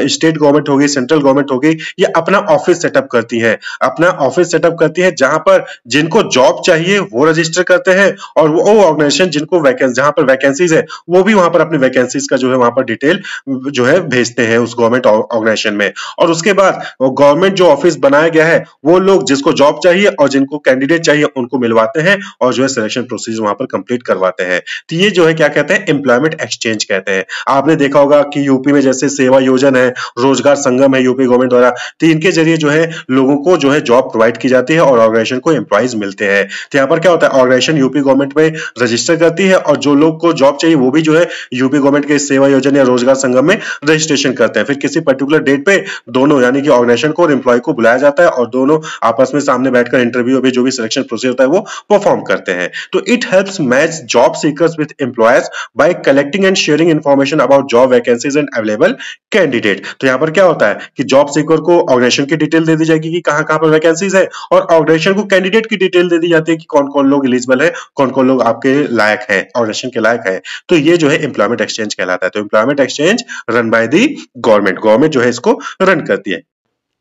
स्टेट गवर्नमेंट होगी, सेंट्रल गवर्नमेंट होगी, ये अपना ऑफिस सेटअप करती है, अपना ऑफिस सेटअप करती है जहां पर जिनको जॉब चाहिए वो रजिस्टर करते हैं, और वो ऑर्गेनाइजेशन जिनको वैकेंसी, जहां पर वैकेंसीज है वो भी वहां पर अपनी वैकेंसीज का जो है वहां पर डिटेल जो है भेजते हैं उस गवर्नमेंट ऑर्गेनाइजेशन में। और उसके बाद गवर्नमेंट जो ऑफिस बनाया गया है वो लोग जिसको जॉब चाहिए और जिनको कैंडिडेट चाहिए उनको मिलवाते हैं और जो है सिलेक्शन प्रोसीजर वहां पर कंप्लीट करवाते हैं। तो ये जो है क्या कहते हैं? एम्प्लॉयमेंट एक्सचेंज कहते हैं। आपने देखा होगा कि यूपी में जैसे सेवा योजन है, रोजगार संगम है यूपी गवर्नमेंट द्वारा, तो इनके जरिए जो है लोगों को जो है जॉब प्रोवाइड की जाती है और ऑर्गेनाइजेशन को एम्प्लॉइज मिलते हैं। तो यहाँ पर क्या होता है, ऑर्गेनाइजेशन यूपी गवर्नमेंट में रजिस्टर करती है और जो लोग को जॉब चाहिए वो भी जो है यूपी गवर्नमेंट के सेवा योजना या रोजगार संगम में रजिस्ट्रेशन करते हैं। फिर किसी पर्टिकुलर डेट पे दोनों यानी कि ऑर्गेनाइजेशन को और एम्प्लॉय को बुलाया जाता है और दोनों आपस में सामने बैठकर इंटरव्यू में जो भी सिलेक्शन प्रोसीजर होता है वो परफॉर्म करते हैं। तो it helps match job seekers with employers bye collecting and sharing information about job vacancies and available candidate. तो यहाँ पर क्या होता है कि जॉब सीकर को ऑर्गेनाइजेशन की डिटेल दे दी जाएगी कि कहां कहां पर वैकेंसीज है, और ऑर्गेनाइजेशन को कैंडिडेट की डिटेल दे दी जाती है कि कौन कौन लोग एलिजिबल है, कौन कौन लोग आपके लायक है, ऑर्गेनाइजेशन के लायक है। तो ये जो है एम्प्लॉयमेंट एक्सचेंज कहलाता है। तो employment exchange run by the government, government जो है इसको रन करती है।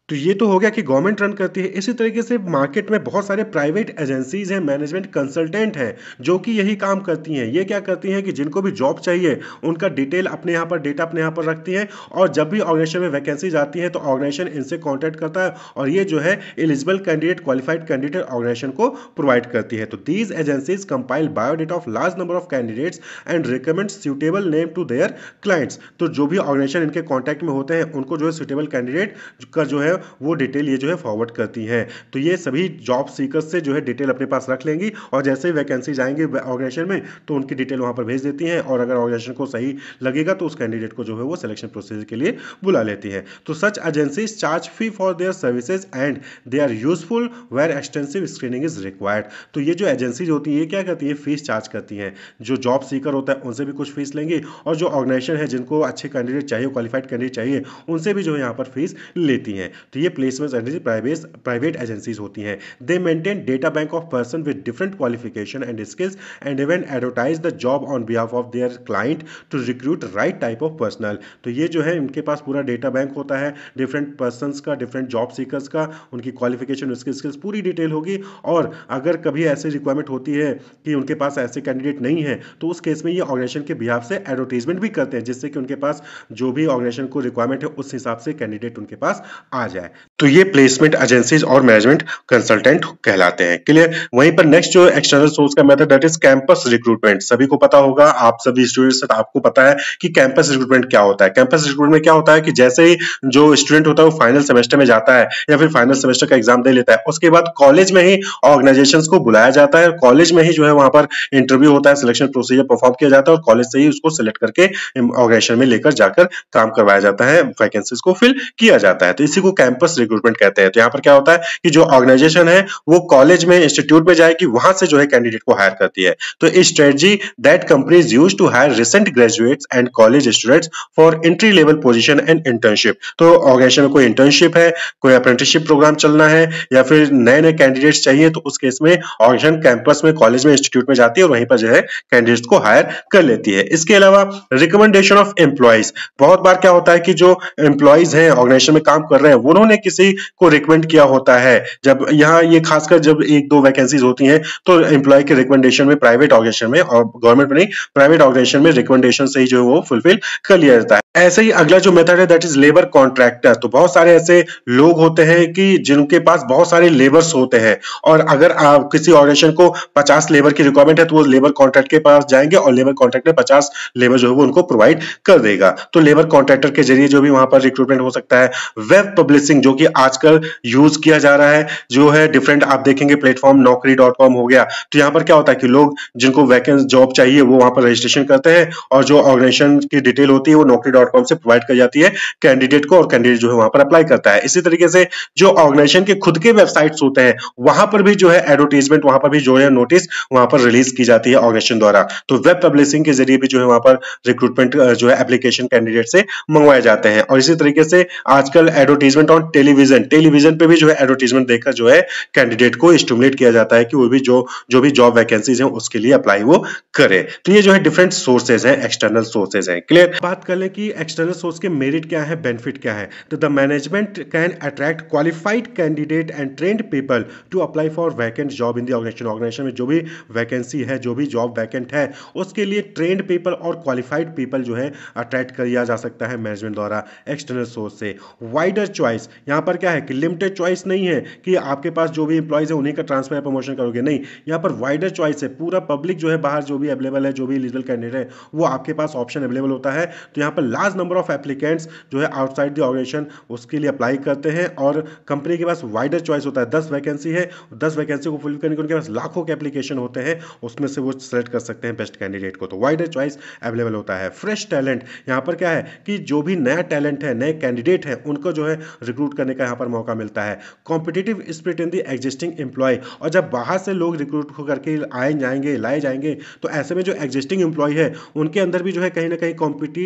तो ये तो हो गया कि गवर्नमेंट रन करती है। इसी तरीके से मार्केट में बहुत सारे प्राइवेट एजेंसीज हैं, मैनेजमेंट कंसल्टेंट हैं, जो कि यही काम करती हैं। ये क्या करती हैं कि जिनको भी जॉब चाहिए उनका डिटेल अपने यहाँ पर, डेटा अपने यहाँ पर रखती हैं, और जब भी ऑर्गेनाइजेशन में वैकेंसीज आती हैं तो ऑर्गेनाइजेशन इनसे कॉन्टैक्ट करता है और ये जो है eligible candidate, qualified candidate organisation को प्रोवाइड करती है। तो these agencies compile biodata of large number of candidates and recommend suitable name to their clients. तो जो भी ऑर्गेनाइजेशन इनके कॉन्टैक्ट में होते हैं उनको जो है सुटेबल कैंडिडेट का जो है वो डिटेल ये जो है फॉरवर्ड करती हैं। तो ये सभी जॉब सीकर्स से जो है डिटेल अपने पास रख लेंगी और जैसे ही वैकेंसी जाएंगे ऑर्गेनाइजेशन में तो उनकी डिटेल वहां पर भेज देती हैं, और अगर ऑर्गेनाइजेशन को सही लगेगा तो उस कैंडिडेट को जो है वो सिलेक्शन प्रोसीजर के लिए बुला लेती है। तो such agencies charge fee for their services and they are useful where extensive screening is required. तो ये जो एजेंसीज होती है ये क्या करती है? फीस चार्ज करती हैं। जो जॉब सीकर होता है उनसे भी कुछ फीस लेंगी, और जो ऑर्गेनाइजेशन है जिनको अच्छे कैंडिडेट चाहिए, क्वालिफाइड कैंडिडेट चाहिए, उनसे भी जो है यहाँ पर फीस लेती हैं। तो ये प्लेसमेंट एजेंसी प्राइवेट एजेंसीज होती हैं। They maintain data bank of person with different qualification and skills and even advertise the job on behalf of their client to recruit right type of personnel. तो ये जो है इनके पास पूरा data bank होता है डिफरेंट पर्सनस का, different job seekers का, उनकी क्वालिफिकेशन, उसकी स्किल्स पूरी डिटेल होगी। और अगर कभी ऐसी रिक्वायरमेंट होती है कि उनके पास ऐसे कैंडिडेट नहीं है तो उस केस में ये ऑर्गेनाइजेशन के बिहाफ से एडवर्टीजमेंट भी करते हैं, जिससे कि उनके पास जो भी ऑर्गेनाइजेशन को रिक्वायरमेंट है उस हिसाब से कैंडिडेट उनके पास आ जाए। तो ये प्लेसमेंट एजेंसीज और मैनेजमेंट कंसल्टेंट कहलाते हैं। क्लियर? वहीं पर नेक्स्ट जो एक्सटर्नल सोर्स का method that is campus recruitment. सभी को पता होगा, आप सभी स्टूडेंट्स, आपको पता है कि कैंपस रिक्रूटमेंट क्या होता है। कैंपस रिक्रूटमेंट में क्या होता है कि जैसे ही जो स्टूडेंट होता है वो फाइनल सेमेस्टर में जाता है या फिर फाइनल सेमेस्टर का एग्जाम दे लेता है, उसके बाद कॉलेज में ही ऑर्गेनाइजेशंस को बुलाया जाता है, कॉलेज में ही जो है वहां पर इंटरव्यू होता है, सिलेक्शन प्रोसीजर परफॉर्म किया जाता है और कॉलेज से ही उसको सिलेक्ट करके ऑर्गेनाइजेशन में लेकर जाकर काम करवाया जाता है, वैकेंसीज को फिल किया जाता है। तो इसी को कैंपस रिक्रूटमेंट कहते हैं। तो यहाँ पर क्या होता है कि जो ऑर्गेनाइजेशन है वो कॉलेज में, इंस्टीट्यूट में जाएगी, वहां से जो है कैंडिडेट को हायर करती है। तो इस strategy that companies use to hire recent graduates and college students for entry level position and internship. तो ऑर्गेनाइजेशन में कोई इंटर्नशिप है, कोई अप्रेंटिसशिप प्रोग्राम चलना है या फिर नए नए कैंडिडेट्स चाहिए, तो उस केस में ऑर्गेनाइजेशन कैंपस में, कॉलेज में, इंस्टीट्यूट में जाती है और वहीं पर जो है कैंडिडेट्स को हायर कर लेती है। इसके अलावा रिकमेंडेशन ऑफ एम्प्लॉइज। बहुत बार क्या होता है कि जो एम्प्लॉइज हैं ऑर्गेनाइजेशन में काम कर रहे हैं उन्होंने किसी को रिकमेंड किया होता है। जब यहाँ ये खासकर जब एक दो वैकेंसीज होती हैं तो एम्प्लॉय के रिकमेंडेशन में, प्राइवेट ऑर्गेनाइजेशन में, और गवर्नमेंट में नहीं, प्राइवेट ऑर्गेनाइजेशन में रिकमेंडेशन से ही जो है वो फुलफिल कर लिया जाता है। ऐसे ही अगला जो मेथड है दैट इज लेबर कॉन्ट्रैक्टर। तो बहुत सारे ऐसे लोग होते हैं कि जिनके पास बहुत सारे लेबर्स होते हैं, और अगर किसी ऑर्गेनाइजेशन को 50 लेबर की रिक्वायरमेंट है तो वो लेबर कॉन्ट्रैक्ट के पास जाएंगे और लेबर कॉन्ट्रैक्टर 50 लेबर जो है वो उनको प्रोवाइड कर देगा। तो लेबर कॉन्ट्रैक्टर के जरिए जो भी वहां पर रिक्रूटमेंट हो सकता है। वेब पब्लिशिंग, जो कि आजकल यूज किया जा रहा है, जो है डिफरेंट आप देखेंगे प्लेटफॉर्म naukri.com हो गया, तो यहाँ पर क्या होता है कि लोग जिनको वैकेंट जॉब चाहिए वो वहां पर रजिस्ट्रेशन करते हैं और जो ऑर्गेनाइजेशन की डिटेल होती है वो naukri.com से प्रोवाइड कर जाती है कैंडिडेट को, और कैंडिडेट जो है वहां पर अप्लाई करता है। इसी तरीके से जो ऑर्गेनाइजेशन के खुद के वेबसाइट्स होते हैं वहां पर भी जो है एडवर्टीजमेंट, वहां पर भी जो है नोटिस वहां पर रिलीज की जाती है ऑर्गेनाइजेशन द्वारा। तो वेब पब्लिशिंग के जरिए भी जो है वहां पर रिक्रूटमेंट जो है एप्लीकेशन कैंडिडेट से मंगवाए जाते हैं। और इसी तरीके से आजकल एडवर्टीजमेंट ऑन टेलीविजन पे भी जो है एडवर्टीजमेंट देखकर जो है कैंडिडेट को स्टिमुलेट किया जाता है कि वो भी जो भी जॉब वैकेंसीज हैं उसके लिए अप्लाई वो करे। तो ये जो है डिफरेंट सोर्सेज हैं, एक्सटर्नल सोर्सेज हैं। क्लियर? बात कर लें कि एक्सटर्नल सोर्स के मेरिट क्या है, बेनिफिट क्या है। तो the management can attract qualified candidate and trained people to apply for vacant job in the organisation में जो भी वैकेंसी है, जो भी जॉब वैकेंट है, उसके लिए ट्रेंड पीपल और क्वालिफाइड पीपल जो है अट्रैक्ट किया जा सकता है मैनेजमेंट द्वारा एक्सटर्नल सोर्स से। वाइडर चॉइस, यहाँ पर क्या है कि लिमिटेड चॉइस नहीं है कि आपके पास जो भी एम्प्लॉइज है उन्हीं का ट्रांसफर या प्रमोशन करोगे, नहीं, यहाँ पर वाइडर चॉइस है। पूरा पब्लिक जो है बाहर जो भी अवेलेबल है, जो भी एलिजिबल कैंडिडेट है वो आपके पास ऑप्शन अवेलेबल होता है। तो यहाँ पर लार्ज नंबर ऑफ एप्लीकेंट्स जो है आउटसाइड द ऑर्गेनाइजेशन उसके लिए अप्लाई करते हैं और कंपनी के पास वाइडर चॉइस होता है। 10 वैकेंसी है, 10 वैकेंसी को फुलफिल करने के उनके पास लाखों के एप्लीकेशन होते हैं, उसमें से वो सेलेक्ट कर सकते हैं बेस्ट कैंडिडेट को। तो वाइडर चॉइस अवेलेबल होता है। फ्रेश टैलेंट, यहाँ पर क्या है कि जो भी नया टैलेंट है, नए कैंडिडेट है, उनको जो है रिक्रूट करने का यहाँ पर मौका मिलता है। Competitive spirit in the existing employee, और जब बाहर से लोग रिक्रूट करके लाए जाएंगे तो ऐसे में जो एग्जिस्टिंग एम्प्लॉय है उनके अंदर भी जो है कहीं ना कहीं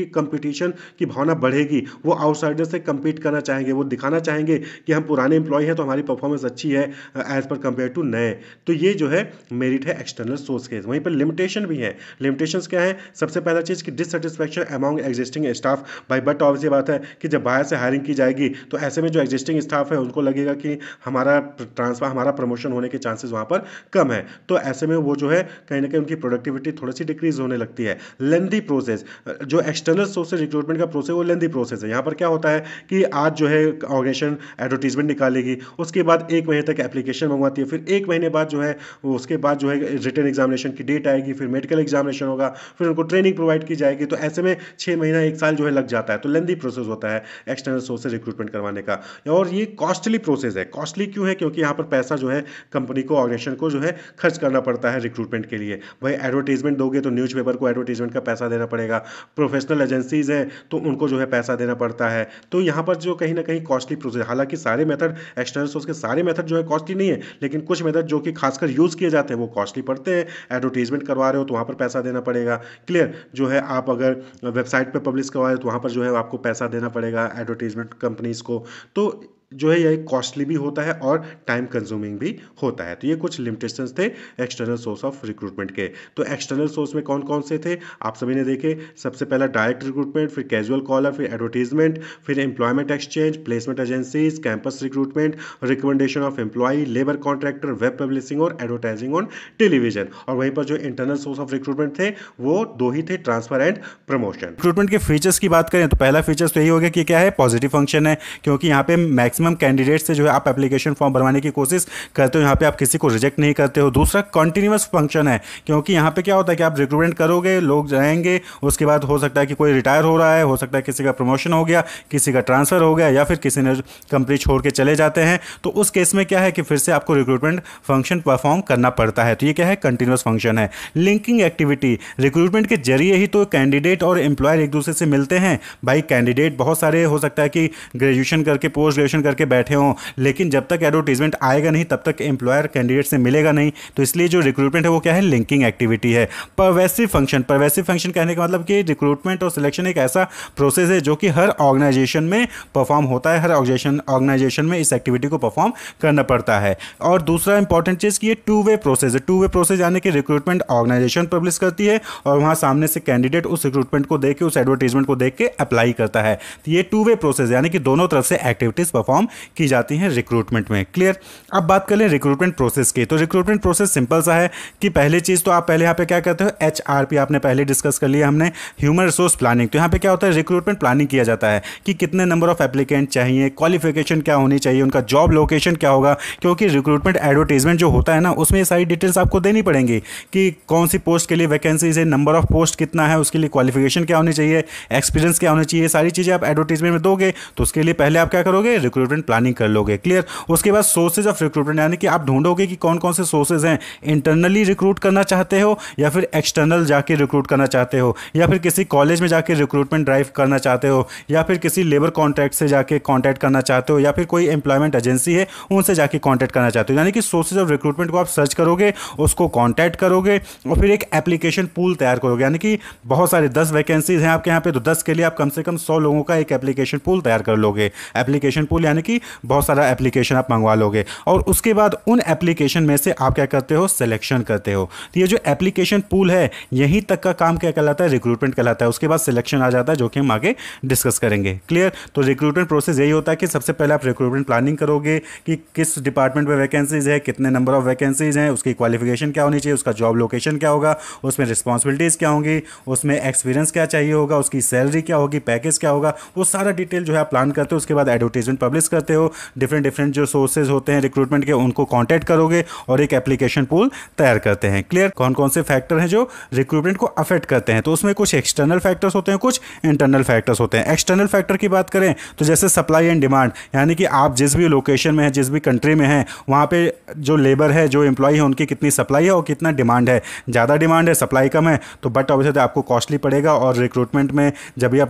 कंपटीशन की भावना बढ़ेगी। वो आउटसाइडर से compete करना चाहेंगे, वो दिखाना चाहेंगे कि हम पुराने एम्प्लॉय हैं तो हमारी परफॉर्मेंस अच्छी है एज पर कंपेयर टू नए। तो ये जो है मेरिट है एक्सटर्नल सोर्स के। वहीं पर लिमिटेशन भी है। लिमिटेशंस क्या है? सबसे पहला चीज़ कि डिससेटिस्फैक्शन अमॉन्ग एग्जिस्टिंग स्टाफ। भाई बट ऑब्वियस बात है कि जब बाहर से हायरिंग की जाएगी तो ऐसे में जो एग्जिस्टिंग स्टाफ है उनको लगेगा कि हमारा ट्रांसफर, हमारा प्रमोशन होने के चांसेस वहाँ पर कम है। तो ऐसे में वो जो है कहीं ना कहीं उनकी प्रोडक्टिविटी थोड़ी सी डिक्रीज होने लगती है। लेंदी प्रोसेस, जो एक्सटर्नल सोर्स से रिक्रूटमेंट का प्रोसेस वो लेंदी प्रोसेस है। यहाँ पर क्या होता है कि आज जो है ऑर्गेनाइजेशन एडवर्टीजमेंट निकालेगी, उसके बाद 1 महीने तक एप्लीकेशन मंगवाती है, फिर 1 महीने बाद जो है उसके बाद जो है रिटन एग्जामिनेशन की डेट आएगी, फिर मेडिकल एग्जामिनेशन होगा, फिर उनको ट्रेनिंग प्रोवाइड की जाएगी। तो ऐसे में 6 महीना 1 साल जो है लग जाता है। तो लेंदी प्रोसेस होता है एक्सटर्नल सोर्स से रिक्रूटमेंट करवाने का। और ये कॉस्टली प्रोसेस है। कॉस्टली क्यों है? क्योंकि यहाँ पर पैसा जो है कंपनी को, ऑर्गेनाइजेशन को जो है खर्च करना पड़ता है रिक्रूटमेंट के लिए। भाई एडवर्टीजमेंट दोगे तो न्यूज़पेपर को एडवर्टीजमेंट का पैसा देना पड़ेगा, प्रोफेशनल एजेंसीज हैं तो उनको जो है पैसा देना पड़ता है। तो यहाँ पर जो कहीं ना कहीं कॉस्टली प्रोसेस, हालांकि सारे मेथड एक्सटर्नल सोर्स के सारे मेथड जो है कॉस्टली नहीं है, लेकिन कुछ मेथड जो कि खासकर यूज़ किए जाते हैं वो कॉस्टली पड़ते हैं। एडवर्टीजमेंट करवा रहे हो तो वहाँ पर पैसा देना पड़ेगा। क्लियर? जो है आप अगर वेबसाइट पर पब्लिश करवा रहे हो तो वहाँ पर जो है आपको पैसा देना पड़ेगा एडवर्टीजमेंट कंपनीज को। तो जो है ये कॉस्टली भी होता है और टाइम कंज्यूमिंग भी होता है। तो ये कुछ लिमिटेशंस थे एक्सटर्नल सोर्स ऑफ रिक्रूटमेंट के। तो एक्सटर्नल सोर्स में कौन कौन से थे आप सभी ने देखे। सबसे पहला डायरेक्ट रिक्रूटमेंट, फिर कैजुअल कॉलर, फिर एडवर्टीजमेंट, फिर employment exchange, placement agencies, campus recruitment, recommendation of employee, labour contractor, web publishing और एडवर्टाइजिंग ऑन टेलीविजन। और वहीं पर जो इंटरनल सोर्स ऑफ रिक्रूटमेंट थे वो 2 ही थे, ट्रांसफर एंड प्रमोशन। रिक्रूटमेंट के फीचर्स की बात करें तो पहला फीचर्स तो यही हो गया कि क्या है, पॉजिटिव फंक्शन है, क्योंकि यहाँ पे मैक्सिमम कैंडिडेट से जो है आप एप्लीकेशन फॉर्म भरवाने की कोशिश करते हो, यहाँ पे आप किसी को रिजेक्ट नहीं करते हो। दूसरा कंटिन्यूअस फंक्शन है, क्योंकि यहाँ पे क्या होता है कि आप रिक्रूटमेंट करोगे, लोग जाएंगे, उसके बाद हो सकता है कि कोई रिटायर हो रहा है, हो सकता है किसी का प्रमोशन हो गया, किसी का ट्रांसफर हो गया, या फिर किसी ने कंपनी छोड़ के चले जाते हैं। तो उस केस में क्या है कि फिर से आपको रिक्रूटमेंट फंक्शन परफॉर्म करना पड़ता है। तो ये क्या है, कंटिन्यूअस फंक्शन है। लिंकिंग एक्टिविटी, रिक्रूटमेंट के जरिए ही तो कैंडिडेट और एम्प्लॉयर एक दूसरे से मिलते हैं। भाई कैंडिडेट बहुत सारे हो सकता है कि ग्रेजुएशन करके, पोस्ट ग्रेजुएशन करके बैठे हों, लेकिन जब तक एडवर्टीजमेंट आएगा नहीं तब तक एम्प्लॉयर कैंडिडेट से मिलेगा नहीं। तो इसलिए जो रिक्रूटमेंट है वो क्या है, लिंकिंग एक्टिविटी है। परवेसिव फंक्शन, परवेसिव फंक्शन कहने का मतलब कि रिक्रूटमेंट और सिलेक्शन एक ऐसा प्रोसेस है जो कि हर ऑर्गेनाइजेशन में परफॉर्म होता है, हर ऑर्गेनाइजेशन में इस एक्टिविटी को परफॉर्म करना पड़ता है। और दूसरा इंपॉर्टेंट चीज़ कि ये 2 वे प्रोसेस है। 2 वे प्रोसेस यानी कि रिक्रूटमेंट ऑर्गेनाइजेशन पब्लिश करती है और वहाँ सामने से कैंडिडेट उस रिक्रूटमेंट को देख के, उस एडवर्टीजमेंट को देख के अप्लाई करता है। तो ये 2 वे प्रोसेस यानी कि दोनों तरफ से एक्टिविटीज परफॉर्म की जाती हैं रिक्रूटमेंट में। क्लियर? अब बात कर लें रिक्रूटमेंट प्रोसेस की। तो रिक्रूटमेंट प्रोसेस सिंपल सा है कि पहली चीज़ तो आप पहले यहाँ पे क्या करते हो, HRP आपने पहले डिस्कस कर लिया हमने, ह्यूमन रिसोर्स प्लानिंग। तो यहाँ पे क्या होता है, रिक्रूटमेंट प्लानिंग किया जाता है कि कितने नंबर ऑफ एप्लीकेंट चाहिए, क्वालिफिकेशन क्या होनी चाहिए, उनका जॉब लोकेशन क्या होगा, क्योंकि रिक्रूटमेंट एडवर्टीजमेंट जो होता है ना उसमें ये सारी डिटेल्स आपको देनी पड़ेंगी कि कौन सी पोस्ट के लिए वैकेंसीज है, नंबर ऑफ पोस्ट कितना है, उसके लिए क्वालिफिकेशन क्या होनी चाहिए, एक्सपीरियंस क्या होना चाहिए। सारी चीज़ें आप एडवर्टीजमेंट में दोगे तो उसके लिए पहले आप क्या करोगे, रिक्रूटमेंट रिक्रूटमेंट प्लानिंग कर लोगे। क्लियर। उसके बाद सोर्सेज ऑफ रिक्रूटमेंट, यानी कि आप ढूंढोगे कि कौन कौन से सोर्सेज हैं, इंटरनली रिक्रूट करना चाहते हो या फिर एक्सटर्नल जाके रिक्रूट करना चाहते हो, या फिर किसी कॉलेज में जाके रिक्रूटमेंट ड्राइव करना चाहते हो, या फिर किसी लेबर कॉन्ट्रैक्ट से जाके कॉन्टैक्ट करना चाहते हो, या फिर कोई एम्प्लॉयमेंट एजेंसी है उनसे जाके कॉन्टैक्ट करना चाहते हो। यानी कि सोर्सेज ऑफ रिक्रूटमेंट को आप सर्च करोगे, उसको कॉन्टैक्ट करोगे और फिर एक एप्लीकेशन पूल तैयार करोगे। यानी कि बहुत सारे 10 वैकेंसीज हैं आपके यहाँ पे, तो 10 के लिए आप कम से कम 100 लोगों का एक एप्लीकेशन पूल तैयार कर लोगे। एप्लीकेशन पूल यानी कि बहुत सारा एप्लीकेशन आप मंगवा लोगे और उसके बाद उन एप्लीकेशन में से आप क्या करते हो, सिलेक्शन करते हो। तो ये जो एप्लीकेशन पूल है यहीं तक का काम क्या कहलाता है, रिक्रूटमेंट कहलाता है। उसके बाद सिलेक्शन आ जाता है जो कि हम आगे डिस्कस करेंगे। क्लियर। तो रिक्रूटमेंट प्रोसेस यही होता है कि सबसे पहले आप रिक्रूटमेंट प्लानिंग करोगे कि किस डिपार्टमेंट में वैकेंसीज है, कितने नंबर ऑफ वैकेंसीज हैं, उसकी क्वालिफिकेशन क्या होनी चाहिए, उसका जॉब लोकेशन क्या होगा, उसमें रिस्पॉन्सिबिलिटीज़ क्या होंगी, उसमें एक्सपीरियंस क्या चाहिए होगा, उसकी सैलरी क्या होगी, पैकेज क्या होगा, वो सारा डिटेल जो है आप प्लान करते हो। उसके बाद एडवर्टीजमेंट पब्लिश करते हो, डिफरेंट डिफरेंट जो सोर्सेज होते हैं रिक्रूटमेंट के उनको कॉन्टैक्ट करोगे और एक एप्लीकेशन पूल तैयार करते हैं। क्लियर। कौन कौन से फैक्टर हैं जो रिक्रूटमेंट को अफेक्ट करते हैं, तो उसमें कुछ एक्सटर्नल फैक्टर्स होते हैं, कुछ इंटरनल फैक्टर्स होते हैं। एक्सटर्नल फैक्टर की बात करें तो जैसे सप्लाई एंड डिमांड, यानी कि आप जिस भी लोकेशन में है, जिस भी कंट्री में है, वहाँ पे जो लेबर है, जो एम्प्लॉय है, उनकी कितनी सप्लाई है और कितना डिमांड है। ज़्यादा डिमांड है, सप्लाई कम है, तो बट ऑब्वियसली आपको कॉस्टली पड़ेगा और रिक्रूटमेंट में जब भी आप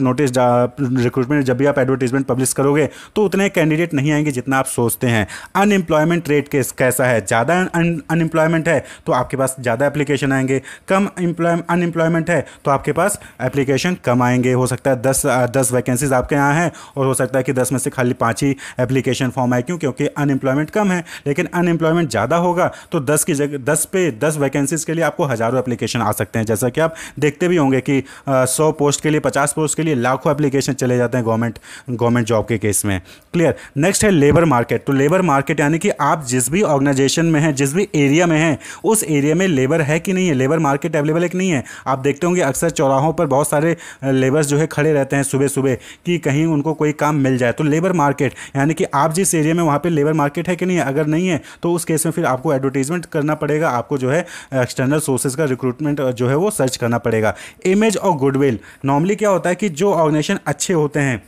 जब भी आप एडवर्टीजमेंट पब्लिश करोगे तो उतने कैंडिडेट नहीं आएंगे जितना आप सोचते हैं। अनएम्प्लॉयमेंट रेट कैसा है, ज़्यादा अनएम्प्लॉयमेंट है तो आपके पास ज़्यादा एप्लीकेशन आएंगे, कम अनएम्प्लॉयमेंट है तो आपके पास एप्लीकेशन कम आएंगे। हो सकता है 10 वैकेंसीज आपके यहाँ हैं और हो सकता है कि 10 में से खाली 5 ही एप्लीकेशन फॉर्म आए। क्यों? क्योंकि अनएम्प्लॉयमेंट कम है। लेकिन अनएम्प्लॉयमेंट ज़्यादा होगा तो 10 की जगह 10 वैकेंसीज के लिए आपको हज़ारों एप्लीकेशन आ सकते हैं। जैसा कि आप देखते भी होंगे कि 100 पोस्ट के लिए, 50 पोस्ट के लिए लाखों एप्लीकेशन चले जाते हैं गवर्नमेंट जॉब के केस में। क्लियर। नेक्स्ट है लेबर मार्केट। तो लेबर मार्केट यानी कि आप जिस भी ऑर्गेनाइजेशन में हैं, जिस भी एरिया में हैं, उस एरिया में लेबर है कि नहीं है, लेबर मार्केट अवेलेबल है कि नहीं है। आप देखते होंगे अक्सर चौराहों पर बहुत सारे लेबर्स जो है खड़े रहते हैं सुबह सुबह कि कहीं उनको कोई काम मिल जाए। तो लेबर मार्केट यानी कि आप जिस एरिया में वहाँ पे लेबर मार्केट है कि नहीं है। अगर नहीं है तो उस केस में फिर आपको एडवर्टीजमेंट करना पड़ेगा, आपको जो है एक्सटर्नल सोर्सेज का रिक्रूटमेंट जो है वो सर्च करना पड़ेगा। इमेज और गुडविल, नॉर्मली क्या होता है कि जो ऑर्गेनाइजेशन अच्छे होते हैं,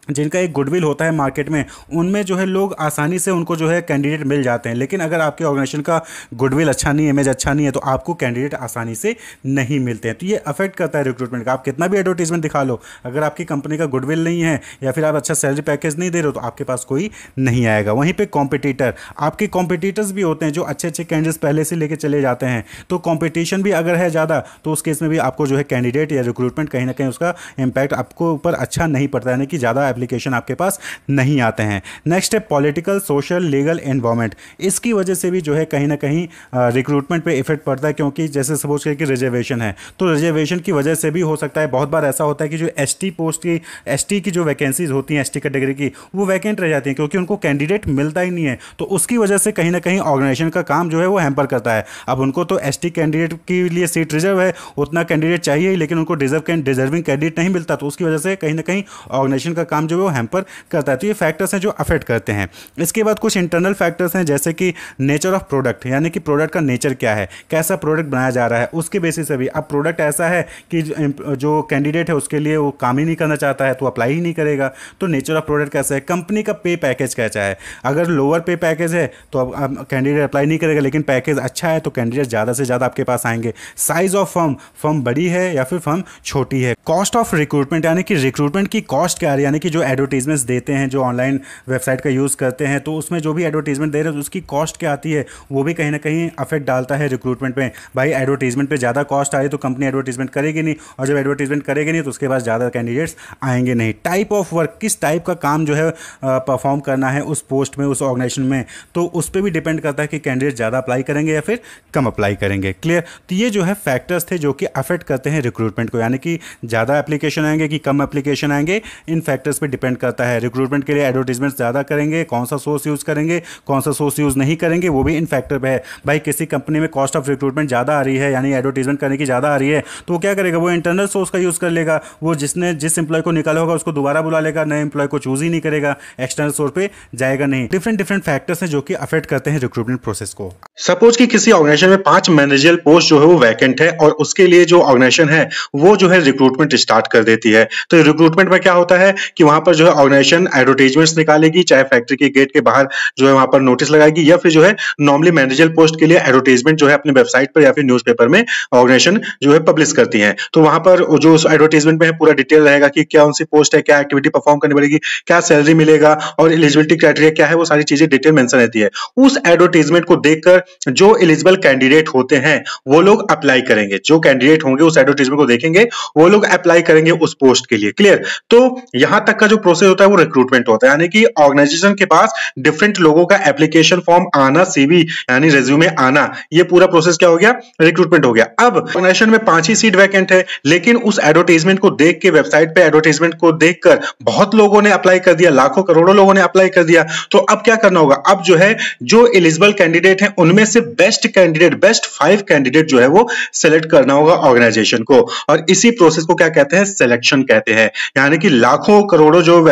जिनका एक गुडविल होता है मार्केट में, उनमें जो है लोग आसानी से उनको जो है कैंडिडेट मिल जाते हैं। लेकिन अगर आपके ऑर्गेनाइजेशन का गुडविल अच्छा नहीं है, इमेज अच्छा नहीं है, तो आपको कैंडिडेट आसानी से नहीं मिलते हैं। तो ये अफेक्ट करता है रिक्रूटमेंट का। आप कितना भी एडवर्टीजमेंट दिखा लो, अगर आपकी कंपनी का गुडविल नहीं है या फिर आप अच्छा सैलरी पैकेज नहीं दे रहे हो तो आपके पास कोई नहीं आएगा। वहीं पर कॉम्पिटिटर, आपके कॉम्पिटिटर्स भी होते हैं जो अच्छे अच्छे कैंडिडेट्स पहले से लेकर चले जाते हैं। तो कॉम्पिटिशन भी अगर है ज़्यादा तो उस केस में भी आपको जो है कैंडिडेट या रिक्रूटमेंट कहीं ना कहीं उसका इम्पैक्ट आपको ऊपर अच्छा नहीं पड़ता, यानी कि ज़्यादा एप्लीकेशन आपके पास नहीं आते हैं। नेक्स्ट है पॉलिटिकल, सोशल, लीगल एनवायरनमेंट। इसकी वजह से भी जो है कहीं ना कहीं रिक्रूटमेंट पे इफेक्ट पड़ता है, क्योंकि जैसे सपोज करें कि रिजर्वेशन है तो रिजर्वेशन की वजह से भी हो सकता है। बहुत बार ऐसा होता है कि जो एसटी की जो वैकेंसीज होती हैं एसटी कैटेगरी की, वो वैकेंट रह जाती हैं क्योंकि उनको कैंडिडेट मिलता ही नहीं है। तो उसकी वजह से कहीं ना कहीं ऑर्गेनाइजेशन का काम जो है वो हैम्पर करता है। अब उनको तो एसटी कैंडिडेट के लिए सीट रिजर्व है, उतना कैंडिडेट चाहिए ही, लेकिन उनको डिजर्विंग कैंडिडेट नहीं मिलता, तो उसकी वजह से कहीं ना कहीं ऑर्गेनाइजेशन का काम जो है वो हैम्पर करता है। तो ये फैक्टर्स हैं जो अफेक्ट करते हैं। इसके बाद कुछ इंटरनल फैक्टर्स हैं जैसे कि नेचर ऑफ प्रोडक्ट, यानी कि प्रोडक्ट का नेचर क्या है, कैसा प्रोडक्ट बनाया जा रहा है, उसके बेसिस से भी। अब प्रोडक्ट ऐसा है कि जो कैंडिडेट है उसके लिए वो काम ही नहीं करना चाहता है तो अप्लाई ही नहीं करेगा। तो नेचर ऑफ प्रोडक्ट कैसा है, कंपनी का पे पैकेज कैसा है। अगर लोअर पे पैकेज है तो अब कैंडिडेट अप्लाई नहीं करेगा, लेकिन पैकेज अच्छा है तो कैंडिडेट ज़्यादा से ज़्यादा आपके पास आएंगे। साइज ऑफ फर्म बड़ी है या फिर फर्म छोटी है। कॉस्ट ऑफ रिक्रूटमेंट, यानी कि रिक्रूटमेंट की कॉस्ट क्या है, यानी कि जो एडवर्टीजमेंट्स देते हैं, जो ऑनलाइन वेबसाइट का यूज़ करते हैं, तो उसमें जो भी एडवर्टीजमेंट दे रहे हैं तो उसकी कॉस्ट क्या आती है, वो भी कहीं ना कहीं अफेक्ट डालता है रिक्रूटमेंट में। भाई एडवर्टीजमेंट पे ज़्यादा कॉस्ट आ रही तो कंपनी एडवर्टीजमेंट करेगी नहीं, और जब एडवर्टीजमेंट करेगी नहीं तो उसके पास ज़्यादा कैंडिडेट्स आएंगे नहीं। टाइप ऑफ वर्क, किस टाइप का काम जो है परफॉर्म करना है उस पोस्ट में, उस ऑर्गेनाइजेशन में, तो उस पर भी डिपेंड करता है कि कैंडिडेट ज़्यादा अप्लाई करेंगे या फिर कम अप्लाई करेंगे। क्लियर। तो ये जो है फैक्टर्स थे जो कि अफेक्ट करते हैं रिक्रूटमेंट को, यानी कि ज़्यादा एप्लीकेशन आएंगे कि कम एप्लीकेशन आएंगे, इन फैक्टर्स पे डिपेंड करता है। रिक्रूटमेंट के लिए एडवर्टीजमेंट ज़्यादा करेंगे, कौन सा सोर्स यूज़ करेंगे, कौन सा सोर्स यूज़ नहीं करेंगे, वो भी इन फैक्टर पे है। भाई किसी कंपनी में कॉस्ट ऑफ रिक्रूटमेंट ज़्यादा आ रही है, यानी एडवर्टीजमेंट करने की ज़्यादा आ रही है, तो वो क्या करेगा, वो इंटरनल सोर्स का यूज़ कर लेगा। वो जिस एम्प्लॉय को निकाला होगा उसको दोबारा बुला लेगा, नए एम्प्लॉय को चूज ही नहीं करेगा, एक्सटर्नल सोर्स पे जाएगा नहीं। डिफरेंट फैक्टर्स हैं जो कि अफेक्ट करते हैं रिक्रूटमेंट प्रोसेस को। सपोज कि किसी ऑर्गेनाइजेशन में 5 मैनेजरियल पोस्ट जो है वो वैकेंट है और उसके लिए जो ऑर्गेनाइजेशन है वो जो है रिक्रूटमेंट स्टार्ट कर देती है। तो रिक्रूटमेंट में क्या होता है कि वहां वहां पर जो है ऑर्गेनाइजेशन एडवर्टाइजमेंट्स निकालेगी, चाहे फैक्ट्री के गेट के बाहर जो है वहां पर नोटिस लगाएगी, या फिर जो है नॉर्मली मैनेजर पोस्ट के लिए एडवर्टाइजमेंट जो है अपने वेबसाइट पर या फिर न्यूज़पेपर में ऑर्गेनाइजेशन जो है पब्लिश करती है। तो वहां पर जो उस एडवर्टाइजमेंट में है पूरा डिटेल रहेगा कि क्या उनसी पोस्ट है, क्या एक्टिविटी परफॉर्म करनी पड़ेगी, क्या सैलरी मिलेगा और एलिजिबिलिटी क्राइटेरिया क्या है, वो सारी चीजें डिटेल मेंशन रहती है। उस एडवर्टाइजमेंट को देखकर जो एलिजिबल कैंडिडेट होते हैं वो लोग अप्लाई करेंगे, जो कैंडिडेट होंगे उस एडवर्टाइजमेंट को देखेंगे वो लोग अप्लाई करेंगे उस पोस्ट के लिए। क्लियर? तो यहां तक का जो प्रोसेस होता है वो रिक्रूटमेंट होता है, यानी कि ऑर्गेनाइजेशन के पास डिफरेंट लोगों का एप्लीकेशन फॉर्म आना, सीवी यानी रेज्यूमे आना, ये पूरा प्रोसेस क्या हो गया? रिक्रूटमेंट हो गया। अब ऑर्गेनाइजेशन में 5 ही सीट वैकेंट है, लेकिन उस एडवर्टाइजमेंट को देख के, वेबसाइट पे एडवर्टाइजमेंट को देखकर बहुत लोगों ने अप्लाई कर दिया, लाखों करोड़ों लोगों ने अप्लाई कर दिया। तो अब क्या करना होगा? अब जो है जो एलिजिबल कैंडिडेट हैं उनमें से बेस्ट कैंडिडेट, बेस्ट 5 कैंडिडेट जो है वो सिलेक्ट करना होगा ऑर्गेनाइजेशन को, और इसी प्रोसेस को क्या कहते हैं? सिलेक्शन कहते हैं। यानी कि लाखों करोड़ों जो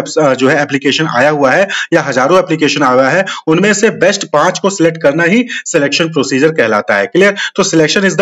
है एप्लीकेशन आया हुआ है या हजारों एप्लीकेशन आया हुआ है, उनमें से बेस्ट 5 को सिलेक्ट करना ही सिलेक्शन प्रोसीजर कहलाता है। क्लियर? तो selection is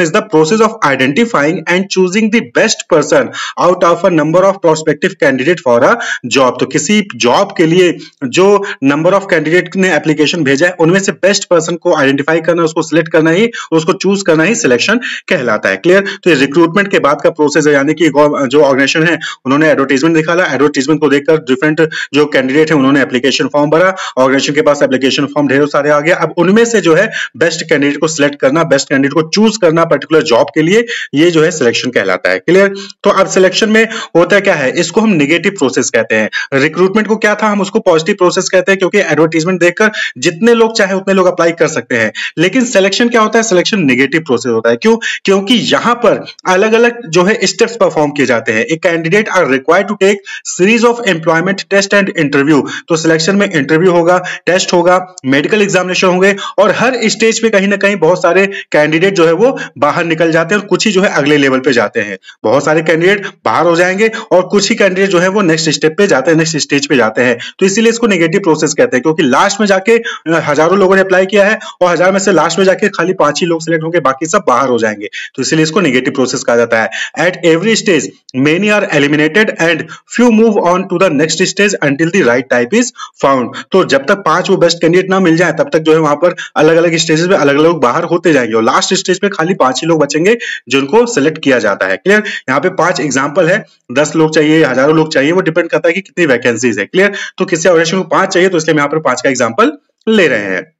the process of identifying and choosing the best person out of a number of prospective candidate for a job. तो किसी जॉब के लिए जो नंबर ऑफ कैंडिडेट ने एप्लीकेशन भेजा है उनमें से बेस्ट पर्सन को आइडेंटिफाई करना, उसको सिलेक्ट करना ही, उसको चूज करना ही सिलेक्शन कहलाता है। क्लियर? तो ये रिक्रूटमेंट के बाद का प्रोसेस है, यानी कि जो ऑर्गेनाइजेशन है उन्होंने एडवर्टाइजमेंट निकाला, एडवर्टाइजमेंट को देखकर डिफरेंट जो कैंडिडेट है उन्होंने एप्लीकेशन फॉर्म भरा, ऑर्गेनाइजेशन के पास एप्लीकेशन फॉर्म ढेरों सारे आ गया। अब उनमें से जो है बेस्ट कैंडिडेट को सिलेक्ट करना, बेस्ट कैंडिडेट को चूज करना पर्टिकुलर जॉब के लिए, ये जो है सिलेक्शन कहलाता है। क्लियर? तो अब सिलेक्शन में होता क्या है, इसको हम नेगेटिव प्रोसेस कहते हैं। रिक्रूटमेंट को क्या था, हम उसको पॉजिटिव प्रोसेस कहते हैं, क्योंकि एडवर्टाइजमेंट देखकर जितने लोग चाहे उतने लोग अप्लाई कर सकते हैं। लेकिन सिलेक्शन क्या होता है? सिलेक्शन नेगेटिव प्रोसेस होता है। क्यों? क्योंकि यहां पर अलग अलग जो है स्टेप्स परफॉर्म किए जाते हैं। एक candidate are required to take series of employment test and interview. तो सिलेक्शन में इंटरव्यू होगा, टेस्ट होगा, मेडिकल एग्जामिनेशन होंगे, और हर स्टेज पे कहीं ना कहीं बहुत सारे कैंडिडेट जो है वो बाहर निकल जाते हैं और कुछ ही जो है अगले लेवल पे जाते हैं। बहुत सारे कैंडिडेट बाहर हो जाएंगे और कुछ ही कैंडिडेट जो है वो नेक्स्ट स्टेप पे जाते हैं, नेक्स्ट स्टेज पे जाते हैं। तो इसीलिए इसको नेगेटिव प्रोसेस कहते हैं, क्योंकि लास्ट में जाके हजारों लोगों ने अप्लाई किया है और 1000 में से लास्ट में जाके खाली 5 ही लोग सिलेक्ट होंगे, बाकी सब बाहर हो जाएंगे। तो इसीलिए इसको नेगेटिव प्रोसेस कहा जाता है। At every stage many are eliminated and few move on to the next stage until the right type is found. तो जब तक 5 वो बेस्ट कैंडिडेट ना मिल जाए तब तक जो है वहां पर अलग अलग स्टेजेस पे अलग अलग लोग बाहर होते जाएंगे और लास्ट स्टेज पे खाली 5 ही लोग बचेंगे जिनको सिलेक्ट किया जाता है। क्लियर? यहाँ पे 5 एग्जांपल है, 10 लोग चाहिए, हजारों लोग चाहिए, वो डिपेंड करता है कि कितनी वैकेंसीज है। क्लियर? तो किसी ऑर्गेनाइजेशन को 5 चाहिए तो इसलिए हम यहाँ पर 5 का एग्जांपल ले रहे हैं।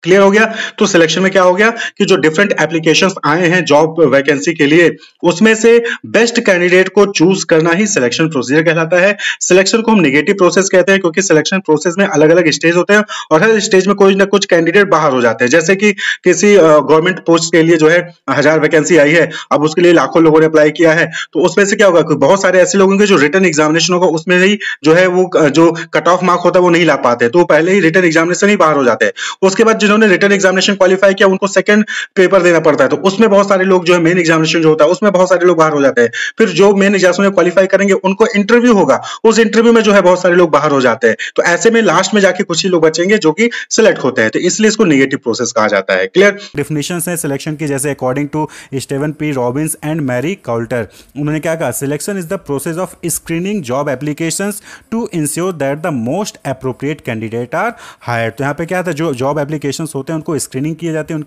क्लियर हो गया? तो सिलेक्शन में क्या हो गया कि जो डिफरेंट एप्लीकेशंस आए हैं जॉब वैकेंसी के लिए, उसमें से बेस्ट कैंडिडेट को चूज करना ही सिलेक्शन प्रोसीजर कहलाता है। सिलेक्शन को हम नेगेटिव प्रोसेस कहते हैं, क्योंकि सिलेक्शन प्रोसेस में अलग अलग स्टेज होते हैं और हर स्टेज में कोई ना कुछ कैंडिडेट बाहर हो जाते हैं। जैसे कि किसी गवर्नमेंट पोस्ट के लिए जो है 1000 वैकेंसी आई है, अब उसके लिए लाखों लोगों ने अप्लाई किया है, तो उसमें से क्या होगा कि बहुत सारे ऐसे लोग होंगे जो रिटन एग्जामिनेशन होगा उसमें ही जो है वो जो कट ऑफ मार्क होता है वो नहीं ला पाते, तो पहले ही रिटन एग्जामिनेशन ही बाहर हो जाते हैं। उसके बाद जिन्होंने रिटन एग्जामिनेशन क्वालिफाई किया उनको सेकंड पेपर देना पड़ता है, तो उसमें बहुत सारे लोग जो है मेन एग्जामिनेशन जो होता है उसमें बहुत सारे लोग बाहर हो जाते हैं। फिर जो मेन एग्जामिनेशन में क्वालिफाई करेंगे उनको इंटरव्यू होगा, उस इंटरव्यू में जो है बहुत सारे लोग बाहर हो जाते हैं। तो ऐसे में लास्ट में जाके कुछ ही लोग बचेंगे जो कि सिलेक्ट होते हैं, तो इसलिए इसको नेगेटिव प्रोसेस कहा जाता है। क्लियर? डिफिनेशंस है सिलेक्शन की, जैसे according to Steven P Robbins and Mary Coulter, उन्होंने क्या कहा? Selection is the process of screening job applications to ensure that the most appropriate candidate are hired. तो यहाँ पे क्या था, जो जॉब एप्लीकेशंस होते हैं उनको स्क्रीनिंग किए जाते हैं,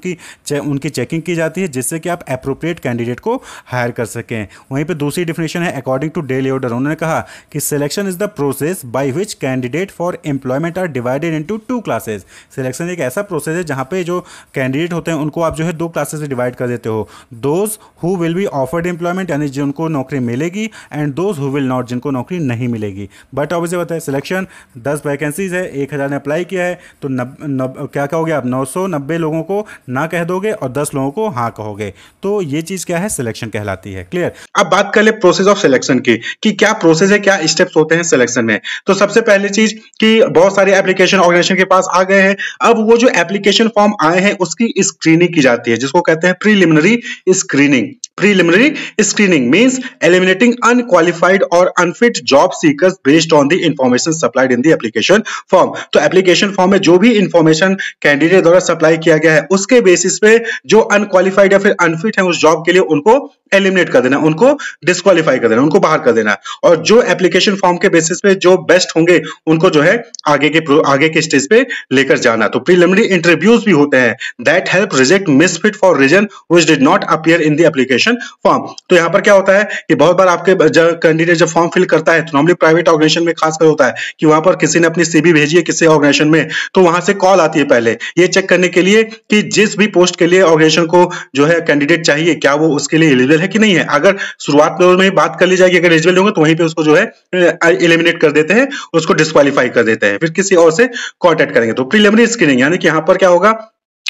उनकी चेकिंग की जाती है जिससे कि आप अप्रोप्रिएट कैंडिडेट को हायर कर सकें। वहीं पे दूसरी डिफिनेशन है अकॉर्डिंग टू डेली ऑर्डर, उन्होंने कहा कि selection is the process by which candidate for employment are divided into 2 classes. Selection एक ऐसा प्रोसेस है जहां पे जो कैंडिडेट होते हैं उनको आप जो है 2 क्लासेस से डिवाइड कर देते हो, those who will be offered employment यानी जिनको नौकरी मिलेगी, and those who will not जिनको नौकरी नहीं मिलेगी। बट ऑब्वियसली बताए सिलेक्शन 10 वैकेंसीज है, 1000 ने अप्लाई किया है, तो क्या कहोगे आप? 990 लोगों को ना कह दोगे और 10 लोगों को हाँ कहोगे, तो ये चीज क्या है? सिलेक्शन कहलाती है। क्लियर? अब बात कर ले प्रोसेस ऑफ सिलेक्शन की कि क्या प्रोसेस है, क्या स्टेप्स होते हैं सिलेक्शन में। तो सबसे पहली चीज कि बहुत सारे एप्लीकेशन ऑर्गेनाइजेशन के पास आ गए हैं, अब वो जो एप्लीकेशन फॉर्म आए हैं उसकी स्क्रीनिंग की जाती है, जिसको कहते हैं preliminary screening. Preliminary screening means eliminating unqualified or unfit job seekers based on the information supplied in the application form. तो एप्लीकेशन फॉर्म में जो भी इंफॉर्मेशन कैंडिडेट द्वारा सप्लाई किया गया है उसके बेसिस पे जो अनक्वालिफाइड या फिर अनफिट है उस जॉब के लिए उनको एलिमिनेट कर देना, उनको डिस्क्वालीफाई कर देना, उनको बाहर कर देना। और जो एप्लीकेशन फॉर्म के बेसिस पे जो बेस्ट होंगे उनको जो है आगे के स्टेज पे लेकर जाना। तो प्रीलिमिनरी इंटरव्यूज भी होते हैं that help reject misfit for reason which did not appear in the application form. तो यहाँ पर क्या होता है कि बहुत बार आपके कैंडिडेट जब फॉर्म फिल करता है तो नॉर्मली प्राइवेट ऑर्गेनाइजेशन में खासकर होता है कि वहां पर किसी ने अपनी सीवी भेजी है किसी ऑर्गेनाइजेशन में, तो वहां से कॉल आती है पहले ये चेक करने के लिए कि जिस भी पोस्ट के लिए ऑर्गेनाइजेशन को जो है कैंडिडेट चाहिए क्या वो उसके लिए एलिजिबल है कि नहीं है। अगर शुरुआत में बात कर ली जाएगी अगर एलिजिबल होंगे तो वहीं पे उसको जो है एलिमिनेट कर देते हैं, उसको डिस्क्वालीफाई कर देते हैं, फिर किसी और से कॉन्टेक्ट करेंगे। तो प्रीलिमिनरी स्क्रीनिंग यानी कि यहां पर क्या होगा,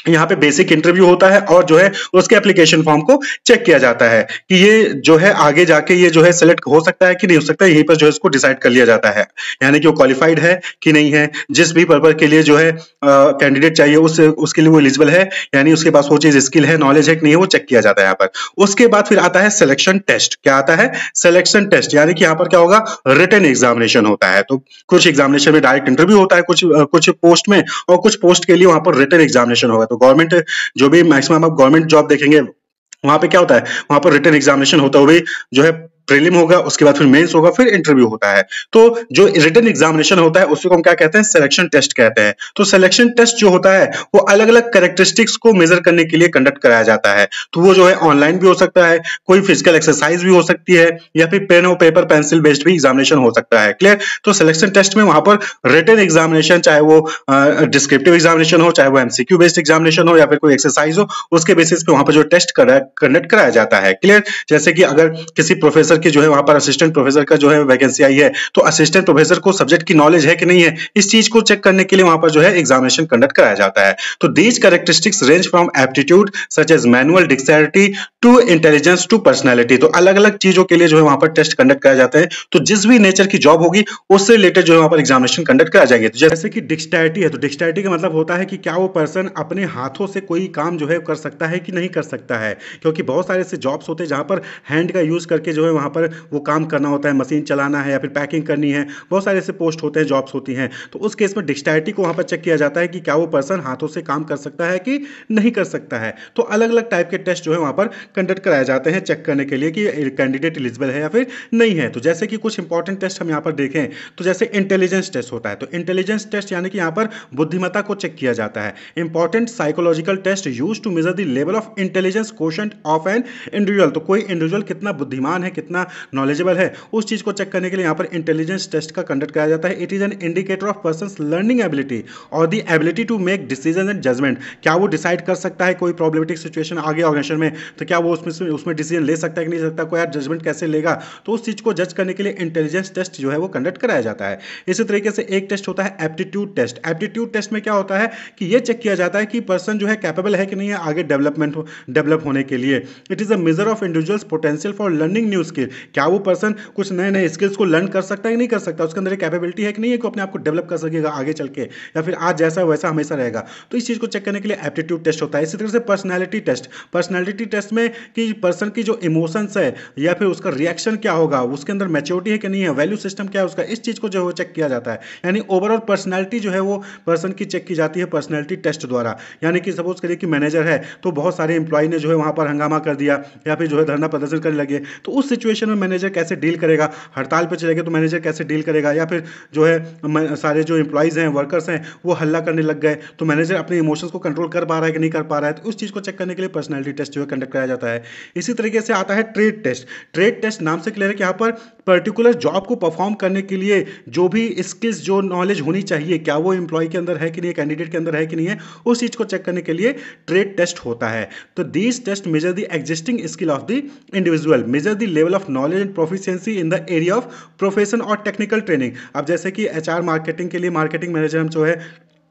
यहाँ पे बेसिक इंटरव्यू होता है और जो है उसके एप्लीकेशन फॉर्म को चेक किया जाता है कि ये जो है आगे जाके ये जो है सिलेक्ट हो सकता है कि नहीं हो सकता है, यहीं पर जो है इसको डिसाइड कर लिया जाता है यानी कि वो क्वालिफाइड है कि नहीं है, जिस भी पर्पज के लिए जो है कैंडिडेट चाहिए उसके लिए वो एलिजिबल है यानी उसके पास वो चीज स्किल है नॉलेज है कि नहीं है वो चेक किया जाता है यहाँ पर। उसके बाद फिर आता है सिलेक्शन टेस्ट। क्या आता है? सिलेक्शन टेस्ट यानी कि यहाँ पर क्या होगा, रिटन एग्जामिनेशन होता है। तो कुछ एग्जामिनेशन में डायरेक्ट इंटरव्यू होता है कुछ पोस्ट में और कुछ पोस्ट के लिए वहां पर रिटन एग्जामिनेशन होगा। तो गवर्नमेंट जो भी मैक्सिमम आप गवर्नमेंट जॉब देखेंगे वहां पे क्या होता है, वहां पर रिटन एग्जामिनेशन होता है, वो भी जो है प्रीलिम होगा, उसके बाद फिर मेंस होगा, फिर इंटरव्यू होता है। तो जो रिटन एग्जामिनेशन होता है उसको हम क्या कहते हैं, सिलेक्शन टेस्ट कहते हैं। तो सिलेक्शन टेस्ट जो होता है वो अलग अलग कैरेक्टरिस्टिक्स को मेजर करने के लिए कंडक्ट कराया जाता है। तो वो जो है ऑनलाइन भी हो सकता है, कोई फिजिकल एक्सरसाइज भी हो सकती है या फिर पेन और पेपर पेंसिल बेस्ड भी एग्जामिनेशन हो सकता है। क्लियर? तो सिलेक्शन टेस्ट में वहां पर रिटन एग्जामिनेशन चाहे वो डिस्क्रिप्टिव एग्जामिनेशन हो, चाहे वो एमसीक्यू बेस्ड एग्जामिनेशन हो या फिर कोई एक्सरसाइज हो, उसके बेसिस पे वहां पर जो टेस्ट कंडक्ट कराया जाता है। क्लियर? जैसे कि अगर किसी प्रोफेसर की जो है वहां पर असिस्टेंट प्रोफेसर का जो है वैकेंसी आई है तो असिस्टेंट प्रोफेसर को सब्जेक्ट की नॉलेज है कि नहीं है, इस चीज को चेक करने के लिए वहां पर जो है एग्जामिनेशन कंडक्ट कराया जाता है। तो these characteristics range from aptitude such as manual dictionary to intelligence to personality. तो अलग अलग चीजों के लिए जो है वहां पर टेस्ट कंडक्ट कराए जाते हैं। तो जिस भी नेचर की जॉब होगी उससे रिलेटेड जो है वहां पर एग्जामिनेशन कंडक्ट कराया जाएंगे। तो जैसे कि डिक्सटैरिटी है, तो डिक्सटैरिटी का मतलब होता है कि क्या वो पर्सन अपने हाथों से कोई काम जो है कर सकता है कि नहीं कर सकता है। क्योंकि बहुत सारे ऐसे जॉब्स होते हैं जहाँ पर हैंड का यूज़ करके जो है वहाँ पर वो काम करना होता है, मशीन चलाना है या फिर पैकिंग करनी है, बहुत सारे ऐसे पोस्ट होते हैं, जॉब्स होती हैं। तो उस केस में डिक्सटैरिटी को वहाँ पर चेक किया जाता है कि क्या वो पर्सन हाथों से काम कर सकता है कि नहीं कर सकता है। तो अलग अलग टाइप के टेस्ट जो है वहाँ पर कंडक्ट कराए जाते हैं चेक करने के लिए कि कैंडिडेट एलिजिबल है या फिर नहीं है। तो जैसे कि कुछ इंपॉर्टेंट टेस्ट हम यहाँ पर देखें तो जैसे इंटेलिजेंस टेस्ट होता है। तो इंटेलिजेंस टेस्ट यानी कि यहाँ पर बुद्धिमत्ता को चेक किया जाता है। Important psychological test use to measure the level of intelligence quotient of an individual. तो कोई इंडिविजुअल कितना बुद्धिमान है, कितना नॉलेजेबल है, उस चीज को चेक करने के लिए यहाँ पर इंटेलिजेंस टेस्ट का कंडक्ट कराया जाता है। It is an indicator of persons learning ability और the ability to make decision and judgement. क्या वो डिसाइड कर सकता है कोई प्रॉब्लमेटिक सिचुएशन आगे ऑर्गेनाइजेशन में, तो क्या वो उसमें डिसीजन ले सकता है कि नहीं सकता, कोई जजमेंट कैसे लेगा। तो उस चीज को जज करने के लिए इंटेलिजेंस टेस्ट जो है वो कंडक्ट कराया जाता है। इसी तरीके से एक टेस्ट होता है एप्टीट्यूड टेस्ट। एप्टीट्यूड टेस्ट में क्या होता है कि ये चेक किया जाता है कि पर्सन जो है कैपेबल है कि नहीं है आगे डेवलप होने के लिए। It is a measure of individuals potential for learning new skill. क्या वो पर्सन कुछ नए नए स्किल्स को लर्न कर सकता है कि नहीं कर सकता, उसके अंदर कैपेबिलिटी है कि नहीं है कि अपने आप को डेवलप कर सकेगा आगे चल के, या फिर आज जैसा वैसा हमेशा रहेगा। तो इस चीज को चेक करने के लिए एप्टीट्यूड टेस्ट होता है। इसी तरह से पर्सनैलिटी टेस्ट। पर्सनैलिटी टेस्ट में कि पर्सन की जो इमोशंस है या फिर उसका रिएक्शन क्या होगा, उसके अंदर मैच्योरिटी है कि नहीं है, वैल्यू सिस्टम क्या है उसका, इस चीज को जो है वो चेक किया जाता है। यानी ओवरऑल पर्सनैलिटी जो है वो पर्सन की चेक की जाती है पर्सनैलिटी टेस्ट द्वारा। यानी कि सपोज करिए कि मैनेजर है तो बहुत सारे एम्प्लॉय ने जो है वहां पर हंगामा कर दिया या फिर जो है धरना प्रदर्शन करने लगे, तो उस सिचुएशन में मैनेजर कैसे डील करेगा, हड़ताल पर चलेगा तो मैनेजर कैसे डील करेगा, या फिर जो है सारे जो एम्प्लॉयज हैं वर्कर्स हैं वो हल्ला करने लग गए तो मैनेजर अपने इमोशंस को कंट्रोल कर पा रहा है कि नहीं कर पा रहा है। तो उस चीज को चेक करने के लिए पर्सनैलिटी टेस्ट जो है कंडक्ट कराया जाता है। इसी तरीके से आता है ट्रेड टेस्ट। ट्रेड टेस्ट नाम से क्लियर है कि यहाँ पर पर्टिकुलर जॉब को परफॉर्म करने के लिए जो भी स्किल्स जो नॉलेज होनी चाहिए क्या वो एम्प्लॉय के अंदर है कि नहीं, कैंडिडेट के अंदर है कि नहीं है, उस चीज को चेक करने के लिए ट्रेड टेस्ट होता है। तो these test measure the existing skill of the individual, measure the level of knowledge and proficiency in the area of profession और टेक्निकल ट्रेनिंग। अब जैसे कि एचआर मार्केटिंग के लिए मार्केटिंग मैनेजर हम जो है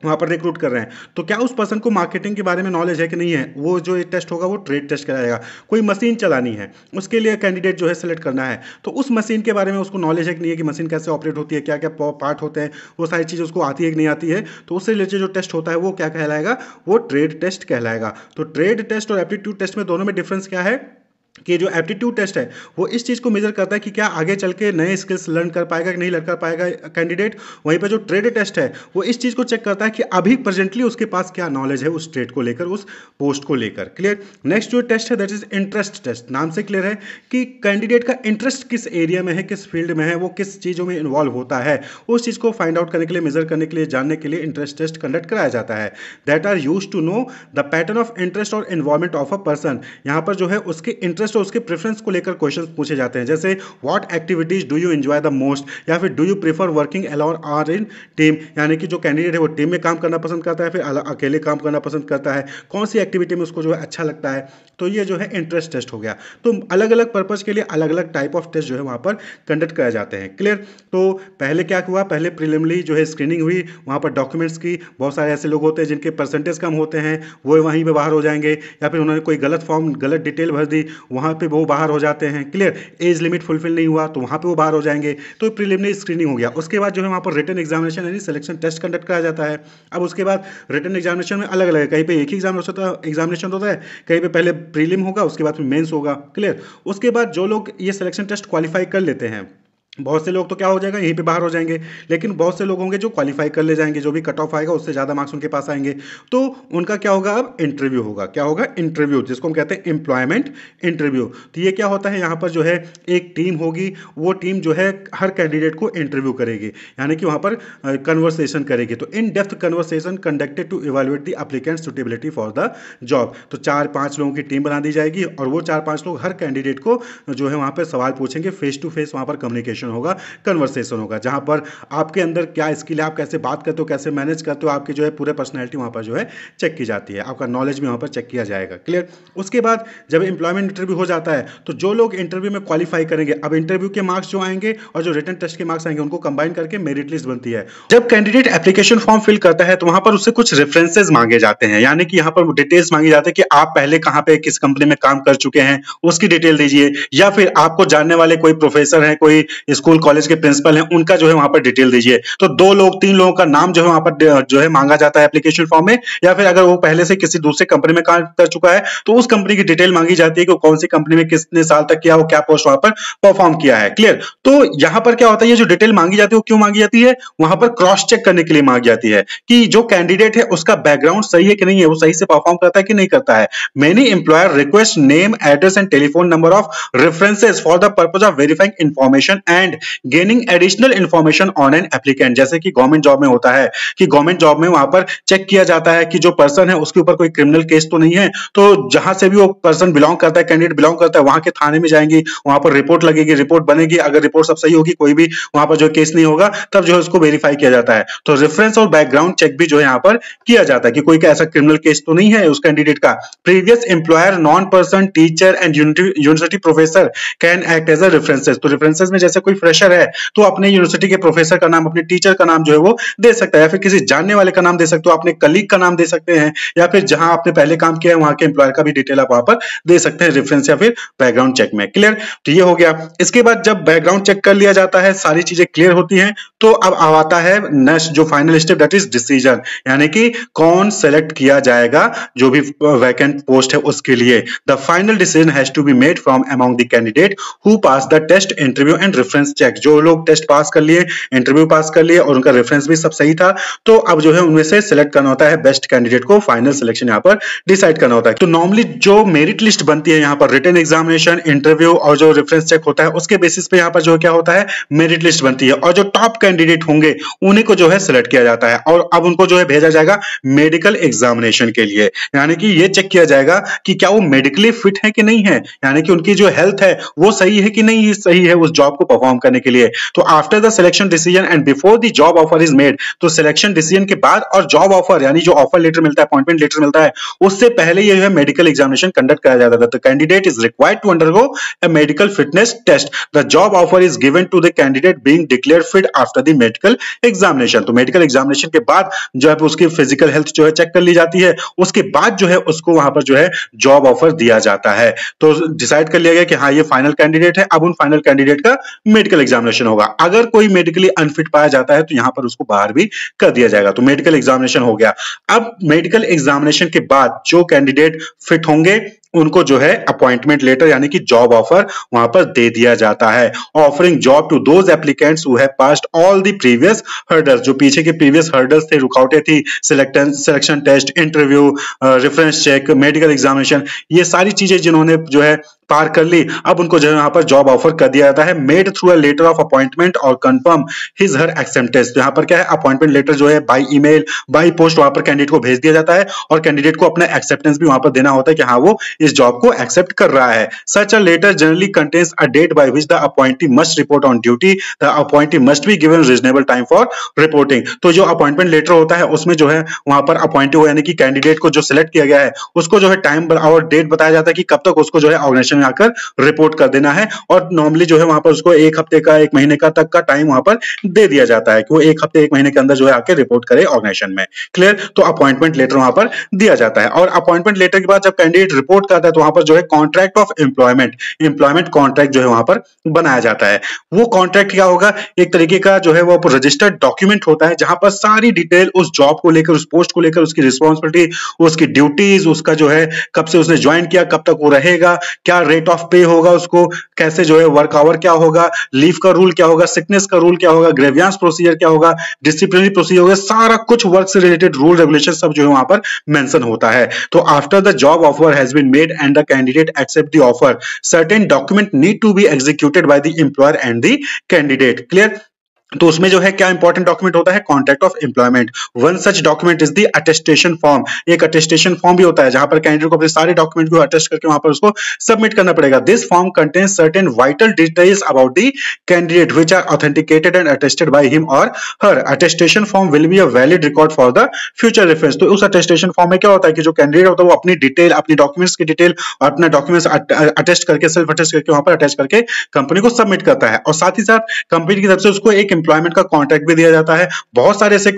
वहाँ पर रिक्रूट कर रहे हैं, तो क्या उस पर्सन को मार्केटिंग के बारे में नॉलेज है कि नहीं है, वो जो टेस्ट होगा वो ट्रेड टेस्ट कराएगा। कोई मशीन चलानी है उसके लिए कैंडिडेट जो है सेलेक्ट करना है, तो उस मशीन के बारे में उसको नॉलेज है कि नहीं है, कि मशीन कैसे ऑपरेट होती है, क्या क्या पार्ट होते हैं, वो सारी चीज़ उसको आती है कि नहीं आती है। तो उससे रिलेटेड जो टेस्ट होता है वो क्या कहलाएगा, वो ट्रेड टेस्ट कहलाएगा। तो ट्रेड टेस्ट और एप्टीट्यूड टेस्ट में दोनों में डिफरेंस क्या है कि जो एप्टीट्यूड टेस्ट है वो इस चीज़ को मेजर करता है कि क्या आगे चल के नए स्किल्स लर्न कर पाएगा कि नहीं लर्न कर पाएगा कैंडिडेट। वहीं पर जो ट्रेड टेस्ट है वो इस चीज़ को चेक करता है कि अभी प्रेजेंटली उसके पास क्या नॉलेज है उस ट्रेड को लेकर, उस पोस्ट को लेकर। क्लियर। नेक्स्ट जो टेस्ट है दैट इज इंटरेस्ट टेस्ट। नाम से क्लियर है कि कैंडिडेट का इंटरेस्ट किस एरिया में है, किस फील्ड में है, वो किस चीज़ों में इन्वॉल्व होता है, उस चीज़ को फाइंड आउट करने के लिए, मेजर करने के लिए, जानने के लिए इंटरेस्ट टेस्ट कंडक्ट कराया जाता है। That are use to know the pattern of interest और इन्वॉल्वमेंट ऑफ अ पर्सन। यहाँ पर जो है उसके इंटरेस्ट और उसके प्रेफरेंस को लेकर क्वेश्चंस पूछे जाते हैं, जैसे what activities do you enjoy the most, या फिर do you prefer working alone और इन टीम। यानी कि जो कैंडिडेट है वो टीम में काम करना पसंद करता है, फिर अकेले काम करना पसंद करता है, कौन सी एक्टिविटी में उसको जो है अच्छा लगता है। तो ये जो है इंटरेस्ट टेस्ट हो गया। तो अलग अलग पर्पज के लिए अलग अलग टाइप ऑफ टेस्ट जो है वहाँ पर कंडक्ट कराए जाते हैं। क्लियर। तो पहले क्या हुआ, पहले प्रीलिमिनरी जो है स्क्रीनिंग हुई, वहाँ पर डॉक्यूमेंट्स की, बहुत सारे ऐसे लोग होते हैं जिनके परसेंटेज कम होते हैं, वो वहीं पे बाहर हो जाएंगे, या फिर उन्होंने कोई गलत फॉर्म, गलत डिटेल भर दी, वहाँ पे वो बाहर हो जाते हैं। क्लियर। एज लिमिट फुलफिल नहीं हुआ तो वहाँ पे वो बाहर हो जाएंगे। तो प्रीलिमिनरी स्क्रीनिंग हो गया। उसके बाद जो है वहाँ पर रिटन एग्जामिनेशन यानी सिलेक्शन टेस्ट कंडक्ट कराया जाता है। अब उसके बाद रिटन एग्जामिनेशन में अलग अलग है, कहीं पे एक ही एग्जामिनेशन होता है, कहीं पे पहले प्रीलिम होगा, उसके बाद फिर मेंस होगा। क्लियर। उसके बाद जो लोग ये सिलेक्शन टेस्ट क्वालिफाई कर लेते हैं, बहुत से लोग तो क्या हो जाएगा यहीं पे बाहर हो जाएंगे, लेकिन बहुत से लोग होंगे जो क्वालिफाई कर ले जाएंगे, जो भी कट ऑफ आएगा उससे ज़्यादा मार्क्स उनके पास आएंगे, तो उनका क्या होगा, अब इंटरव्यू होगा। क्या होगा, इंटरव्यू, जिसको हम कहते हैं एम्प्लॉयमेंट इंटरव्यू। तो ये क्या होता है, यहाँ पर जो है एक टीम होगी, वो टीम जो है हर कैंडिडेट को इंटरव्यू करेगी, यानी कि वहाँ पर कन्वर्सेशन करेगी। तो in depth conversation conducted to evaluate the applicant suitability for the job. तो 4-5 लोगों की टीम बना दी जाएगी और वो 4-5 लोग हर कैंडिडेट को जो है वहाँ पर सवाल पूछेंगे, फेस टू फेस वहाँ पर कम्युनिकेशन होगा, कन्वर्सेशन होगा, जहां पर आपके अंदर क्या स्किल है, आप कैसे बात करते हो, कैसे मैनेज करते हो, आपकी जो है पूरे पर्सनैलिटी वहां पर जो है चेक की जाती है, आपका नॉलेज भी वहां पर चेक किया जाएगा। क्लियर। उसके बाद जब एम्प्लॉयमेंट इंटरव्यू हो जाता है तो जो लोग इंटरव्यू में क्वालिफाई करेंगे, अब इंटरव्यू के मार्क्स जो आएंगे और जो रिटन टेस्ट के मार्क्स आएंगे उनको कंबाइन करके मेरिट लिस्ट बनती है। जब कैंडिडेट एप्लीकेशन फॉर्म फिल करता है तो वहां पर उससे कुछ रेफरेंसेज मांगे जाते हैं, यानी कि यहाँ पर डिटेल्स मांगी जाती है कि आप पहले कहां पे किस कंपनी में काम कर चुके हैं उसकी डिटेल दीजिए, या फिर आपको जानने वाले कोई प्रोफेसर है, कोई स्कूल कॉलेज के प्रिंसिपल हैं, उनका जो है वहां पर डिटेल दीजिए। तो 2 लोग 3 लोगों का नाम जो है वहां पर जो है मांगा जाता है एप्लीकेशन फॉर्म में, या फिर अगर वो पहले से किसी दूसरे कंपनी में काम कर चुका है तो उस कंपनी की डिटेल मांगी जाती है कि कौन सी कंपनी में कितने साल तक किया, वो क्या पोस्ट वहां पर परफॉर्म किया है। क्लियर। तो यहां पर क्या होता है, ये जो डिटेल मांगी जाती है वो क्यों मांगी जाती है, वहां पर क्रॉस चेक करने के लिए मांगी जाती है कि जो कैंडिडेट है उसका बैकग्राउंड सही है कि नहीं है, वो सही से परफॉर्म करता है कि नहीं करता है। Many employer request name, address and telephone number of references for the purpose of verifying information and gaining additional information on an applicant. जैसे कि गवर्नमेंट जॉब में होता है कि गवर्नमेंट जॉब में वहां पर चेक किया जाता है कि जो पर्सन है उसके ऊपर कोई क्रिमिनल केस तो नहीं है, तो जहां से भी वो पर्सन बिलोंग करता है, कैंडिडेट बिलोंग करता है, वहां के थाने में जाएंगी, वहां पर रिपोर्ट लगेगी, रिपोर्ट बनेगी, अगर रिपोर्ट सब सही होगी, कोई भी वहां पर जो केस नहीं होगा, तब जो है उसको वेरीफाई किया जाता है। तो रेफरेंस और बैकग्राउंड चेक भी जो है यहाँ पर किया जाता है कि कोई ऐसा क्रिमिनल केस तो नहीं है उस कैंडिडेट का। Previous employer, known person, teacher and university professor can act as a references. तो रेफरेंसेस में जैसे कोई फ्रेशर है तो अपने यूनिवर्सिटी के प्रोफेसर का नाम, अपने टीचर का नाम जो है वो दे सकता है, या फिर किसी जानने वाले का नाम दे सकते हो, अपने कलीग का नाम दे सकते हैं, या फिर जहां आपने पहले काम किया है वहां के एम्प्लॉयर का भी डिटेल आप वहां पर दे सकते हैं रेफरेंस या फिर बैकग्राउंड चेक में। क्लियर। तो ये हो गया। इसके बाद जब बैकग्राउंड चेक कर लिया जाता है, सारी चीजें क्लियर होती हैं, तो अब आता है नेक्स्ट जो final step, that is decision, यानी कि कौन सेलेक्ट किया जाएगा जो भी वैकेंट पोस्ट है उसके लिए। The final decision has to be made from among the candidate who pass the test, interview and reference check. जो लोग टेस्ट पास कर लिए, इंटरव्यू पास कर लिए और उनका रेफरेंस भी सब सही था, तो अब जो है उनमें से सिलेक्ट करना होता है बेस्ट कैंडिडेट को, फाइनल सिलेक्शन यहाँ पर डिसाइड करना होता है। तो नॉर्मली जो मेरिट लिस्ट बनती है यहाँ पर रिटन एग्जामिनेशन, इंटरव्यू और जो रेफरेंस चेक होता है उसके बेसिस पे यहाँ पर जो क्या होता है मेरिट लिस्ट बनती है, और जो टॉप कैंडिडेट होंगे उन्हीं को जो है सिलेक्ट किया जाता है, और अब उनको जो है भेजा जाएगा मेडिकल एग्जामिनेशन के लिए, यानी कि ये चेक किया जाएगा कि क्या वो मेडिकली फिट है कि नहीं है, यानी कि उनकी जो हेल्थ है वो सही है कि नहीं सही है उस जॉब को परफॉर्म करने के लिए। तो after the selection decision and before the job offer is made, तो सिलेक्शन डिसीजन के बाद और जॉब ऑफर यानी जो ऑफर लेटर मिलता है, अपॉइंटमेंट लेटर मिलता है, उससे पहले ये जो है मेडिकल एग्जामिनेशन कंडक्ट कराया जाता है। The candidate is required to undergo a medical fitness test. The job offer is given to the candidate being declared fit after the medical examination. तो मेडिकल एग्जामिनेशन के बाद जो है उसकी फिजिकल हेल्थ जो है चेक कर ली जाती है, उसके बाद जो है उसको वहां पर जो है जॉब ऑफर दिया जाता है। तो डिसाइड कर लिया गया कि हाँ ये फाइनल कैंडिडेट है, अब उन फाइनल कैंडिडेट का मेडिकल एग्जामिनेशन होगा। अगर कोई मेडिकली अनफिट पाया जाता है तो यहां पर उसको बाहर भी कर दिया जाएगा। तो मेडिकल एग्जामिनेशन हो गया। अब मेडिकल एग्जामिनेशन के बाद जो कैंडिडेट फिट होंगे उनको जो है अपॉइंटमेंट लेटर यानी कि जॉब ऑफर वहां पर दे दिया जाता है। Offering job to those applicants who have passed all the previous hurdles, जो पीछे के प्रीवियस हर्डल्स थे, रुकावटें थी, selection test, interview, reference check, medical examination, ये सारी चीजें जिन्होंने जो है पार कर ली, अब उनको जो है यहाँ पर जॉब ऑफर कर दिया जाता है। Made through a letter of appointment और कंफर्म हिज हर एक्सेप्टेंस। तो यहाँ पर क्या है, अपॉइंटमेंट लेटर जो है बाय ईमेल, बाय पोस्ट वहां पर कैंडिडेट को भेज दिया जाता है और कैंडिडेट को अपना एक्सेप्टेंस भी वहां पर देना होता है कि हाँ वो इस जॉब को एक्सेप्ट कर रहा है। Such a letter generally contains a date by which the appointee must report on duty, the appointee must be given reasonable time for reporting. तो जो अपॉइंटमेंट लेटर होता है उसमें जो है वहां पर अपॉइंटी हो यानी कि कैंडिडेट को जो सिलेक्ट किया गया है उसको जो है टाइम और डेट बताया जाता है कि कब तक उसको जो है ऑर्गेनाइजेशन में आकर रिपोर्ट कर देना है, और नॉर्मली जो है वहां पर उसको एक हफ्ते का, एक महीने का तक का टाइम वहां पर दे दिया जाता है कि वो एक हफ्ते, एक महीने के अंदर जो है आके रिपोर्ट करे ऑर्गेनाइजेशन में। क्लियर? तो अपॉइंटमेंट लेटर वहां पर दिया जाता है। और अपॉइंटमेंट लेटर के बाद जब कैंडिडेट रिपोर्ट करता है तो वहां पर जो है कॉन्ट्रैक्ट ऑफ एम्प्लॉयमेंट कॉन्ट्रैक्ट जो है वहां पर बनाया जाता है। वो कॉन्ट्रैक्ट क्या होगा, एक तरीके का जो है वो रजिस्टर्ड डॉक्यूमेंट होता है जहां पर सारी डिटेल उस जॉब को लेकर, उस पोस्ट को लेकर, उसकी रिस्पॉन्सिबिलिटी, उसकी ड्यूटीज, उसका जो है कब से उसने ज्वाइन किया, कब तक वो रहेगा, क्या रेट ऑफ पे होगा उसको, कैसे जो है वर्क आवर क्या होगा, लीव का रूल क्या होगा, सिकनेस का रूल क्या होगा, ग्रेवियांस प्रोसीजर क्या होगा, डिसिप्लिनरी प्रोसीजर होगा, सारा कुछ वर्क से रिलेटेड रूल रेगुलेशन सब जो है वहां पर मेंशन होता है। तो after the job offer has been made and the candidate accept the offer, certain document need to be executed by the employer and the candidate. Clear? तो उसमें जो है क्या इंपॉर्टेंट डॉक्यूमेंट होता है, contract of employment. One such document is the attestation form. एक attestation form भी होता है जहां पर कैंडिडेट को अपने सारे डॉक्यूमेंट को अटेस्ट करके वहां पर उसको सबमिट करना पड़ेगा। This form contains certain vital details about the candidate which are authenticated and attested by him or her. Attestation form will be a valid record for the future reference. तो उस attestation form में क्या होता है कि जो candidate होता है वो अपनी डिटेल, अपनी डॉक्यूमेंट्स की डिटेल और अपना डॉक्यूमेंट्स अटेस्ट करके, सेल्फ अटेस्ट करके वहां पर अटैच करके कंपनी को सबमिट करता है, और साथ ही साथ कंपनी की तरफ से उसको एक एम्प्लॉयमेंट का कॉन्ट्रैक्ट भी दिया जाता है। बहुत सारे ऐसे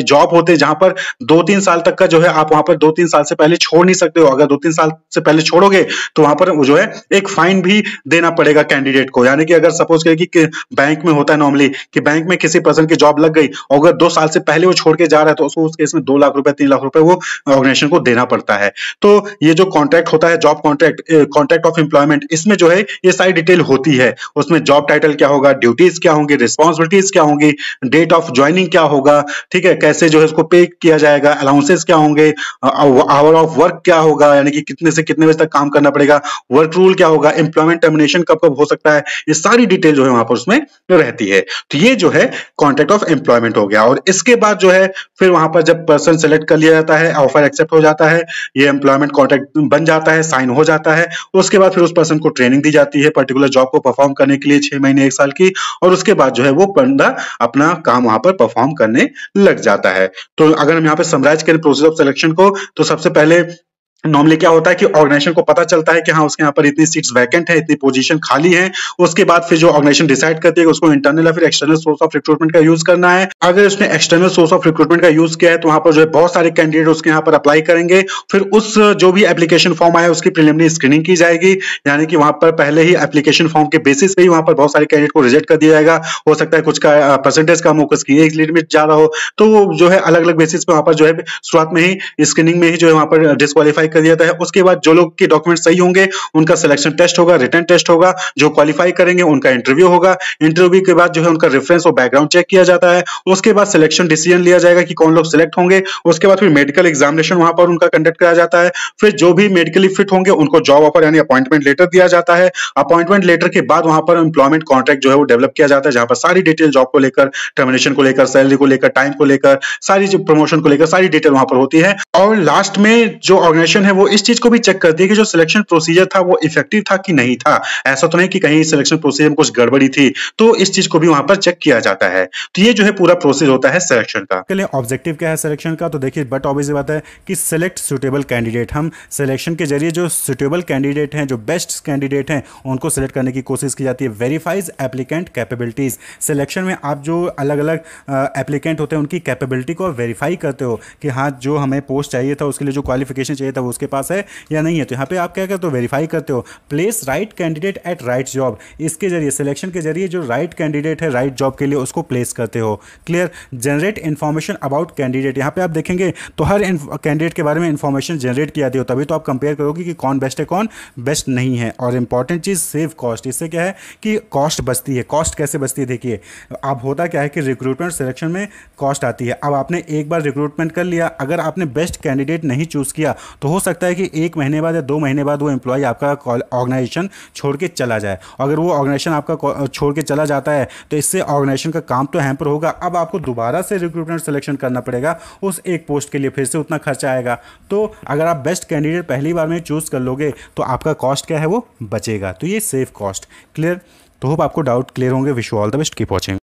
जॉब होते हैं जहां पर 2-3 साल तक का जो है आप वहां पर 2-3 साल से पहले छोड़ नहीं सकते हो। अगर 2-3 साल से पहले छोड़ोगे तो वहां पर जो है एक फाइन भी देना पड़ेगा कैंडिडेट को। यानी कि अगर सपोज करें कि बैंक में होता है नॉर्मली कि बैंक में किसी पर्सन की जॉब लग गई और अगर 2 साल से पहले वो छोड़ के जा रहा है तो उसको उस केस में 2 लाख रुपए, 3 लाख रुपए वो ऑर्गेनाइजेशन को देना पड़ता है। तो ये जो कॉन्ट्रैक्ट होता है, जॉब कॉन्ट्रैक्ट ऑफ एम्प्लॉयमेंट, इसमें जो है ये सारी डिटेल होती है। उसमें जॉब टाइटल क्या होगा, ड्यूटीज क्या होंगी, रिस्पॉन्सिबिलिटीज क्या होंगी, डेट ऑफ ज्वाइनिंग क्या होगा, ठीक है, कैसे जो है उसको पे किया जाएगा, अलाउंसेस क्या होंगे, आवर ऑफ वर्क क्या होगा, यानी कि कितने से कितने बजे तक काम करना पड़ेगा, वर्क रूल क्या होगा, एम्प्लॉयमेंट टर्मिनेशन कब कब हो सकता है, ये सारी डिटेल जो है वहां पर उसमें रहती है। तो ये जो है कॉन्ट्रैक्ट ऑफ एम्प्लॉयमेंट हो गया। और इसके बाद जो है फिर वहां पर जब पर्सन सेलेक्ट कर लिया जाता है, ऑफर एक्सेप्ट हो जाता है, ये एम्प्लॉयमेंट कॉन्ट्रैक्ट बन जाता है, साइन हो जाता है, उसके बाद फिर उस पर्सन को ट्रेनिंग दी जाती है पर्टिकुलर जॉब को परफॉर्म करने के लिए 6 महीने 1 साल की, और उसके बाद जो है वो बंदा अपना काम वहां पर परफॉर्म करने लग जाता है। तो अगर हम यहाँ पे समराइज करें प्रोसेस ऑफ सिलेक्शन को, तो सबसे पहले नॉर्मली क्या होता है कि ऑर्गेनाइजेशन को पता चलता है कि हाँ उसके यहाँ पर इतनी सीट्स वैकेंट है, इतनी पोजीशन खाली है। उसके बाद फिर जो ऑर्गेनाइजेशन डिसाइड करती है कि उसको इंटरनल या फिर एक्सटर्नल सोर्स ऑफ रिक्रूटमेंट का यूज करना है। अगर उसने एक्सटर्नल सोर्स ऑफ रिक्रूटमेंट का यूज किया है तो वहां पर जो है बहुत सारे कैंडिडेट उसके यहाँ पर अप्लाई करेंगे। फिर उस जो भी एप्लीकेशन फॉर्म आया उसकी प्रिलिमिनरी स्क्रीनिंग की जाएगी, यानी कि वहां पर पहले ही एप्लीकेशन फॉर्म के बेसिस पे ही वहां पर बहुत सारे कैंडिडेट को रिजेक्ट कर दिया जाएगा। हो सकता है कुछ का परसेंटेज कम हो, कुछ की एज लिमिट ज्यादा हो, तो वो जो है अलग अलग बेसिस पे वहां पर जो है शुरुआत में ही स्क्रीनिंग में ही जो है वहां पर डिस्क्वालीफाई कर दिया जाता है। उसके बाद जो लोग के डॉक्यूमेंट सही होंगे उनका सिलेक्शन टेस्ट होगा, रिटन टेस्ट होगा, जो क्वालिफाई करेंगे उनका इंटरव्यू होगा। इंटरव्यू के बाद जो है उनका रेफरेंस और बैकग्राउंड चेक किया जाता है। उसके बाद सिलेक्शन डिसीजन लिया जाएगा कि कौन लोग सिलेक्ट होंगे। उसके बाद फिर मेडिकल एग्जामिनेशन वहां पर उनका कंडक्ट कराया जाता है। फिर जो भी मेडिकली फिट होंगे उनको जॉब ऑफर यानी अपॉइंटमेंट लेटर दिया जाता है। अपॉइंटमेंट लेटर के बाद वहां पर एम्प्लॉयमेंट कॉन्ट्रैक्ट जो है वो डेवलप किया जाता है, जहां पर सारी डिटेल जॉब को लेकर, टर्मिनेशन को लेकर, सैलरी को लेकर, टाइम को लेकर, सारी जो प्रमोशन को लेकर सारी डिटेल वहां पर होती है। और लास्ट में जो ऑर्गेनाइजेशन है वो इस चीज को भी चेक करती है कि जो सिलेक्शन प्रोसीजर था वो इफेक्टिव था कि नहीं था। ऐसा तो नहीं कि कहीं सिलेक्शन प्रोसीजर में कुछ गड़बड़ी थी, तो इस चीज को भी वहां पर चेक किया जाता है। तो ये जो है पूरा प्रोसेस होता है सिलेक्शन का। के लिए ऑब्जेक्टिव क्या है सिलेक्शन का, तो देखिए बट ऑब्वियस बात है कि सिलेक्ट सुटेबल कैंडिडेट। हम सिलेक्शन के जरिए जो सुटेबल कैंडिडेट हैं, जो बेस्ट कैंडिडेट हैं, उनको सिलेक्ट करने की कोशिश की जाती है। Verifies applicant capabilities. सिलेक्शन में आप जो अलग अलग एप्लीकेंट होते हैं उनकी कैपेबिलिटी को वेरीफाई करते हो कि हाँ जो हमें पोस्ट चाहिए था उसके लिए जो क्वालिफिकेशन चाहिए था वो उसके पास है या नहीं है। तो यहाँ पे आप क्या करते हो, वेरीफाई करते हो, place right candidate at right job, इसके जरिए सिलेक्शन के जरिए जो राइट कैंडिडेट है राइट जॉब के लिए उसको प्लेस करते हो। Clear. Generate information about candidate, यहाँ पे आप देखेंगे तो हर कैंडिडेट के बारे में इंफॉर्मेशन जनरेट की जाती हो, तभी तो आप कंपेयर करोगे कि कौन बेस्ट है कौन बेस्ट नहीं है। और इंपॉर्टेंट चीज़ सेव कॉस्ट, इससे क्या है कि कॉस्ट बचती है। कॉस्ट कैसे बचती है, देखिए अब होता क्या है कि रिक्रूटमेंट सिलेक्शन में कॉस्ट आती है। अब आपने एक बार रिक्रूटमेंट कर लिया, अगर आपने बेस्ट कैंडिडेट नहीं चूज़ किया तो हो सकता है कि 1 महीने बाद या 2 महीने बाद वो एम्प्लॉय आपका ऑर्गेनाइजेशन छोड़ के चला जाए। अगर वो ऑर्गेनाइजेशन आपका छोड़ के चला जाता है तो इससे ऑर्गेनाइजेशन का काम तो हैम्पर होगा। अब आपको दोबारा से रिक्रूटमेंट सिलेक्शन करना पड़ेगा उस एक पोस्ट के लिए, फिर से उतना खर्चा आएगा। तो अगर आप बेस्ट कैंडिडेट पहली बार में चूज़ कर लोगे तो आपका कॉस्ट क्या है वो बचेगा। तो ये सेफ कॉस्ट। क्लियर। तो होप आपको डाउट क्लियर होंगे। Wish you all the best, keep watching.